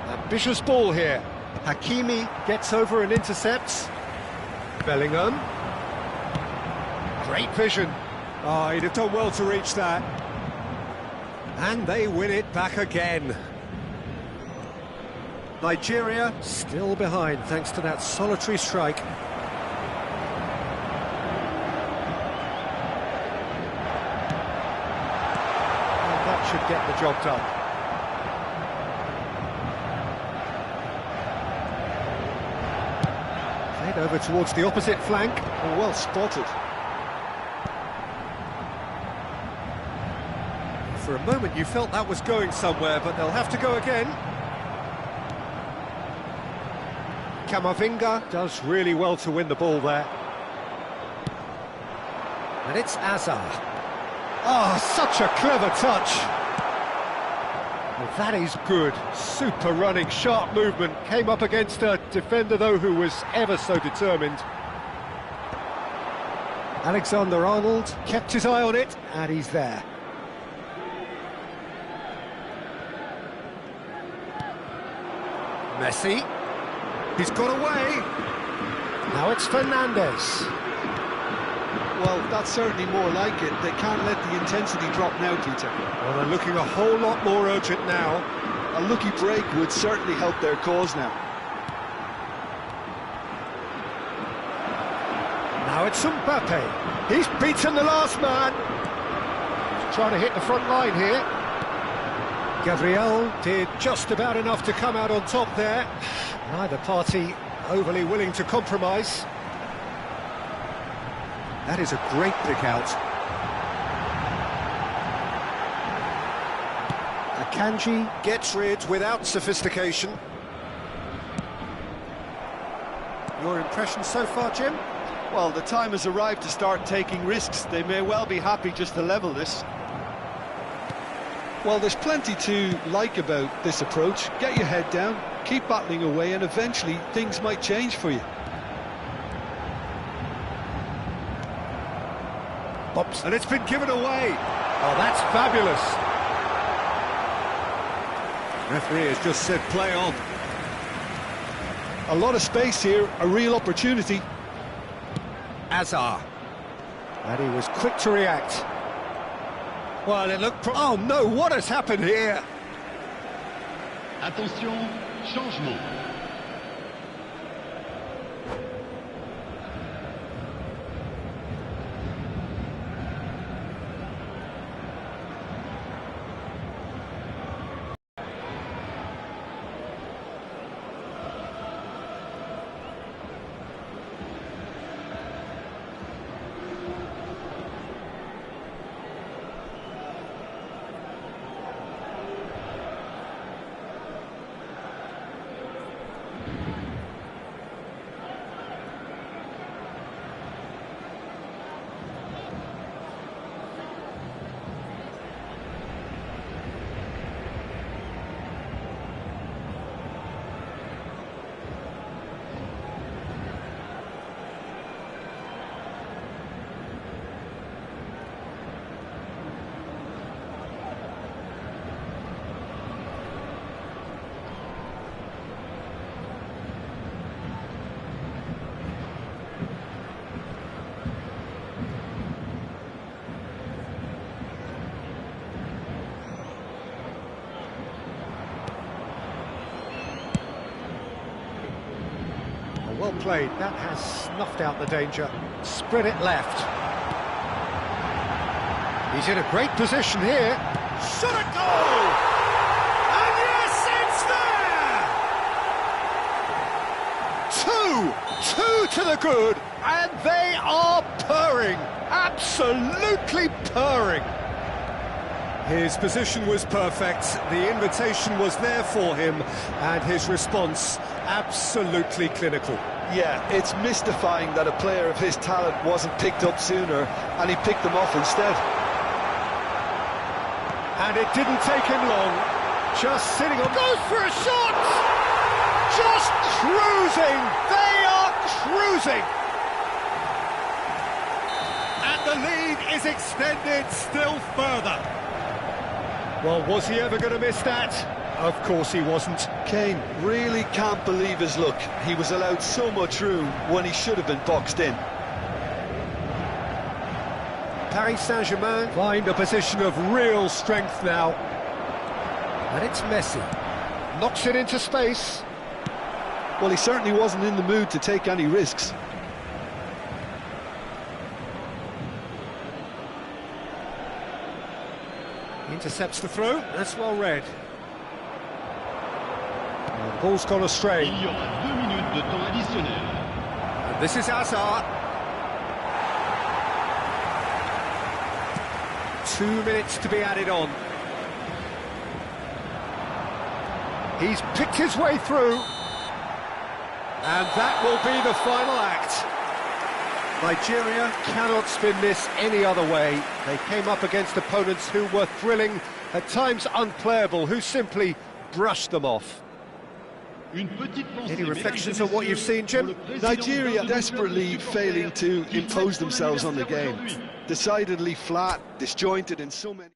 Ambitious ball here. Hakimi gets over and intercepts. Bellingham. Great vision. Oh, he'd have done well to reach that. And they win it back again. Nigeria still behind thanks to that solitary strike. And that should get the job done. Played over towards the opposite flank. Oh, well spotted. For a moment you felt that was going somewhere, but they'll have to go again. Camavinga does really well to win the ball there. And it's Azar. Oh, such a clever touch. That is good. Super running, sharp movement. Came up against a defender, though, who was ever so determined. Alexander-Arnold kept his eye on it, and he's there. Messi. He's got away. Now it's Fernandes. Well, that's certainly more like it. They can't let the intensity drop now, Peter. Well, they're looking a whole lot more urgent now. A lucky break would certainly help their cause now. Now it's Mbappe. He's beaten the last man. He's trying to hit the front line here. Gabriel did just about enough to come out on top there. Neither party overly willing to compromise. That is a great pick out. Akanji gets rid without sophistication. Your impression so far, Jim? Well, the time has arrived to start taking risks. They may well be happy just to level this. Well, there's plenty to like about this approach. Get your head down, keep battling away, and eventually things might change for you. Pops. And it's been given away. Oh, that's fabulous. Referee has just said play on. A lot of space here, a real opportunity. Azar. And he was quick to react. Well, it looked... Oh, no, what has happened here? Attention, changement. Well played, that has snuffed out the danger. Spread it left. He's in a great position here. Shot a goal! And yes, it's there! Two to the good, and they are purring. Absolutely purring. His position was perfect, the invitation was there for him, and his response absolutely clinical. Yeah, it's mystifying that a player of his talent wasn't picked up sooner, and he picked them off instead. And it didn't take him long, just sitting on... Goes for a shot! Just cruising! They are cruising! And the lead is extended still further. Well, was he ever going to miss that? Of course he wasn't. Kane really can't believe his luck. He was allowed so much room when he should have been boxed in. Paris Saint-Germain find a position of real strength now. And it's Messi. Knocks it into space. Well, he certainly wasn't in the mood to take any risks. Intercepts the throw. That's well read. And the ball's gone astray. Il y aura 2 minutes de temps additionnel. And this is Hazard. 2 minutes to be added on. He's picked his way through. And that will be the final act. Nigeria cannot spin this any other way. They came up against opponents who were thrilling, at times unplayable, who simply brushed them off. Any reflections on what you've seen, Jim? Nigeria desperately failing to impose themselves on the game. Decidedly flat, disjointed in so many...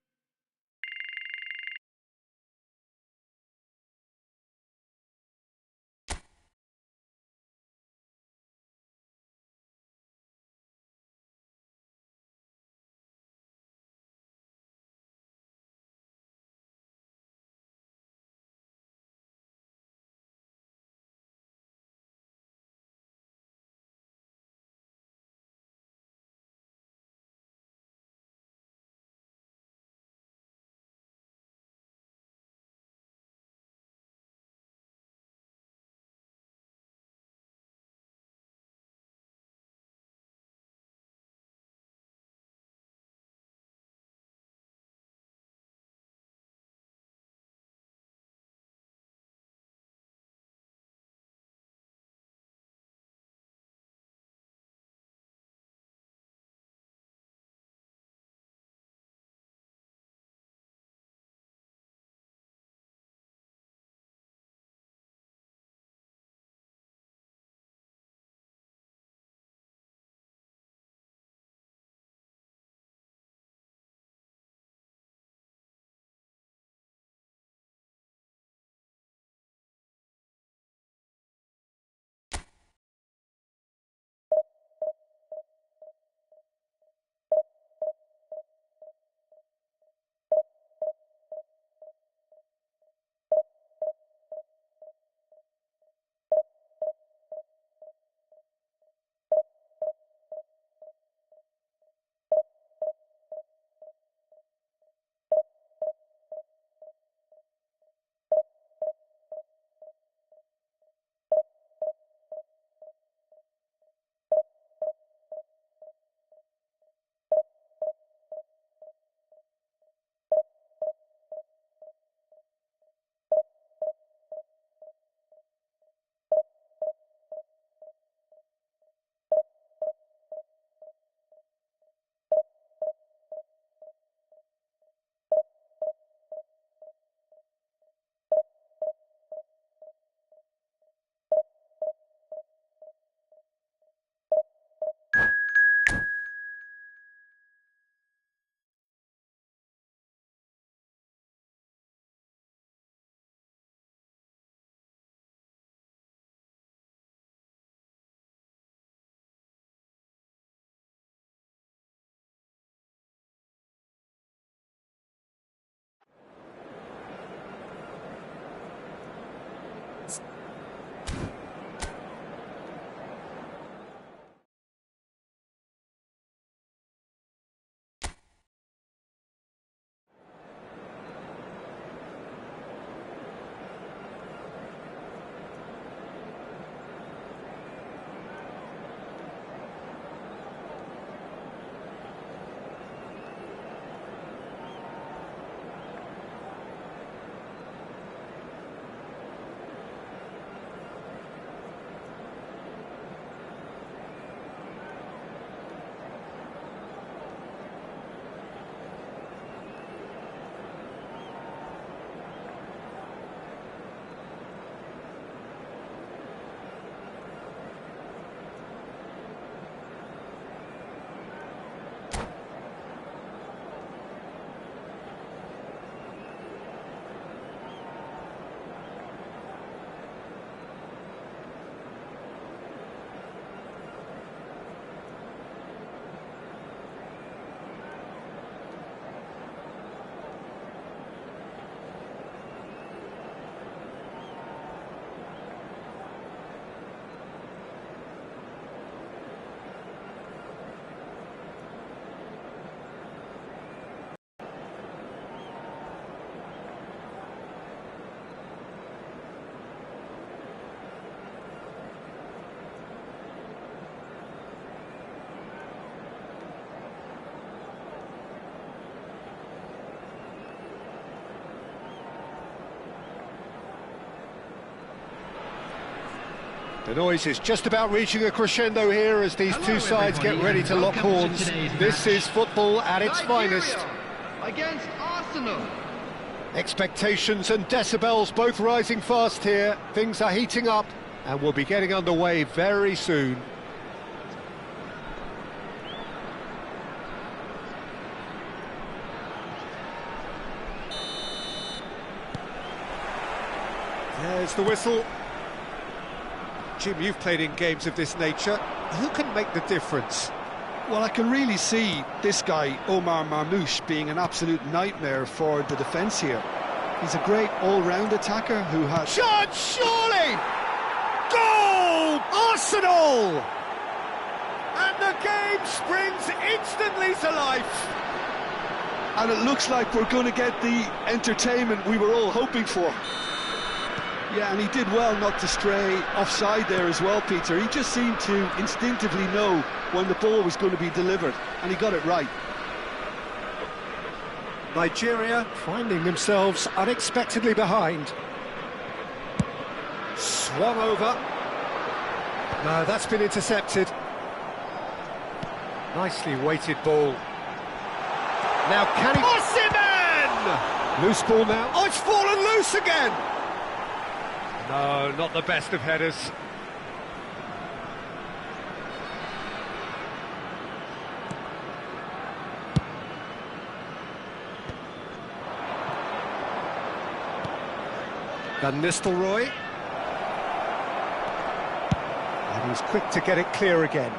The noise is just about reaching a crescendo here as these two sides get ready to lock horns. This is football at its finest. Against Arsenal. Expectations and decibels both rising fast here. Things are heating up and we'll be getting underway very soon. There's the whistle. Jim, you've played in games of this nature. Who can make the difference? Well, I can really see this guy, Omar Marmoush, being an absolute nightmare for the defence here. He's a great all-round attacker who has... Shot, surely! Goal! Arsenal! And the game springs instantly to life. And it looks like we're going to get the entertainment we were all hoping for. Yeah, and he did well not to stray offside there as well, Peter. He just seemed to instinctively know when the ball was going to be delivered, and he got it right. Nigeria finding themselves unexpectedly behind. Swung over. No, that's been intercepted. Nicely weighted ball. Now can he... Osimhen! Loose ball now. Oh, it's fallen loose again! No, not the best of headers. Van Nistelrooy. And he's quick to get it clear again.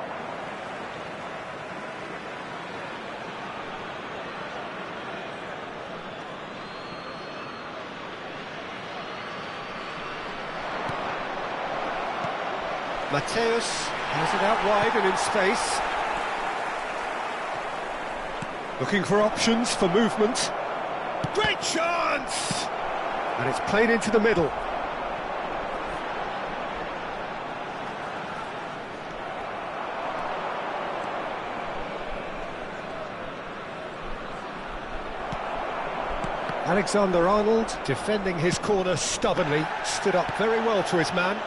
Mateus has it out wide and in space. Looking for options for movement. Great chance! And it's played into the middle. Alexander-Arnold defending his corner stubbornly, stood up very well to his man.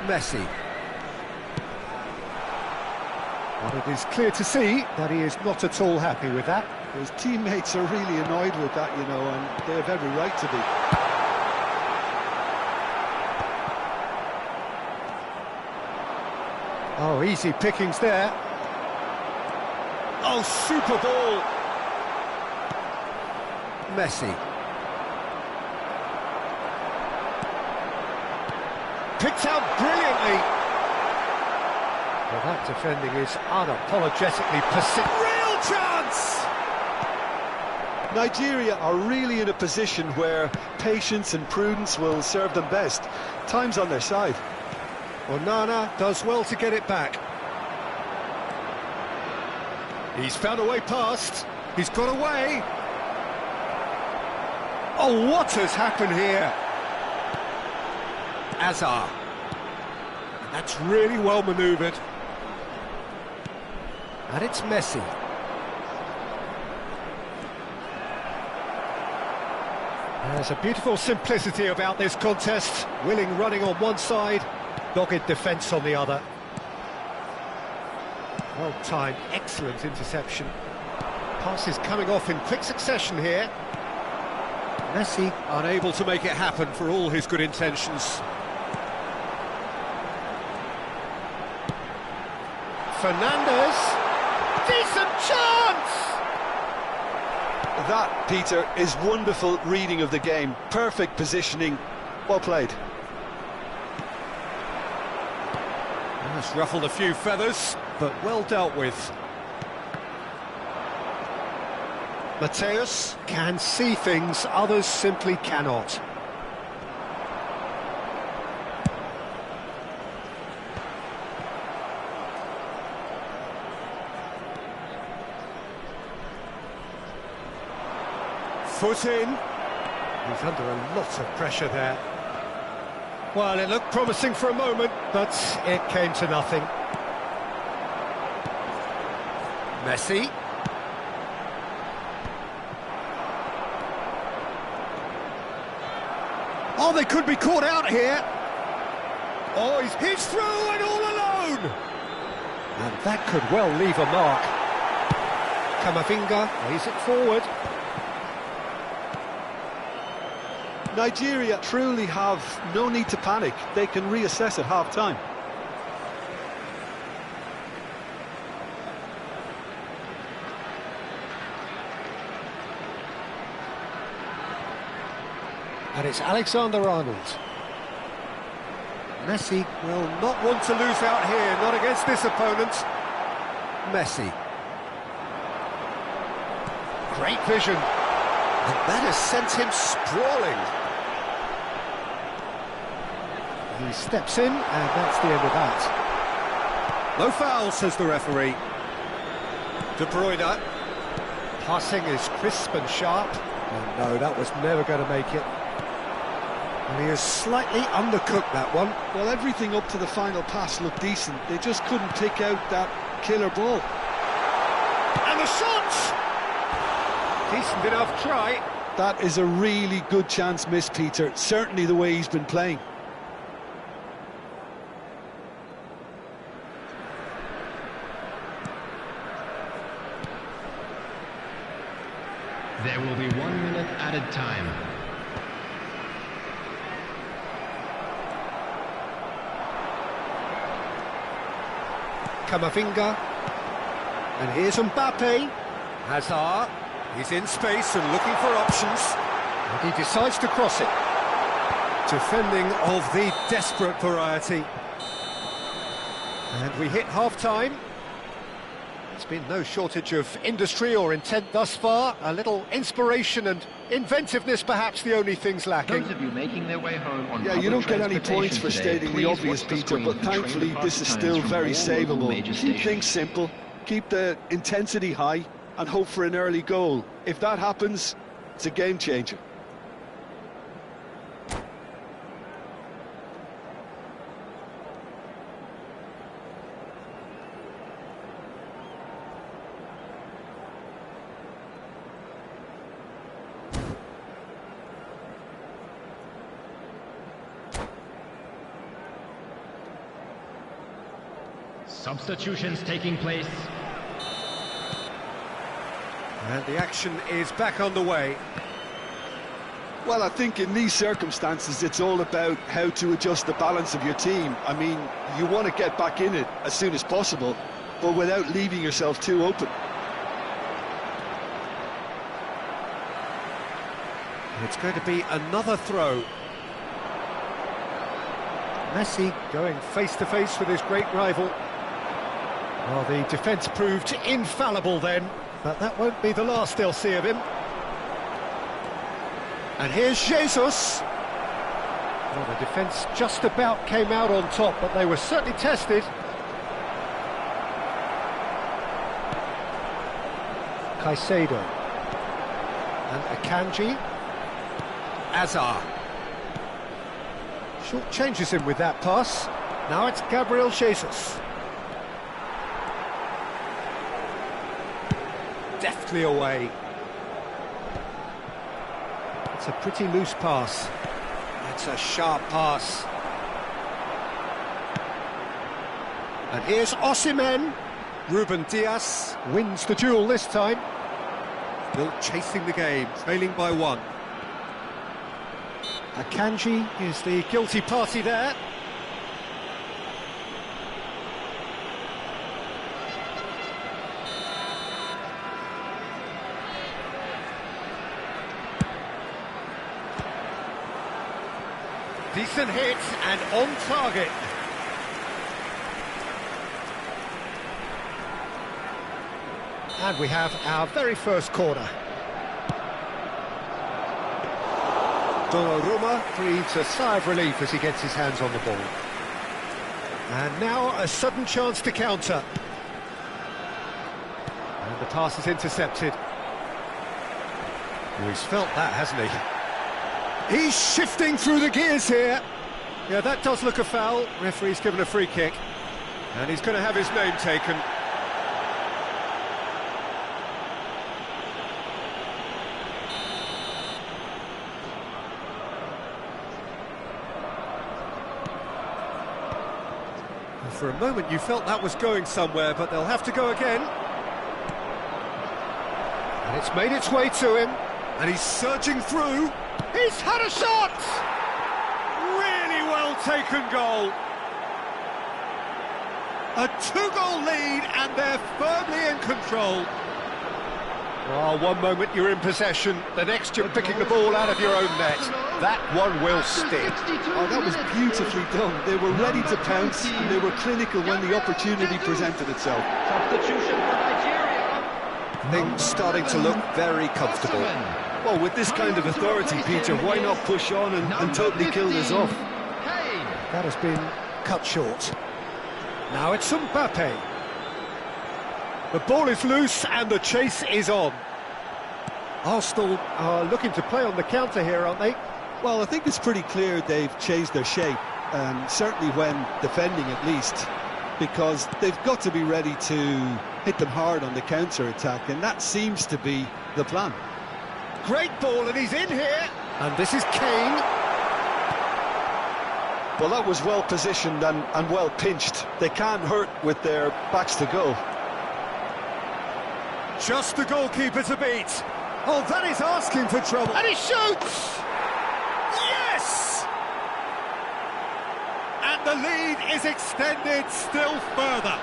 Messi. Well, it is clear to see that he is not at all happy with that. His teammates are really annoyed with that, you know, and they have every right to be. Oh, easy pickings there. Oh, super ball. Messi. Picked out brilliantly. Well, that defending is unapologetically persistent. Real chance! Nigeria are really in a position where patience and prudence will serve them best. Time's on their side. Onana does well to get it back. He's found a way past. He's got away. Oh, what has happened here? Azar. That's really well manoeuvred. And it's Messi. There's a beautiful simplicity about this contest. Willing running on one side, dogged defence on the other. Well timed, excellent interception. Passes coming off in quick succession here. Messi unable to make it happen for all his good intentions. Fernandes, decent chance! That, Peter, is wonderful reading of the game. Perfect positioning, well played. That's ruffled a few feathers, but well dealt with. Mateus can see things others simply cannot. Foot in. He's under a lot of pressure there. Well, it looked promising for a moment, but it came to nothing. Messi. Oh, they could be caught out here. Oh, he's through and all alone. And that could well leave a mark. Kamavinga lays it forward. Nigeria truly have no need to panic. They can reassess at half-time. And it's Alexander-Arnold. Messi will not want to lose out here, not against this opponent. Messi. Great vision. And that has sent him sprawling. He steps in, and that's the end of that. No foul, says the referee. De Bruyne. Passing is crisp and sharp. Oh no, that was never going to make it. And he has slightly undercooked that one. Well, everything up to the final pass looked decent. They just couldn't pick out that killer ball. And the shot! Decent enough try. That is a really good chance missed, Peter. Certainly the way he's been playing. There will be 1 minute added time. Kamavinga. And here's Mbappe. Hazard. He's in space and looking for options. And he decides to cross it. Defending of the desperate variety. And we hit half-time. There's been no shortage of industry or intent thus far. A little inspiration and inventiveness, perhaps the only things lacking. Those of you making their way home on Yeah, you don't get any transportation points for today, stating the please obvious, watch the Peter, screen but for train thankfully this is departure still times very from all local savable. major Keep stations. things simple, keep the intensity high, and hope for an early goal. If that happens, it's a game changer. Substitutions taking place. And the action is back on the way. Well, I think in these circumstances, it's all about how to adjust the balance of your team. I mean, you want to get back in it as soon as possible, but without leaving yourself too open. It's going to be another throw. Messi going face-to-face with his great rival. Well, the defence proved infallible then, but that won't be the last they'll see of him. And here's Jesus. Well, the defence just about came out on top, but they were certainly tested. Caicedo. And Akanji. Hazard. Short changes him with that pass. Now it's Gabriel Jesus. Deftly away. It's a pretty loose pass. That's a sharp pass. And here's Osimhen. Ruben Dias wins the duel this time. Still chasing the game, trailing by one. Akanji is the guilty party there. Decent hit and on target. And we have our very first corner. Donnarumma breathes a sigh of relief as he gets his hands on the ball. And now a sudden chance to counter. And the pass is intercepted. Oh, he's felt that, hasn't he? He's shifting through the gears here. Yeah, that does look a foul. Referee's given a free kick. And he's going to have his name taken. For a moment you felt that was going somewhere, but they'll have to go again. And it's made its way to him, and he's surging through. He's had a shot! Really well taken goal. A 2-goal lead, and they're firmly in control. Oh, one moment you're in possession, the next you're picking the ball out of your own net. That one will stick. Oh, that was beautifully done. They were ready to pounce, and they were clinical when the opportunity presented itself. Substitution for Nigeria. Things starting to look very comfortable. Well, with this kind of authority, Peter, why not push on and totally kill this off? That has been cut short. Now it's Mbappe. The ball is loose and the chase is on. Arsenal are looking to play on the counter here, aren't they? Well, I think it's pretty clear they've changed their shape, certainly when defending at least, because they've got to be ready to hit them hard on the counter-attack, and that seems to be the plan. Great ball, and he's in here. And this is Kane. Well, that was well positioned and well pinched. They can't hurt with their backs to goal. Just the goalkeeper to beat. Oh, that is asking for trouble. And he shoots! Yes! And the lead is extended still further.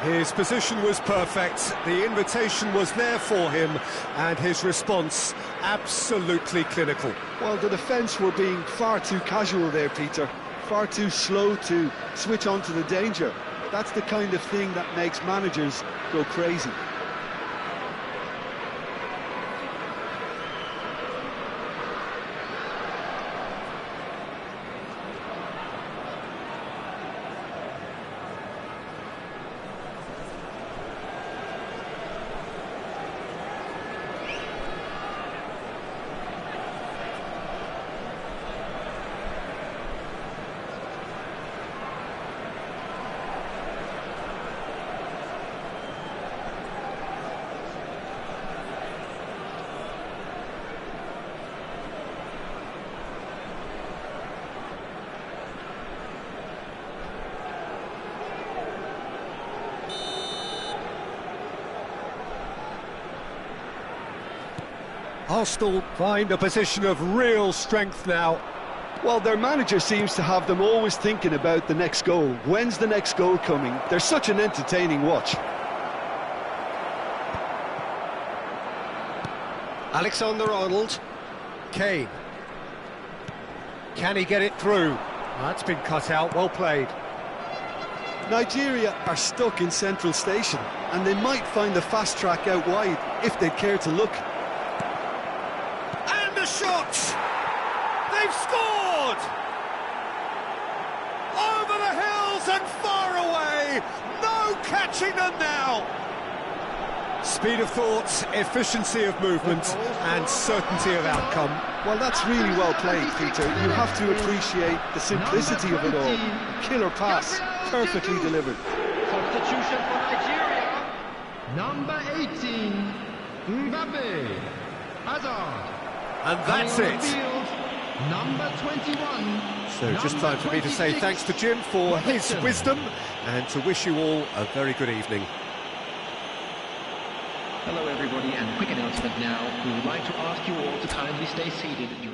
His position was perfect, the invitation was there for him, and his response absolutely clinical. Well, the defence were being far too casual there, Peter. Far too slow to switch on to the danger. That's the kind of thing that makes managers go crazy. Arsenal find a position of real strength now. Well, their manager seems to have them always thinking about the next goal. When's the next goal coming? They're such an entertaining watch. Alexander-Arnold. Kane. Can he get it through? That's been cut out, well played. Nigeria are stuck in Central Station, and they might find the fast track out wide if they'd care to look. And the shot! They've scored! Over the hills and far away! No catching them now! Speed of thought, efficiency of movement, and certainty of outcome. Well, that's really well played, Peter. You have to appreciate the simplicity of it all. Killer pass, perfectly delivered. Substitution for Nigeria. Number 18, Mbappe. Hazard. And that's it. Field, number 21. So just time for me to say thanks to Jim for his wisdom and to wish you all a very good evening. Hello everybody, and quick announcement now. We would like to ask you all to kindly stay seated during